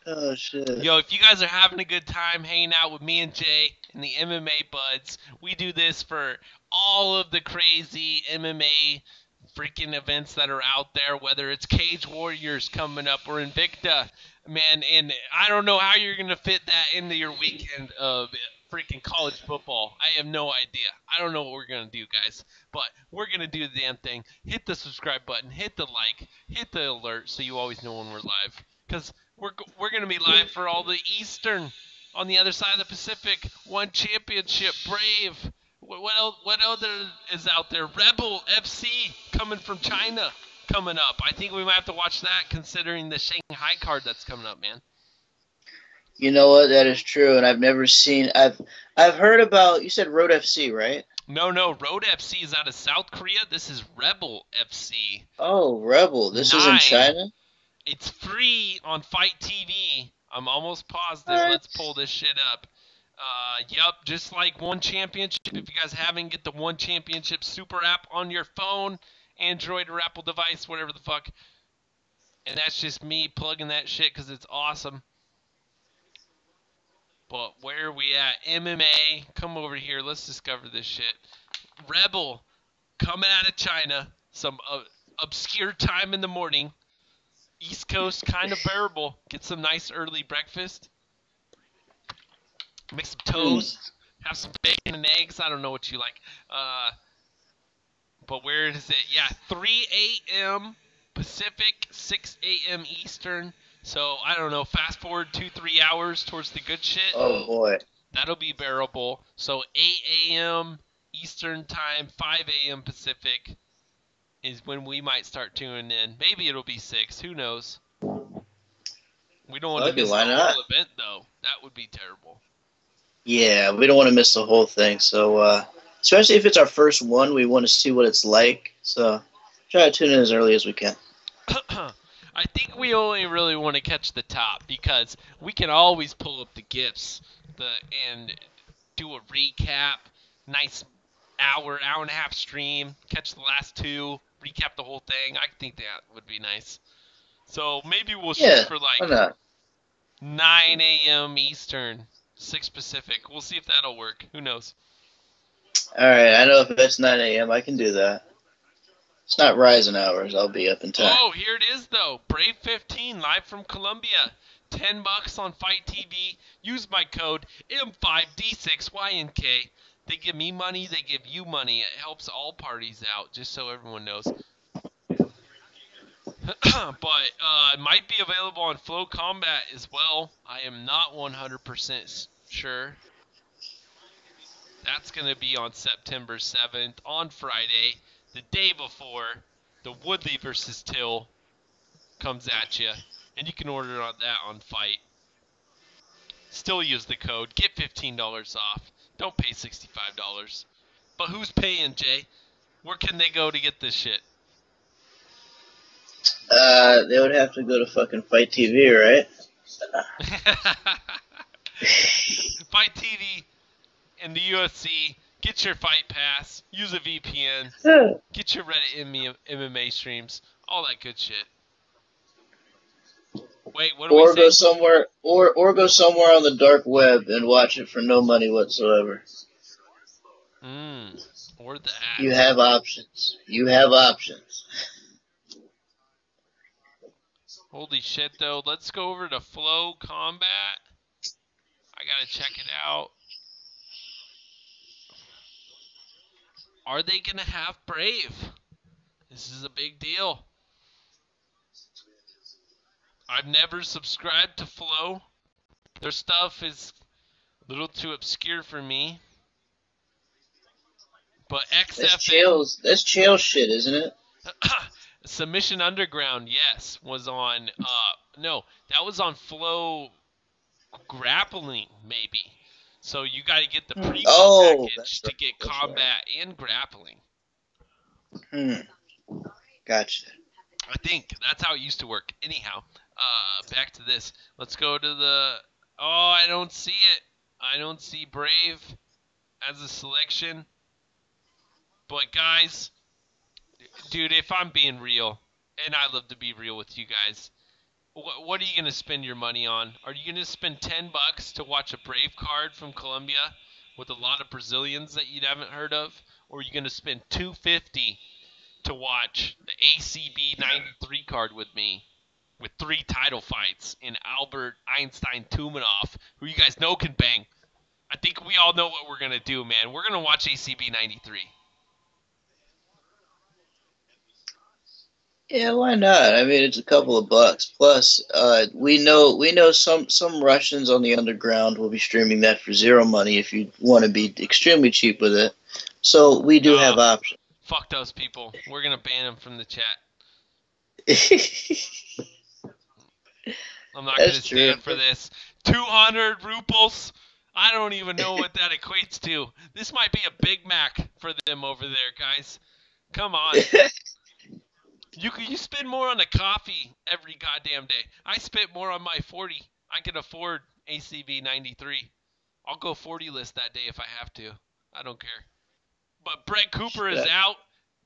Oh, shit. Yo, if you guys are having a good time hanging out with me and Jay and the MMA buds, we do this for all of the crazy MMA freaking events that are out there, whether it's Cage Warriors coming up or Invicta, man, and I don't know how you're going to fit that into your weekend of freaking college football. I have no idea. I don't know what we're going to do, guys, but we're going to do the damn thing. Hit the subscribe button, hit the like, hit the alert so you always know when we're live, because we're going to be live for all the Eastern on the other side of the Pacific. One championship, Brave. What other is out there? Rebel FC coming from China coming up. I think we might have to watch that considering the Shanghai card that's coming up, man. You know what? That is true, and I've never seen... I've heard about... You said Road FC, right? No, Road FC is out of South Korea. This is Rebel FC. Oh, Rebel. This is in China? It's free on Fight TV. I'm almost positive. What? Let's pull this shit up. Yep, just like One Championship. If you guys haven't, get the One Championship super app on your phone, Android or Apple device, whatever the fuck. And that's just me plugging that shit because it's awesome. But where are we at? MMA, come over here. Let's discover this shit. Rebel, coming out of China. Some obscure time in the morning. East Coast, kind of bearable. Get some nice early breakfast. Make some toast. Have some bacon and eggs. I don't know what you like. But where is it? Yeah, 3 a.m. Pacific, 6 a.m. Eastern. So, I don't know, fast forward 2-3 hours towards the good shit. Oh, boy. That'll be bearable. So, 8 a.m. Eastern time, 5 a.m. Pacific is when we might start tuning in. Maybe it'll be 6. Who knows? We don't want to miss the whole event, though. That would be terrible. Yeah, we don't want to miss the whole thing. So, especially if it's our first one, we want to see what it's like. So, try to tune in as early as we can. I think we only really want to catch the top because we can always pull up the GIFs and do a recap. Nice hour and a half stream. Catch the last 2. Recap the whole thing. I think that would be nice. So maybe we'll shoot for like 9 a.m. Eastern, 6 Pacific. We'll see if that'll work. Who knows? All right, I know if it's 9 a.m., I can do that. It's not rising hours. I'll be up in time. Oh, here it is, though. Brave 15, live from Colombia. $10 on Fight TV. Use my code M5D6YNK. They give me money. They give you money. It helps all parties out, just so everyone knows. But it might be available on Flow Combat as well. I am not 100% sure. That's going to be on September 7th, on Friday, the day before the Woodley versus Till comes at you, and you can order that on Fight. Still use the code. Get $15 off. Don't pay $65. But who's paying, Jay? Where can they go to get this shit? They would have to go to fucking Fight TV, right? Fight TV and the UFC. Get your Fight Pass. Use a VPN. Get your Reddit MMA streams. All that good shit. Wait, what do we say? Go somewhere, or go somewhere on the dark web and watch it for no money whatsoever. Or the ads. You have options. You have options. Holy shit, though. Let's go over to Flow Combat. I gotta check it out. Are they gonna have Brave? This is a big deal. I've never subscribed to Flow. Their stuff is a little too obscure for me. But XFL... That's Chael shit, isn't it? Submission Underground, yes, was on... no, that was on Flow Grappling, maybe. So you got to get the premium package to get combat and grappling. Gotcha. I think that's how it used to work. Anyhow, back to this. Let's go to the... Oh, I don't see it. I don't see Brave as a selection. But guys, dude, if I'm being real, and I love to be real with you guys, what are you going to spend your money on? Are you going to spend $10 to watch a Brave card from Colombia with a lot of Brazilians that you haven't heard of? Or are you going to spend $250 to watch the ACB 93 card with me with 3 title fights in Albert Einstein Tumanov, who you guys know can bang? I think we all know what we're going to do, man. We're going to watch ACB 93. Yeah, why not? I mean, it's a couple of bucks. Plus, we know some Russians on the underground will be streaming that for zero money if you want to be extremely cheap with it. So we do have options. Fuck those people. We're gonna ban them from the chat. I'm not gonna stand for this. 200 rubles. I don't even know what that equates to. This might be a Big Mac for them over there, guys. Come on. You spend more on a coffee every goddamn day. I spent more on my 40. I can afford ACB 93. I'll go 40 list that day if I have to. I don't care. But Brett Cooper is out.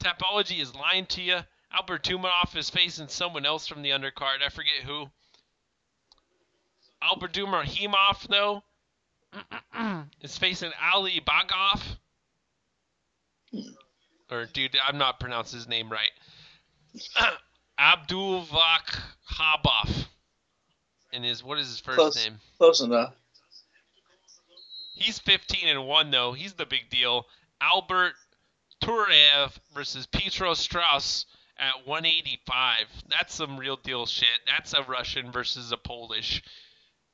Tapology is lying to you. Albert Tumanov is facing someone else from the undercard. I forget who. Albert Dumarhimov, though, is facing Ali Bagov. Or, dude, I'm not pronouncing his name right. Abdulvak Habov. And what is his first name? Close enough. He's 15-1 though. He's the big deal. Albert Turev versus Petro Strauss at 185. That's some real deal shit. That's a Russian versus a Polish.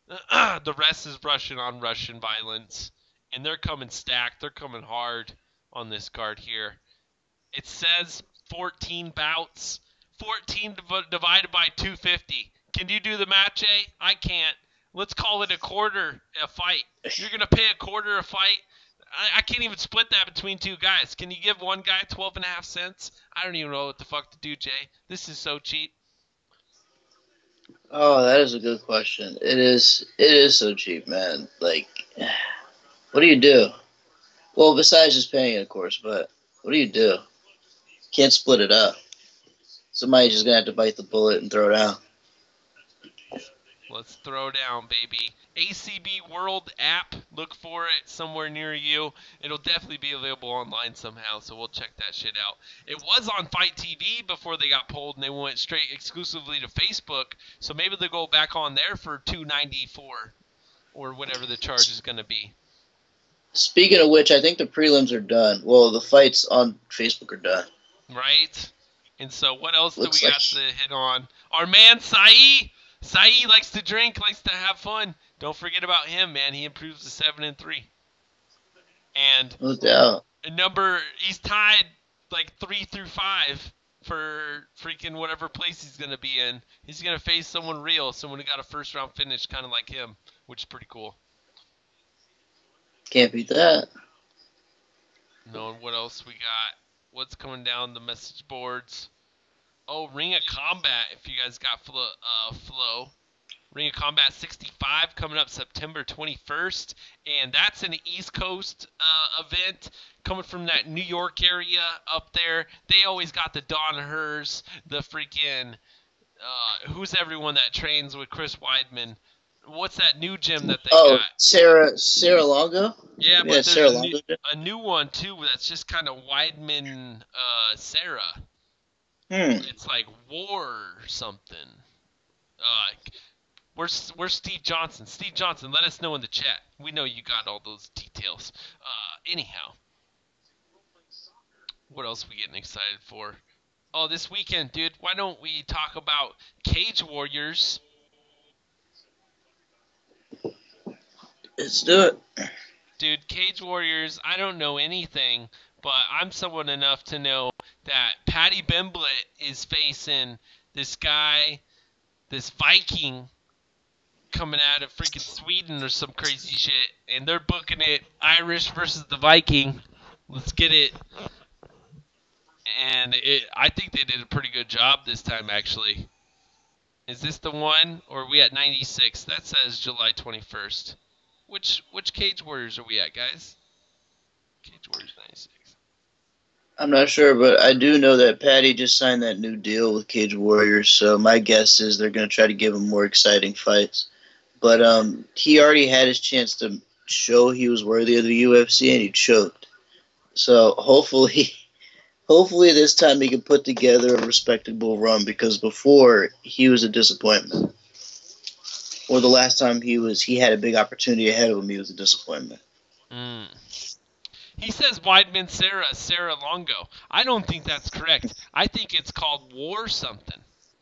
The rest is Russian on Russian violence. And they're coming stacked. They're coming hard on this card here. It says 14 bouts. 14 divided by 250. Can you do the math, Jay? I can't. Let's call it a quarter a fight. You're going to pay a quarter a fight? I can't even split that between two guys. Can you give one guy 12.5 cents? I don't even know what the fuck to do, Jay. This is so cheap. Oh, that is a good question. It is so cheap, man. Like, what do you do? Well, besides just paying it, of course, but what do you do? Can't split it up. Somebody's just going to have to bite the bullet and throw down. Let's throw down, baby. ACB World app. Look for it somewhere near you. It'll definitely be available online somehow, so we'll check that shit out. It was on Fight TV before they got pulled, and they went straight exclusively to Facebook, so maybe they'll go back on there for $2.94 or whatever the charge is going to be. Speaking of which, I think the prelims are done. Well, the fights on Facebook are done. Right? And so what else do we got to hit on? Our man, Sai. Sai likes to drink, likes to have fun. Don't forget about him, man. He improves to 7-3. And no doubt. he's tied like 3 through 5 for freaking whatever place he's gonna be in. He's gonna face someone real, someone who got a first round finish, kind of like him, which is pretty cool. Can't beat that. No, and what else we got? What's coming down the message boards? Oh, Ring of Combat. If you guys got flow. Ring of Combat 65 coming up September 21st, and that's an East Coast event coming from that New York area up there. They always got the Don Hers, the freaking who's everyone that trains with Chris Weidman. What's that new gym that they got? Sarah Longo? Yeah, but there's Sarah Longo. a new one too that's just kind of Weidman Sarah. It's like War or something. Where's Steve Johnson? Steve Johnson, let us know in the chat. We know you got all those details. Anyhow, what else are we getting excited for? Oh, this weekend, dude. Why don't we talk about Cage Warriors? Let's do it. Dude, Cage Warriors, I don't know anything, but I'm someone enough to know that Paddy Pimblett is facing this guy, this Viking, coming out of freaking Sweden or some crazy shit, and they're booking it Irish versus the Viking. Let's get it. And I think they did a pretty good job this time, actually. Is this the one, or are we at 96? That says July 21st. Which Cage Warriors are we at, guys? Cage Warriors 96. I'm not sure, but I do know that Patty just signed that new deal with Cage Warriors, so my guess is they're going to try to give him more exciting fights. But he already had his chance to show he was worthy of the UFC, and he choked. So hopefully this time he can put together a respectable run, because before he was a disappointment. Or the last time he had a big opportunity ahead of him, he was a disappointment. He says Weidman Sarah Longo. I don't think that's correct. I think it's called War something.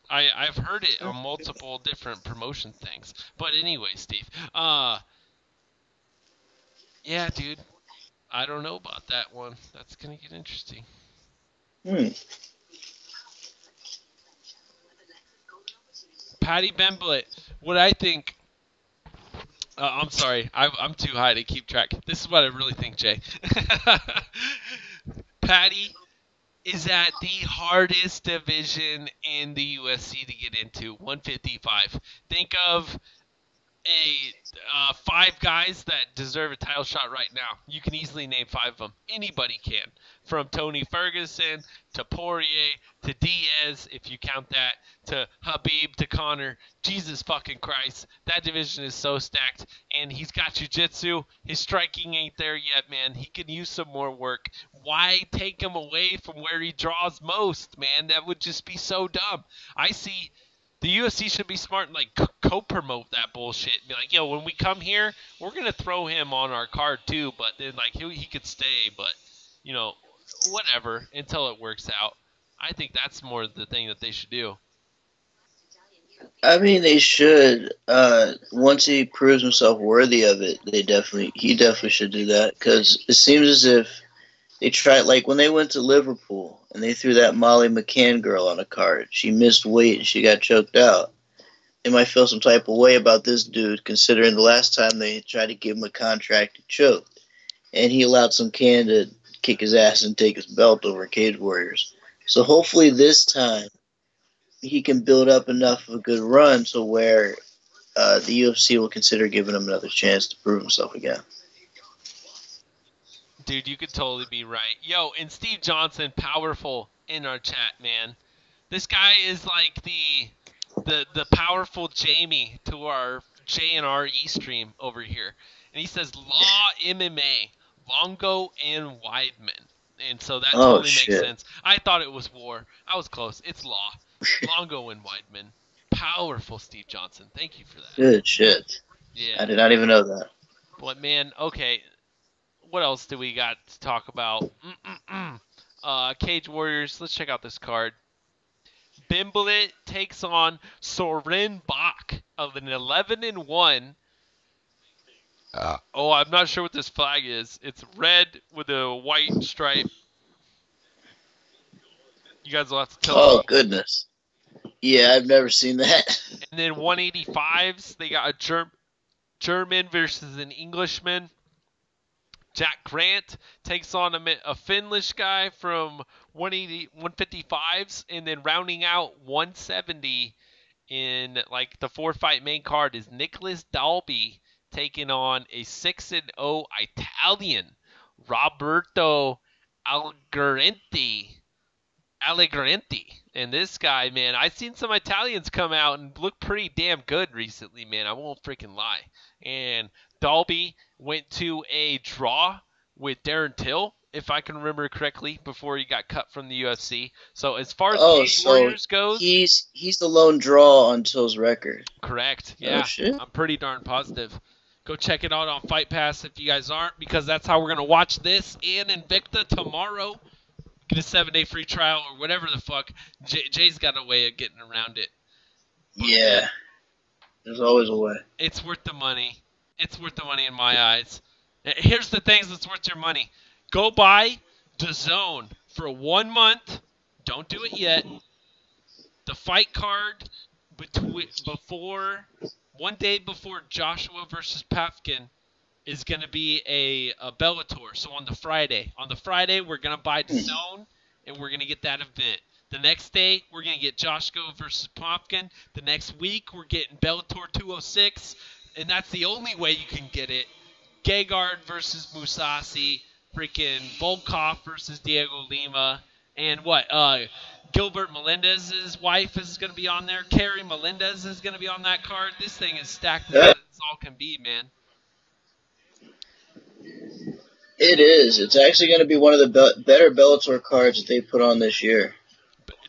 I've heard it on multiple different promotion things. But anyway, Steve. Yeah, dude. I don't know about that one. That's going to get interesting. Paddy Pimblett, what I think... I'm sorry. I'm too high to keep track. This is what I really think, Jay. Paddy is at the hardest division in the UFC to get into, 155. Think of 5 guys that deserve a title shot right now. You can easily name 5 of them. Anybody can. From Tony Ferguson to Poirier to Diaz, if you count that, to Khabib to Conor. Jesus fucking Christ. That division is so stacked. And he's got jiu-jitsu. His striking ain't there yet, man. He can use some more work. Why take him away from where he draws most, man? That would just be so dumb. I see... The UFC should be smart and, like, co-promote that bullshit. Be like, yo, when we come here, we're going to throw him on our card, too. But then, like, he could stay. But, you know, whatever, until it works out. I think that's more the thing that they should do. I mean, they should. Once he proves himself worthy of it, he definitely should do that. Because it seems as if they tried, like, when they went to Liverpool and they threw that Molly McCann girl on a card. She missed weight and she got choked out. They might feel some type of way about this dude, considering the last time they tried to give him a contract, he choked. And he allowed some can to kick his ass and take his belt over Cage Warriors. So hopefully this time he can build up enough of a good run to where the UFC will consider giving him another chance to prove himself again. Dude, you could totally be right. Yo, and Steve Johnson, powerful in our chat, man. This guy is like the powerful Jamie to our J&R E-stream over here. And he says Law MMA, Longo and Weidman. And so that totally makes sense. I thought it was War. I was close. It's Law. Longo and Weidman. Powerful Steve Johnson. Thank you for that. Good shit. Yeah. I did not even know that. But, man, okay. What else do we got to talk about? Cage Warriors. Let's check out this card. Pimblett takes on Soren Bach of an 11-1. I'm not sure what this flag is. It's red with a white stripe. You guys will have to tell Oh me. goodness. Yeah, I've never seen that. And then 185s, they got a German versus an Englishman. Jack Grant takes on a Finnish guy from 180, 155s, and then rounding out 170 in like the 4 fight main card is Nicholas Dalby taking on a 6-0 Italian, Roberto Algorenti. Allegrenti. And this guy, man, I've seen some Italians come out and look pretty damn good recently, man. I won't freaking lie. And Dalby went to a draw with Darren Till, if I can remember correctly, before he got cut from the UFC. So as far as Oh, Cage so Warriors goes, he's the lone draw on Till's record. correct. Oh Yeah, shit. I'm pretty darn positive. Go check it out on Fight Pass if you guys aren't, because that's how we're going to watch this and Invicta tomorrow. Get a 7-day free trial or whatever the fuck. Jay's got a way of getting around it. But Yeah. man, There's always a way. it's worth the money. It's worth the money in my eyes. Here's the things that's worth your money. Go buy DAZN for 1 month. Don't do it yet. The fight card before 1 day before Joshua versus Pafkin is going to be a Bellator. So on the Friday, we're going to buy DAZN, and we're going to get that event. The next day, we're going to get Joshko versus Popkin. The next week, we're getting Bellator 206, and that's the only way you can get it. Gegard versus Musasi, freaking Volkov versus Diego Lima, and what? Gilbert Melendez's wife is going to be on there. Carrie Melendez is going to be on that card. This thing is stacked as all can be, man. It is. It's actually going to be one of the better Bellator cards that they put on this year.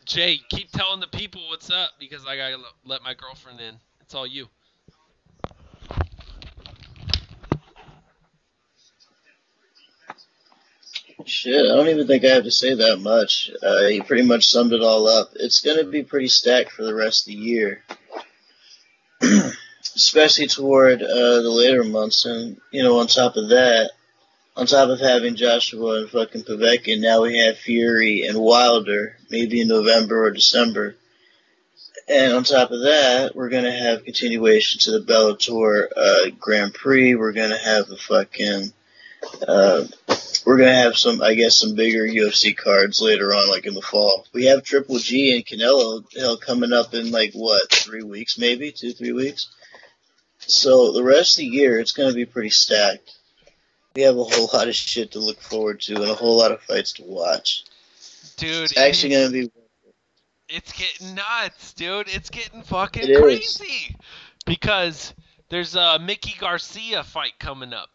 Jay, keep telling the people what's up because I gotta let my girlfriend in. It's all you. Shit, I don't even think I have to say that much. He pretty much summed it all up. It's going to be pretty stacked for the rest of the year, especially toward the later months. And, on top of that, on top of having Joshua and fucking Povetkin, now we have Fury and Wilder, maybe in November or December. And on top of that, we're going to have continuation to the Bellator Grand Prix. We're going to have the fucking... we're going to have some bigger UFC cards later on, like in the fall. We have Triple G and Canelo coming up in 3 weeks, maybe 2-3 weeks. So the rest of the year, it's going to be pretty stacked. We have a whole lot of shit to look forward to and a whole lot of fights to watch. Dude, it's actually going to be... It's getting nuts, dude. It's getting fucking crazy. Because there's a Mickey Garcia fight coming up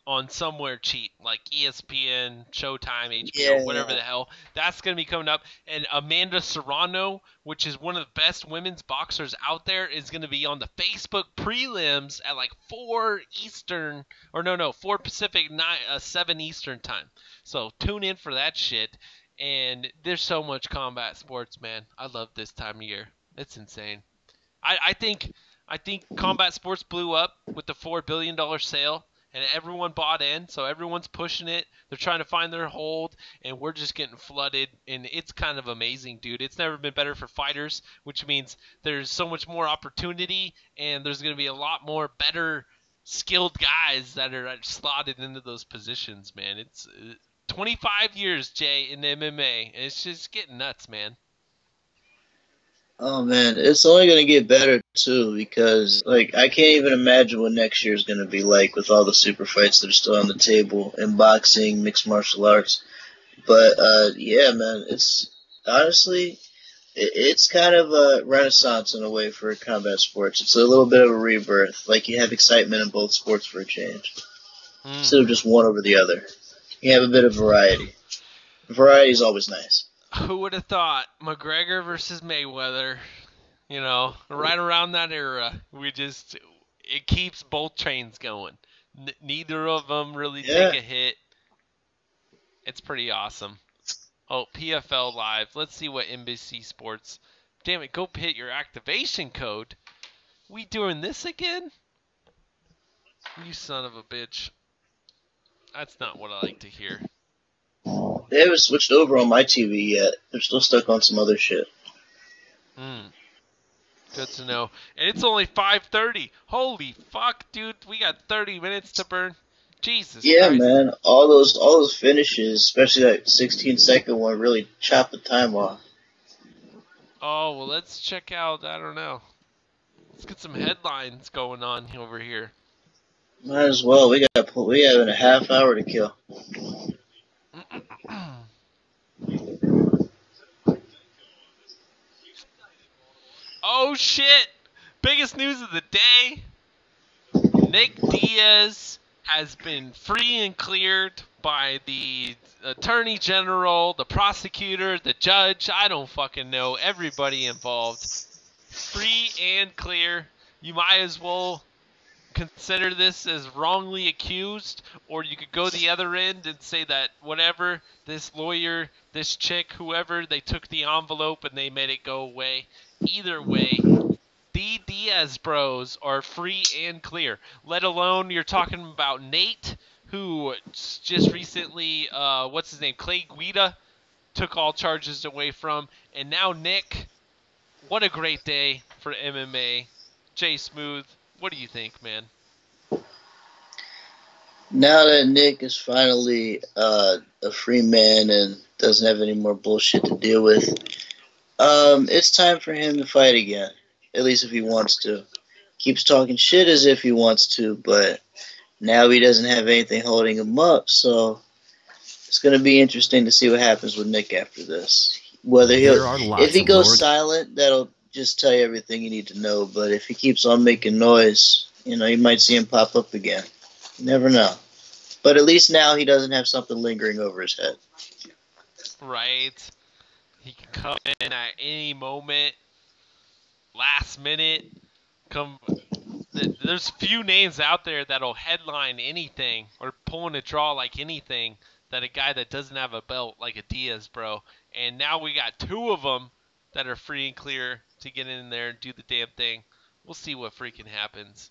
on somewhere cheap, like ESPN, Showtime, HBO, whatever the hell. That's going to be coming up. And Amanda Serrano, which is one of the best women's boxers out there, is going to be on the Facebook prelims at 4 Eastern, or no, 4 Pacific, 7 Eastern time. So tune in for that shit. And there's so much combat sports, man. I love this time of year. It's insane. I think combat sports blew up with the $4 billion sale, and everyone bought in, so everyone's pushing it. They're trying to find their hold, and we're just getting flooded, and it's kind of amazing, dude. It's never been better for fighters, which means there's so much more opportunity, and there's going to be a lot more better skilled guys that are slotted into those positions, man. It's 25 years, Jay, in MMA. It's just getting nuts, man. Oh, man. It's only going to get better, too, because, I can't even imagine what next year is going to be like with all the super fights that are still on the table in boxing, mixed martial arts. But, yeah, man, it's honestly, it's kind of a renaissance in a way for combat sports. It's a little bit of a rebirth. You have excitement in both sports for a change. Instead of just one over the other. You have a bit of variety. Variety is always nice. Who would have thought McGregor versus Mayweather? Right around that era, it keeps both trains going. Neither of them really take a hit. It's pretty awesome. Oh, PFL Live. Let's see what NBC Sports. Damn it, go hit your activation code. We doing this again? You son of a bitch. That's not what I like to hear. They haven't switched over on my TV yet. They're still stuck on some other shit. Good to know. And it's only 5:30. Holy fuck, dude. We got 30 minutes to burn. Jesus Yeah, Christ. man. All those finishes, especially that 16-second one, really chopped the time off. Oh, well, let's check out, I don't know. Let's get some headlines going on over here. Might as well. We have a half hour to kill. Oh, shit. Biggest news of the day. Nick Diaz has been free and cleared by the attorney general, the prosecutor, the judge. I don't fucking know. Everybody involved. Free and clear. You might as well consider this as wrongly accused, or you could go the other end and say that whatever, this lawyer, this chick, whoever, they took the envelope and they made it go away. Either way, the Diaz bros are free and clear. Let alone you're talking about Nate, who just recently, what's his name, Clay Guida, took all charges away from, and now Nick. What a great day for MMA. Jay Smoothe, what do you think, man? Now that Nick is finally a free man and doesn't have any more bullshit to deal with, it's time for him to fight again. At least if he wants to. Keeps talking shit as if he wants to, but now he doesn't have anything holding him up, so it's going to be interesting to see what happens with Nick after this. Whether if he goes silent, that'll just tell you everything you need to know, but if he keeps on making noise, you might see him pop up again. You never know. But at least now he doesn't have something lingering over his head. Right. He can come in at any moment. Last minute. There's few names out there that'll headline anything or pull in a draw like anything that a guy that doesn't have a belt like a Diaz, bro. And now we got two of them that are free and clear to get in there and do the damn thing. We'll see what freaking happens.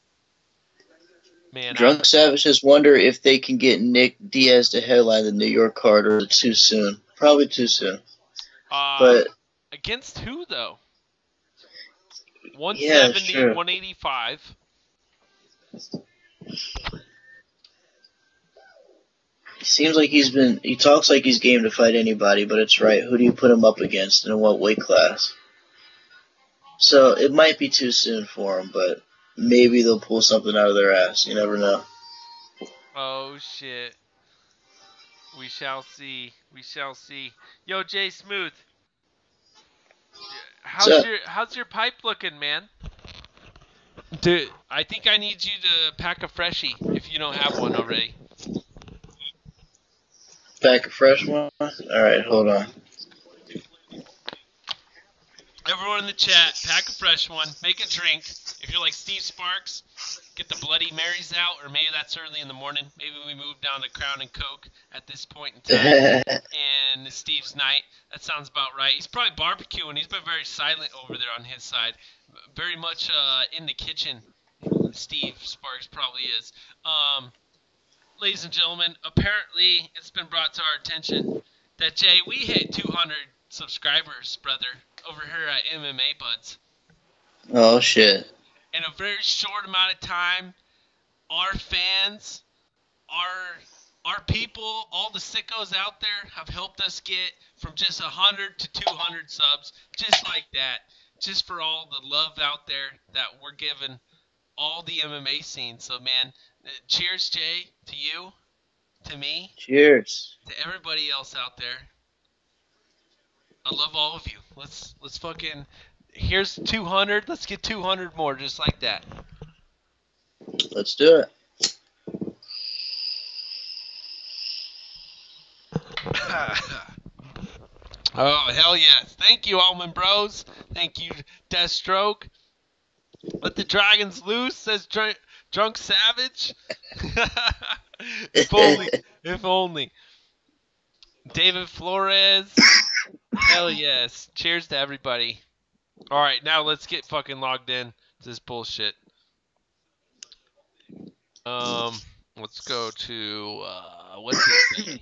Man, Drunk Savages wonder if they can get Nick Diaz to headline the New York card, or too soon. Probably too soon. But against who though? 170, yeah, 185. Seems like he talks like he's game to fight anybody, but it's right. Who do you put him up against and in what weight class? So it might be too soon for him, but maybe they'll pull something out of their ass. You never know. Oh, shit. We shall see. We shall see. Yo, Jay Smoothe. How's your pipe looking, man? Dude, I think I need you to pack a freshie if you don't have one already. Pack a fresh one? Alright, hold on. Everyone in the chat, pack a fresh one. Make a drink. If you're like Steve Sparks, get the Bloody Marys out, or maybe that's early in the morning. Maybe we move down to Crown and Coke at this point in time. And Steve's night. That sounds about right. He's probably barbecuing. He's been very silent over there on his side. Very much in the kitchen. Steve Sparks probably is. Ladies and gentlemen, apparently it's been brought to our attention that, Jay, we hit 200 subscribers, brother, over here at MMA Buds. Oh, shit. In a very short amount of time, our fans, our people, all the sickos out there have helped us get from just 100 to 200 subs, just like that. Just for all the love out there that we're giving all the MMA scene. So, man, cheers, Jay, to you, to me. Cheers. To everybody else out there. I love all of you. Let's fucking, here's 200. Let's get 200 more just like that. Let's do it. Oh, hell yes. Thank you, Almond Bros. Thank you, Deathstroke. Let the dragons loose, says Drunk Savage. If only. David Flores. Hell yes. Cheers to everybody. Alright, now let's get fucking logged in to this bullshit. Let's go to, what's his name?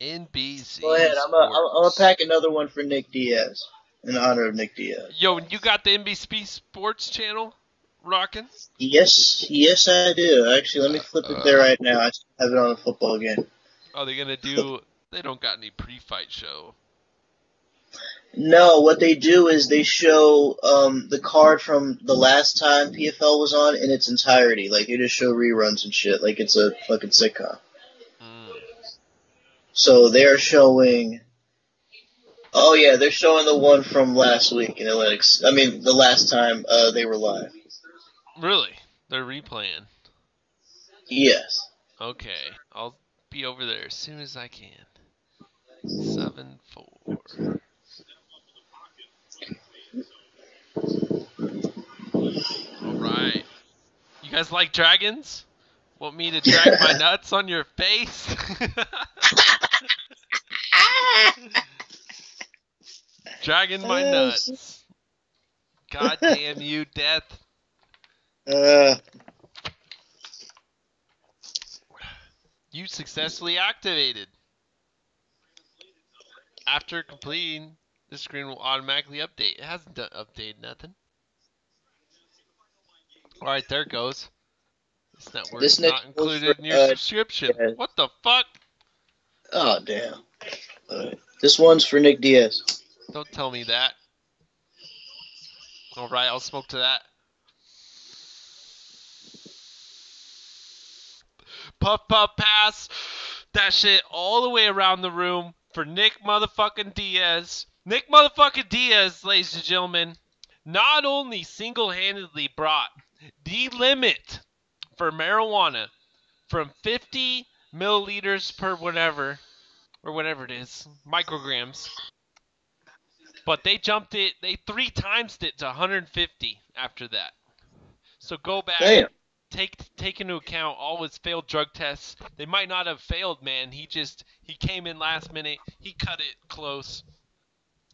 NBC Go ahead. I'm gonna Sports. pack another one for Nick Diaz in honor of Nick Diaz. Yo, you got the NBC Sports channel rocking? Yes, I do. Actually, let me flip it there right now. I have it on a football game. Are they gonna do? They don't got any pre-fight show. No, what they do is they show the card from the last time PFL was on in its entirety. Like, they just show reruns and shit, like it's a fucking sitcom. So they're showing. Oh yeah, they're showing the one from last week in Atlantic. I mean, the last time they were live. Really? They're replaying. Yes. Okay, I'll be over there as soon as I can. 7-4. All right. You guys like dragons? Want me to drag my nuts on your face? Dragging my nuts. God damn you, death. You successfully activated. After completing, the screen will automatically update. It hasn't updated nothing. Alright, there it goes. This network is not included in your subscription. Yeah. What the fuck? Oh, damn. This one's for Nick Diaz. Don't tell me that. Alright, I'll smoke to that. Puff, puff, pass. That shit all the way around the room for Nick motherfucking Diaz. Nick motherfucking Diaz, ladies and gentlemen, not only single-handedly brought the limit for marijuana from 50 milliliters per whatever, or whatever it is, micrograms, but they jumped it, they 3 times it to 150 after that. So go back. Damn. Take into account all his failed drug tests. They might not have failed, man. He came in last minute. He cut it close.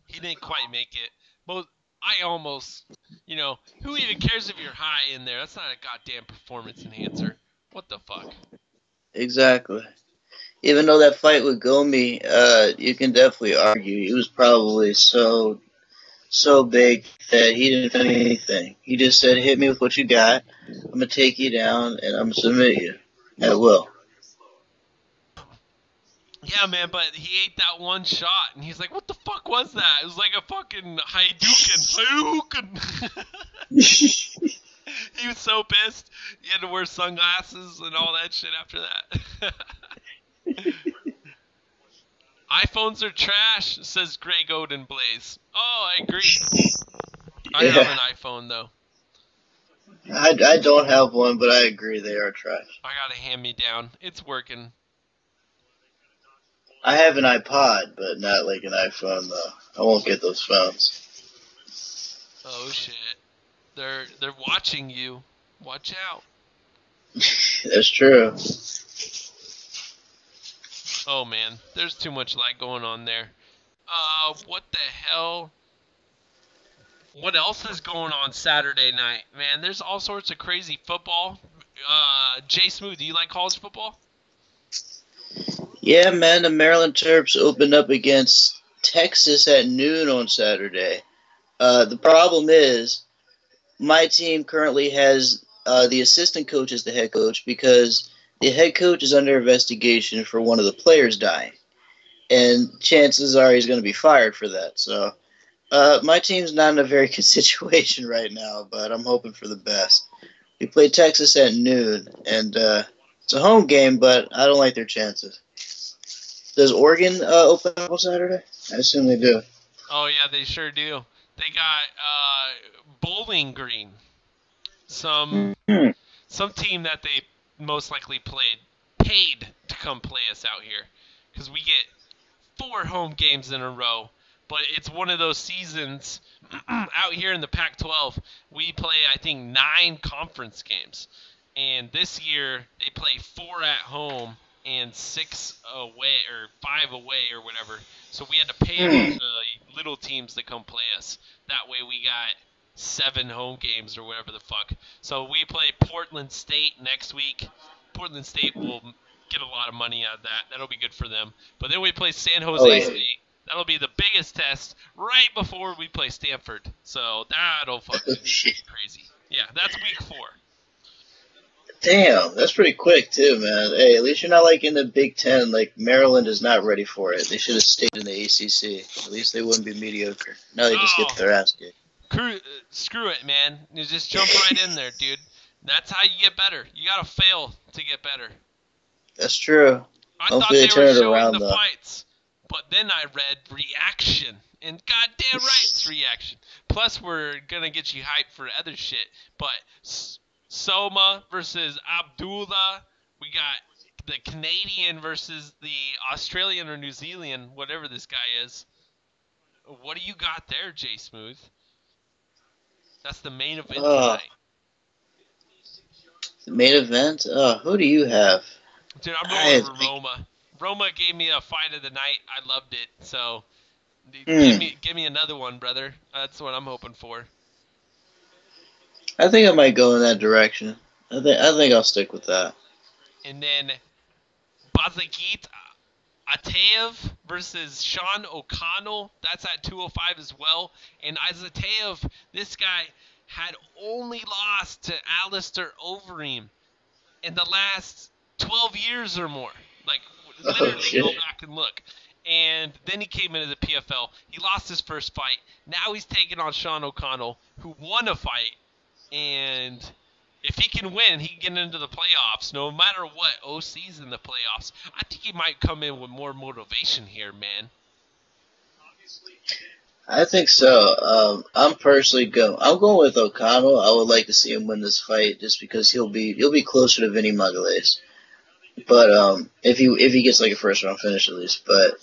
He didn't quite make it. But I almost, who even cares if you're high in there? That's not a goddamn performance enhancer. What the fuck? Exactly. Even though that fight with Gomi, you can definitely argue he was probably so big that he didn't feel anything. He just said, hit me with what you got. I'm going to take you down, and I'm going to submit you at will. Yeah, man, but he ate that one shot, and he's like, what the fuck was that? It was like a fucking Hadouken. He was so pissed. He had to wear sunglasses and all that shit after that. iPhones are trash, says Greg Oden Blaze. Oh, I agree. I have an iPhone, though. I don't have one, but I agree they are trash. I got a hand-me-down. It's working. I have an iPod, but not like an iPhone, though. I won't get those phones. Oh, shit. They're watching you. Watch out. That's true. Oh, man. There's too much light going on there. What the hell? What else is going on Saturday night? Man, there's all sorts of crazy football. Jay Smoothe, do you like college football? Yeah, man, the Maryland Terps opened up against Texas at noon on Saturday. The problem is my team currently has the assistant coach as the head coach because the head coach is under investigation for one of the players dying. And chances are he's going to be fired for that. So my team's not in a very good situation right now, but I'm hoping for the best. We play Texas at noon, and it's a home game, but I don't like their chances. Does Oregon open up on Saturday? I assume they do. Oh, yeah, they sure do. They got Bowling Green, some team that they most likely paid to come play us out here, because we get 4 home games in a row. But it's one of those seasons out here in the Pac-12. We play, I think, 9 conference games, and this year they play 4 at home and 6 away, or 5 away, or whatever. So we had to pay little teams to come play us. That way we got 7 home games or whatever the fuck. So we play Portland State next week. Portland State will get a lot of money out of that. That'll be good for them. But then we play San Jose Oh, yeah. State. That'll be the biggest test right before we play Stanford. So that'll fucking Oh, shit. be crazy. Yeah, that's week 4. Damn, that's pretty quick too, man. Hey, at least you're not like in the Big Ten. Like Maryland is not ready for it. They should have stayed in the ACC. At least they wouldn't be mediocre. Now they just get their ass kicked. Screw it, man. You just jump right in there, dude. That's how you get better. You gotta fail to get better. That's true. I Hopefully thought they they turn were it showing around, the though. fights, but then I read reaction, and goddamn right it's reaction. Plus, we're gonna get you hyped for other shit. But Soma versus Abdullah, we got the Canadian versus the Australian or New Zealand, whatever this guy is. What do you got there, Jay Smoothe? That's the main event tonight. The main event? Who do you have? Dude, I'm rolling with Roma. Roma gave me a fight of the night. I loved it. So, give me another one, brother. That's what I'm hoping for. I think I might go in that direction. I think I'll stick with that. And then Bazagit Ataev versus Sean O'Connell. That's at 205 as well. And Ataev, this guy had only lost to Alistair Overeem in the last 12 years or more. Like, literally, go back and look. And then he came into the PFL. He lost his first fight. Now he's taking on Sean O'Connell, who won a fight. And if he can win, he can get into the playoffs. No matter what, OC's in the playoffs. I think he might come in with more motivation here, man. I think so. I'm personally I'm going with O'Connell. I would like to see him win this fight just because he'll be closer to Vinny Magalhaes. But if he gets like a first round finish at least. But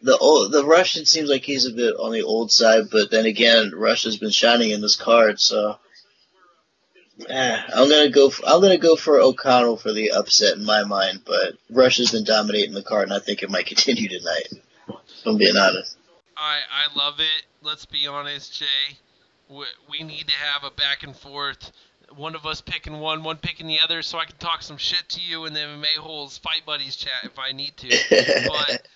the Russian seems like he's a bit on the old side. But then again, Russia's been shining in this card, so I'm gonna go for O'Connell for the upset in my mind. But Russia's been dominating the card, and I think it might continue tonight. If I'm being honest. I love it. Let's be honest, Jay. We need to have a back and forth. One of us picking one picking the other, so I can talk some shit to you in the MMA Holes Fight Buddies chat if I need to. But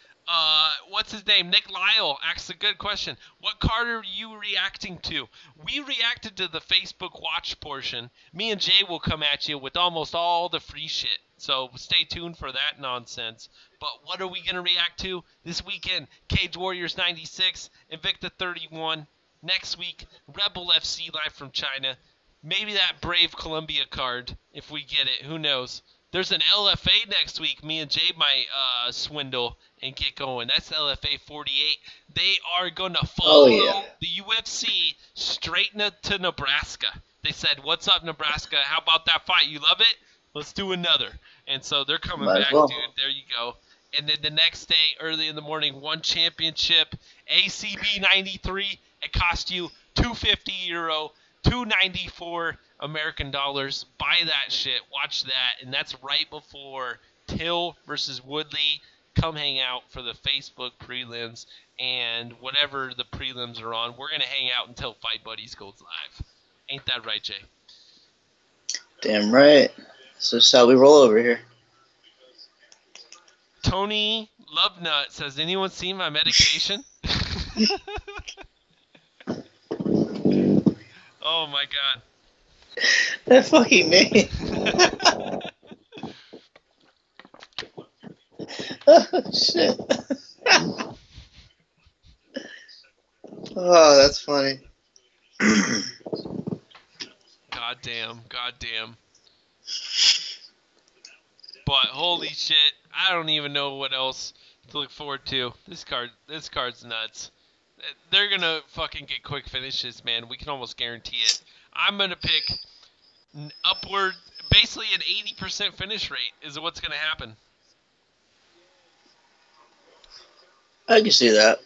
what's his name? Nick Lyle asks a good question. What card are you reacting to? We reacted to the Facebook watch portion. Me and Jay will come at you with almost all the free shit. So stay tuned for that nonsense. But what are we going to react to this weekend? Cage Warriors 96, Invicta 31. Next week, Rebel FC live from China. Maybe that Brave Columbia card, if we get it. Who knows? There's an LFA next week. Me and Jay might swindle and get going. That's LFA 48. They are going to follow the UFC straight to Nebraska. They said, what's up, Nebraska? How about that fight? You love it? Let's do another. And so they're coming back, dude. There you go. And then the next day, early in the morning, one championship, ACB 93. It cost you €250, $294 American dollars. Buy that shit. Watch that. And that's right before Till versus Woodley. Come hang out for the Facebook prelims. And whatever the prelims are on, we're going to hang out until Fight Buddies goes live. Ain't that right, Jay? Damn right. So that's how we roll over here. Tony Lovenut says, anyone seen my medication? Oh my god. That fucking name. Oh shit. Oh, that's funny. Goddamn. But holy shit, I don't even know what else to look forward to. This card's nuts. They're gonna fucking get quick finishes, man. We can almost guarantee it. I'm gonna pick upward, basically an 80% finish rate is what's gonna happen. I can see that.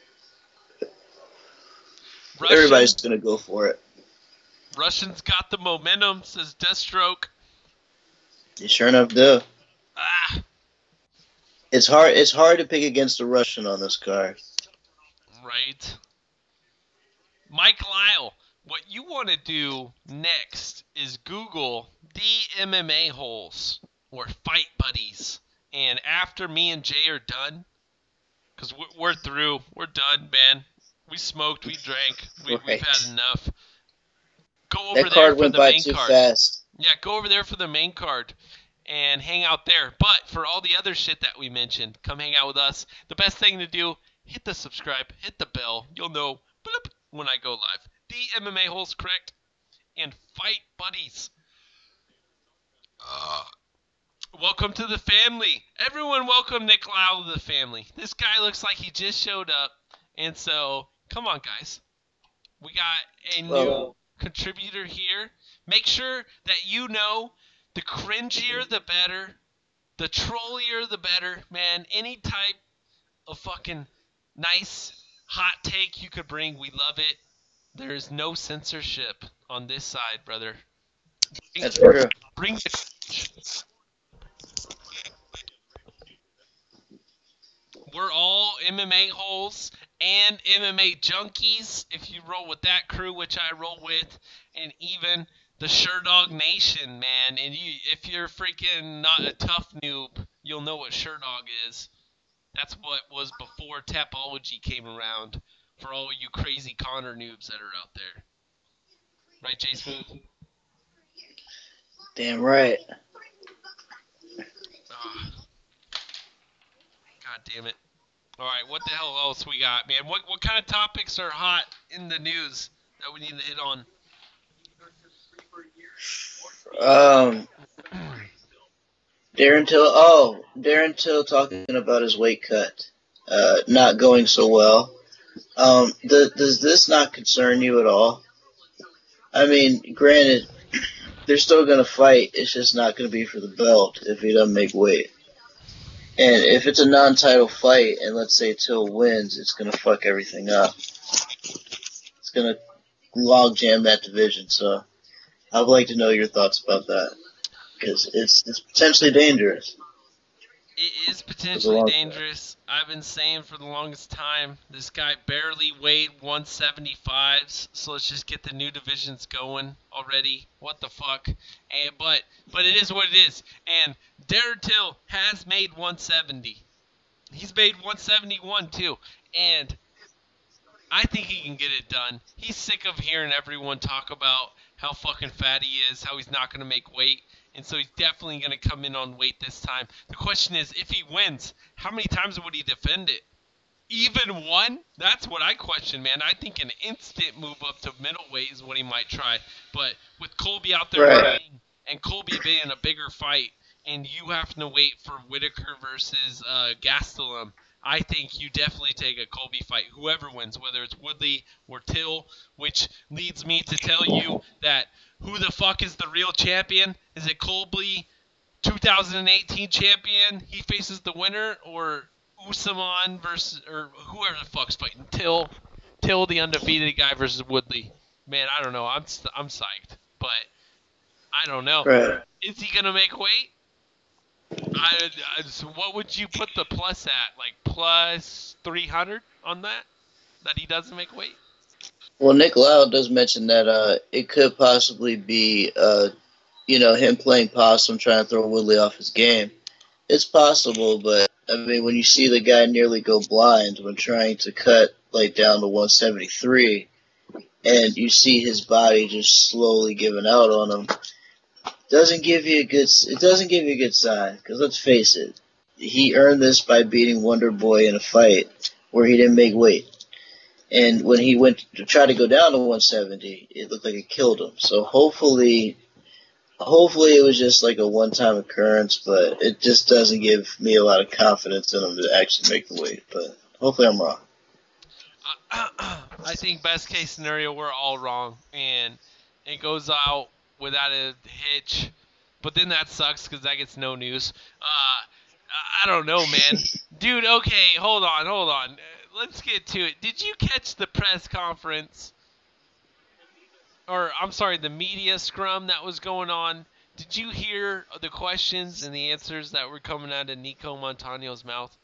Everybody's gonna go for it. Russians got the momentum, says Deathstroke. You sure enough do. Ah. It's hard to pick against a Russian on this card. Right. Mike Lyle, what you want to do next is Google the MMA Holes. We're fight buddies. And after me and Jay are done, because we're through, we're done, man. We smoked, we drank, we've had enough. Go over That there card for went the by main too card. fast. Yeah, go over there for the main card and hang out there. But for all the other shit that we mentioned, come hang out with us. The best thing to do, hit the subscribe, hit the bell. You'll know bloop, when I go live. The MMA hole's correct. And fight buddies. Welcome to the family. Everyone welcome Nick Lau to the family. This guy looks like he just showed up. And so, come on, guys. We got a new contributor here. Make sure that you know the cringier the better, the trollier the better, man. Any type of fucking nice hot take you could bring, we love it. There's no censorship on this side, brother. That's true. Bring the cringe. We're all MMA holes and MMA junkies, if you roll with that crew, which I roll with, and even the Sherdog Nation, man. And if you're freaking not a tough noob, you'll know what Sherdog is. That's what was before Tapology came around for all you crazy Connor noobs that are out there. Right, Jay Smoothe? Damn right. God damn it. All right, what the hell else we got, man? What kind of topics are hot in the news that we need to hit on? Darren Till talking about his weight cut, not going so well. Does this not concern you at all? I mean, granted, they're still going to fight. It's just not going to be for the belt if he doesn't make weight. And if it's a non-title fight, and let's say Till wins, it's going to fuck everything up. It's going to logjam that division. So I would like to know your thoughts about that, because it's potentially dangerous. It is potentially dangerous. I've been saying for the longest time, this guy barely weighed 175s, so let's just get the new divisions going already. What the fuck? But it is what it is. And Darren Till has made 170. He's made 171 too. And I think he can get it done. He's sick of hearing everyone talk about how fucking fat he is, how he's not going to make weight. And so he's definitely going to come in on weight this time. The question is, if he wins, how many times would he defend it? Even one? That's what I question, man. I think an instant move up to middleweight is what he might try. But with Colby out there fighting, and Colby being a bigger fight, and you having to wait for Whitaker versus Gastelum, I think you definitely take a Colby fight, whoever wins, whether it's Woodley or Till, which leads me to tell you that who the fuck is the real champion? Is it Colby, 2018 champion? He faces the winner, or Usman versus, or whoever the fuck's fighting? Till, the undefeated guy versus Woodley. Man, I don't know. I'm psyched, but I don't know. Right. Is he gonna make weight? So what would you put the plus at? Like plus 300 on that? That he doesn't make weight? Well, Nick Lau does mention that it could possibly be, him playing possum, trying to throw Woodley off his game. It's possible, but, I mean, when you see the guy nearly go blind when trying to cut, down to 173, and you see his body just slowly giving out on him, it doesn't give you a good sign, because let's face it, he earned this by beating Wonder Boy in a fight where he didn't make weight. And when he went to try to go down to 170, it looked like it killed him. So hopefully it was just like a one-time occurrence, but it just doesn't give me a lot of confidence in him to actually make the weight. But hopefully I'm wrong. I think best case scenario, we're all wrong, and it goes out without a hitch. But then that sucks because that gets no news. I don't know, man. Dude, okay, hold on. Let's get to it. Did you catch the press conference? Or, I'm sorry, the media scrum that was going on? Did you hear the questions and the answers that were coming out of Nico Montano's mouth?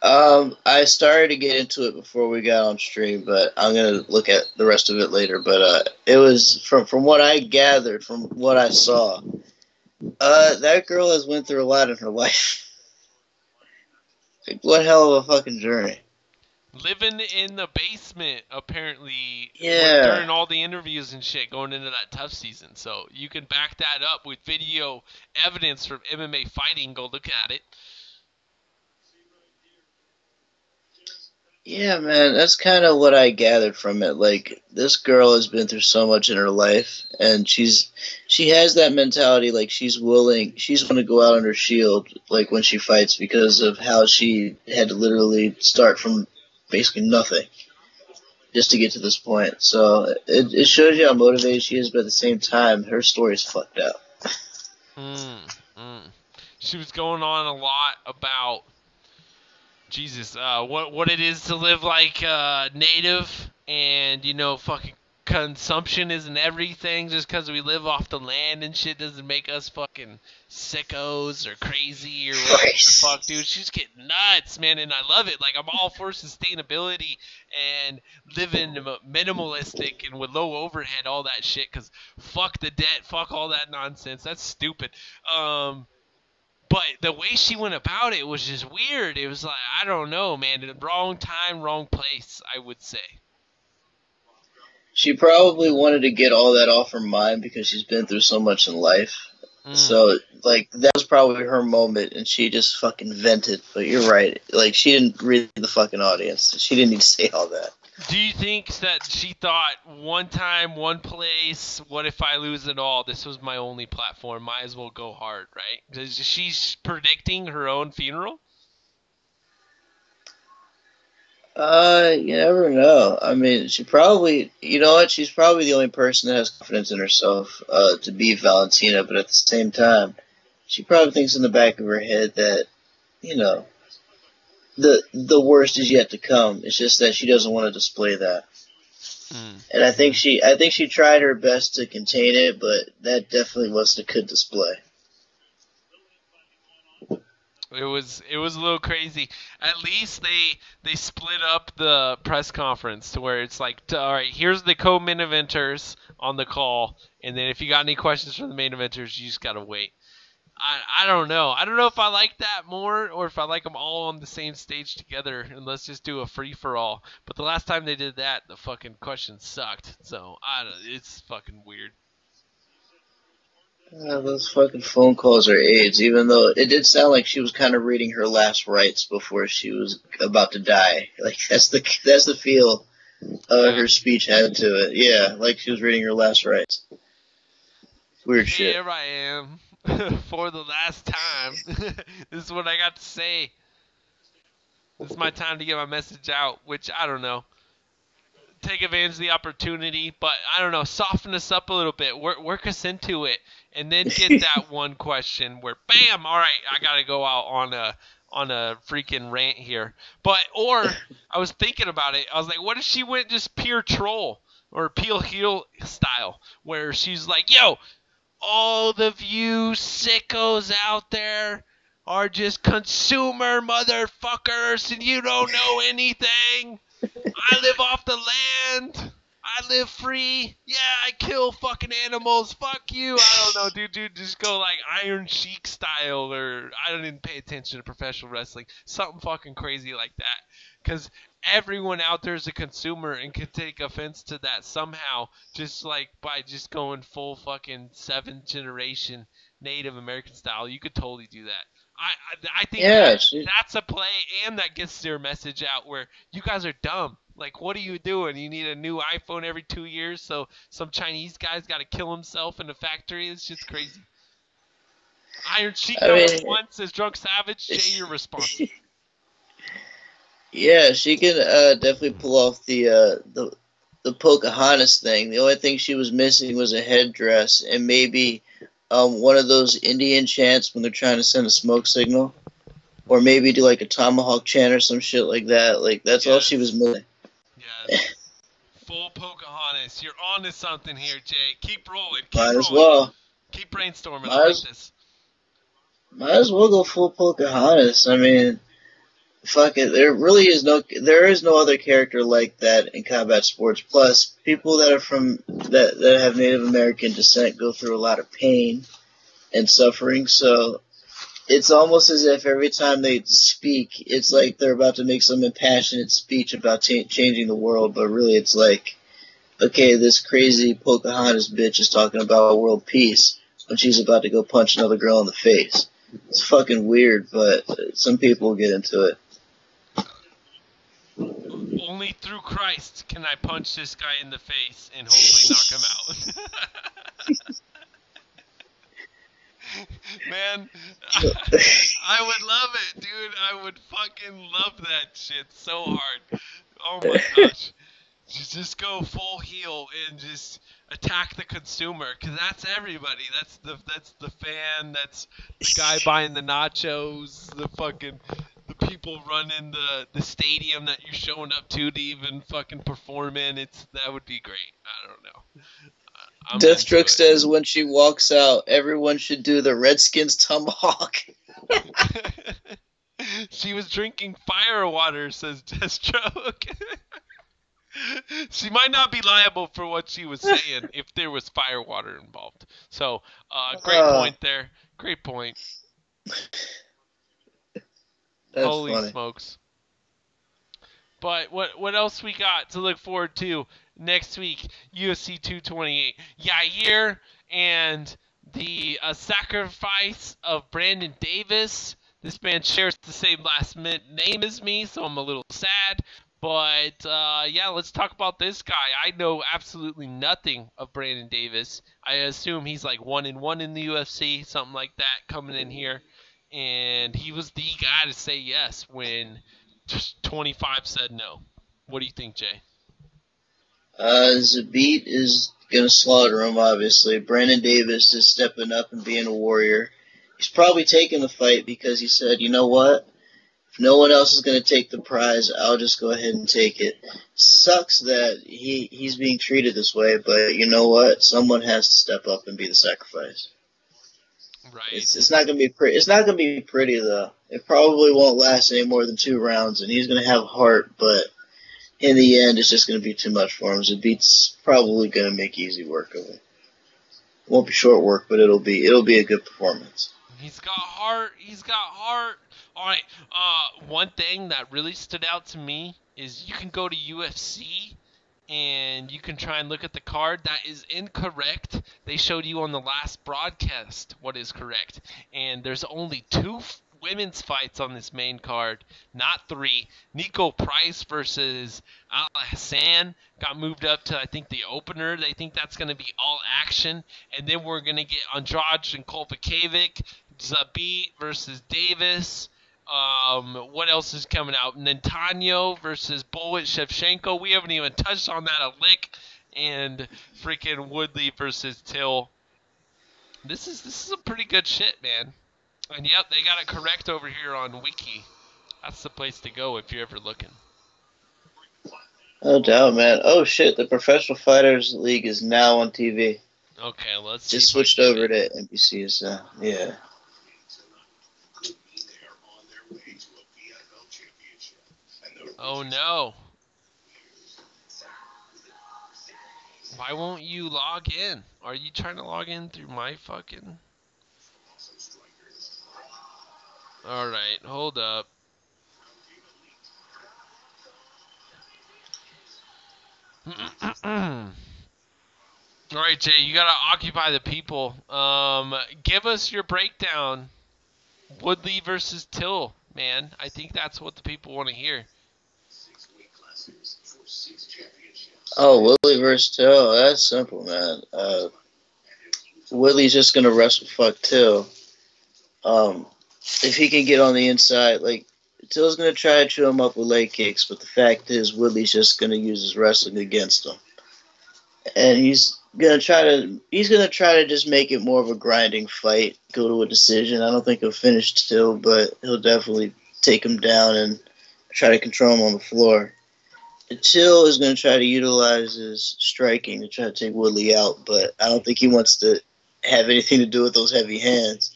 I started to get into it before we got on stream, but I'm going to look at the rest of it later. But it was, from what I gathered, from what I saw, That girl has went through a lot in her life. Like, what hell of a fucking journey. Living in the basement, apparently, Yeah. during all the interviews and shit going into that tough season. So you can back that up with video evidence from MMA fighting. Go look at it. Yeah, man, that's kind of what I gathered from it. Like, this girl has been through so much in her life, and she has that mentality. Like, she's willing to go out on her shield, like when she fights, because of how she had to literally start from basically nothing just to get to this point. So it shows you how motivated she is, but at the same time, her story is fucked up. Mm. She was going on a lot about Jesus, what it is to live like native, and fucking consumption isn't everything. Just because we live off the land and shit doesn't make us fucking sickos or crazy or whatever the fuck, dude. She's getting nuts, man, and I love it. Like, I'm all for sustainability and living minimalistic and with low overhead, all that shit. Cause fuck the debt, fuck all that nonsense. That's stupid. But the way she went about it was just weird. It was like, I don't know, man. The wrong time, wrong place, I would say. She probably wanted to get all that off her mind because she's been through so much in life. So, like, that was probably her moment, and she just fucking vented. But you're right. Like, she didn't read the fucking audience. She didn't need to say all that. Do you think that she thought, one time, one place, what if I lose it all? This was my only platform. Might as well go hard, right? Is she's predicting her own funeral? You never know. I mean, she probably, you know what? She's probably the only person that has confidence in herself, to beat Valentina, but at the same time, she probably thinks in the back of her head that, you know, the worst is yet to come. It's just that she doesn't want to display that. And I think she tried her best to contain it, but that definitely was a good display. It was a little crazy. At least they split up the press conference to where it's like, all right, here's the co-main eventers on the call, and then if you got any questions from the main eventers, you just gotta wait. I don't know. I don't know if I like that more or if I like them all on the same stage together and let's just do a free-for-all. But the last time they did that, the fucking questions sucked. So, it's fucking weird. Those fucking phone calls are AIDS, even though it did sound like she was kind of reading her last rites before she was about to die. Like, that's the feel her speech had to it. Yeah, like she was reading her last rites. Weird shit. Here I am for the last time. This is what I got to say. This is my time to get my message out, which I don't know. Take advantage of the opportunity, but I don't know, soften us up a little bit, work us into it, and then get that one question where, bam, all right, I gotta go out on a freaking rant here. Or I was thinking about it, I was like, what if she went just pure troll or peel heel style, where she's like, yo, all of you sickos out there are just consumer motherfuckers and you don't know anything. I live off the land. I live free. Yeah, I kill fucking animals. Fuck you. I don't know, dude. Just go like Iron Sheik style, or I don't even pay attention to professional wrestling. Something fucking crazy like that. Because everyone out there is a consumer and can take offense to that somehow, just like by just going full fucking 7th generation Native American style. You could totally do that. I think that's a play, and that gets their message out where you guys are dumb. Like, what are you doing? You need a new iPhone every 2 years, so some Chinese guy's got to kill himself in a factory? It's just crazy. Iron Sheik once says Drunk Savage. Jay, your response. Yeah, she can definitely pull off the Pocahontas thing. The only thing she was missing was a headdress and maybe one of those Indian chants when they're trying to send a smoke signal, or maybe do like a tomahawk chant or some shit like that. Like, that's all she was missing. Yes. Full Pocahontas. You're on to something here, Jay. Keep rolling. Might as well. Keep brainstorming. I like this. Might as well go full Pocahontas. I mean, fuck it. There is no other character like that in combat sports. Plus, people that are that have Native American descent go through a lot of pain, and suffering. So it's almost as if every time they speak, it's like they're about to make some impassioned speech about changing the world, but really it's like, okay, this crazy Pocahontas bitch is talking about world peace when she's about to go punch another girl in the face. It's fucking weird, but some people get into it. Only through Christ can I punch this guy in the face and hopefully knock him out. Man, I would love it, dude. I would fucking love that shit so hard. Oh my gosh. Just go full heel and just attack the consumer, because that's everybody. That's the fan. That's the guy buying the nachos. The people running the stadium that you're showing up to even fucking perform in. That would be great. I don't know. Deathstroke says when she walks out, everyone should do the Redskins tomahawk. She was drinking fire water, says Deathstroke. She might not be liable for what she was saying if there was fire water involved. So, great point there. Great point. Holy funny. Smokes. But what else we got to look forward to next week? UFC 228. Yair and the sacrifice of Brandon Davis. This man shares the same last name as me, so I'm a little sad. But, yeah, let's talk about this guy. I know absolutely nothing of Brandon Davis. I assume he's like 1-1 in the UFC, something like that, coming in here. And he was the guy to say yes when just 25 said no. What do you think, Jay? Zabit is going to slaughter him, obviously. Brandon Davis is stepping up and being a warrior. He's probably taking the fight because he said, you know what? If no one else is going to take the prize, I'll just go ahead and take it. Sucks that he's being treated this way, but you know what? Someone has to step up and be the sacrifice. Right. It's not going to be pretty. It's not going to be pretty though. It probably won't last any more than 2 rounds, and he's going to have heart, but in the end, it's just going to be too much for him. Zabit's probably going to make easy work of it. It won't be short work, but it'll be a good performance. He's got heart. He's got heart. All right. One thing that really stood out to me is you can go to UFC and you can try and look at the card. That is incorrect. They showed you on the last broadcast what is correct. And there's only 2 women's fights on this main card, not 3. Nico Price versus Al Hassan got moved up to, I think, the opener. They think that's going to be all action. And then we're going to get Andrade and Kolpakavic, Zabit versus Davis. What else is coming out? Nintano versus Bullet Shevchenko. We haven't even touched on that a lick. And freaking Woodley versus Till. This is some pretty good shit, man. And yep, they got it correct over here on Wiki. That's the place to go if you're ever looking. No doubt, man. Oh shit, the Professional Fighters League is now on TV. Okay, let's just switched over to NBC. So yeah. Oh no. Why won't you log in? Are you trying to log in through my fucking... Alright, hold up. Alright, Jay, you gotta occupy the people. Give us your breakdown. Woodley versus Till, man. I think that's what the people want to hear. Oh, Woodley versus Till. That's simple, man. Woodley's just gonna wrestle fuck Till. If he can get on the inside, like, Till's going to try to chew him up with leg kicks, but the fact is Woodley's just going to use his wrestling against him. And he's going to try to just make it more of a grinding fight, go to a decision. I don't think he'll finish Till, but he'll definitely take him down and try to control him on the floor. Till is going to try to utilize his striking to try to take Woodley out, but I don't think he wants to have anything to do with those heavy hands.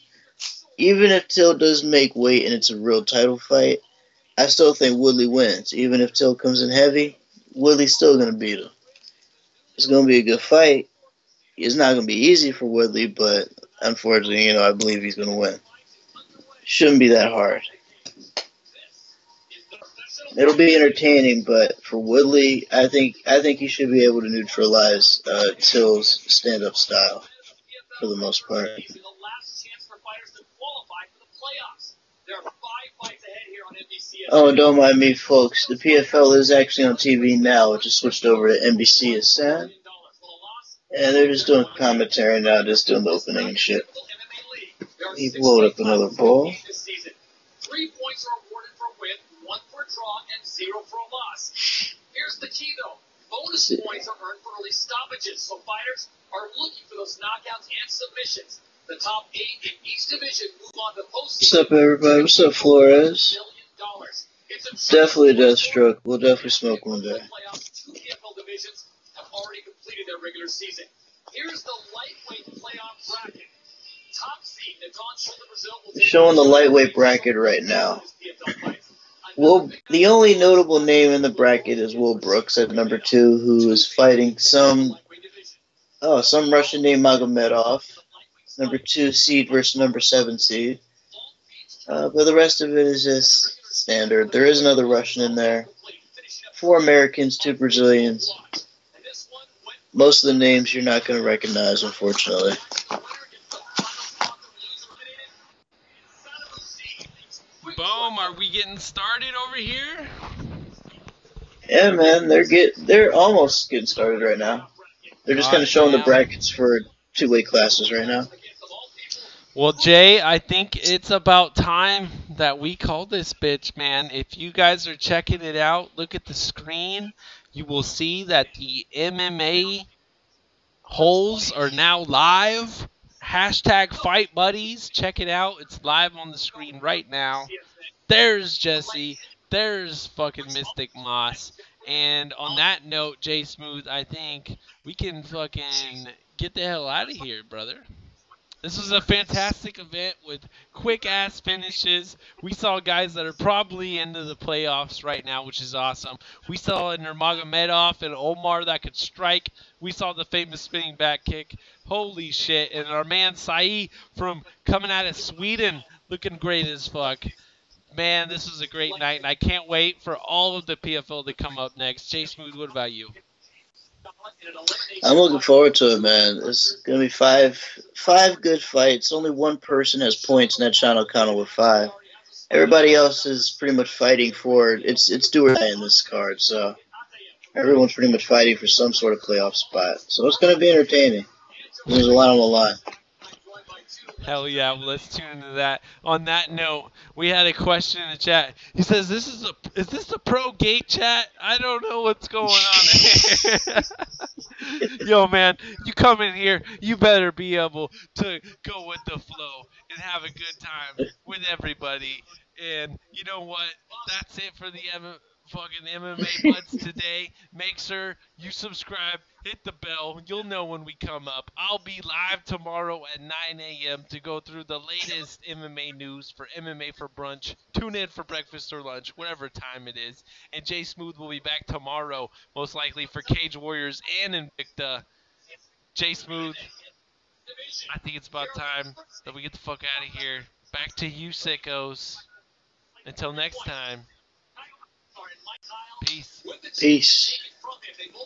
Even if Till does make weight and it's a real title fight, I still think Woodley wins. Even if Till comes in heavy, Woodley's still going to beat him. It's going to be a good fight. It's not going to be easy for Woodley, but unfortunately, I believe he's going to win. Shouldn't be that hard. It'll be entertaining, but for Woodley, I think he should be able to neutralize Till's stand-up style for the most part. Oh, don't mind me, folks. The PFL is actually on TV now. It just switched over to NBC as Sam. And they're just doing commentary now, just doing the opening and shit. He blowed up another ball. 3 points are awarded for a win, 1 for a draw, and 0 for a loss. Here's the key, though. Bonus points are earned for early stoppages, so fighters are looking for those knockouts and submissions. The top 8 in each division move on to postseason. What's up, everybody? What's up, Flores? Definitely Deathstroke. We'll definitely smoke one day. Two PFL divisions have already completed their regular season. Here's the lightweight playoff bracket. Top seed, showing the lightweight bracket right now. The only notable name in the bracket is Will Brooks at number 2, who is fighting some Russian named Magomedov, number 2 seed versus number 7 seed. But the rest of it is just standard. There is another Russian in there, 4 Americans, 2 Brazilians. Most of the names you're not going to recognize, unfortunately. Boom, are we getting started over here? Yeah, man, they're almost getting started right now. They're just kind of showing the brackets for 2 weight classes right now. Well, Jay, I think it's about time that we call this bitch, man. If you guys are checking it out, look at the screen. You will see that the MMA holes are now live. Hashtag Fight Buddies. Check it out. It's live on the screen right now. There's Jesse. There's fucking Mystic Moss. And on that note, Jay Smoothe, I think we can fucking get the hell out of here, brother. This was a fantastic event with quick-ass finishes. We saw guys that are probably into the playoffs right now, which is awesome. We saw Nurmagomedov and Omar that could strike. We saw the famous spinning back kick. Holy shit. And our man Sai from coming out of Sweden looking great as fuck. Man, this was a great night, and I can't wait for all of the PFL to come up next. Jay Smoothe, what about you? I'm looking forward to it, man. It's going to be five good fights. Only one person has points, and that's Sean O'Connell with 5. Everybody else is pretty much fighting for it. It's do or die in this card, so everyone's pretty much fighting for some sort of playoff spot. So it's going to be entertaining. There's a lot on the line. Hell yeah, well, let's tune into that. On that note, we had a question in the chat. He says, is this a pro gay chat? I don't know what's going on here. Yo, man, you come in here, you better be able to go with the flow and have a good time with everybody. And you know what? That's it for the fucking MMA Buds today. Make sure you subscribe, hit the bell. You'll know when we come up. I'll be live tomorrow at 9 a.m. to go through the latest MMA news for MMA for brunch. Tune in for breakfast or lunch, whatever time it is. And Jay Smoothe will be back tomorrow, most likely for Cage Warriors and Invicta. Jay Smoothe, I think it's about time that we get the fuck out of here. Back to you, sickos. Until next time. Peace. Peace.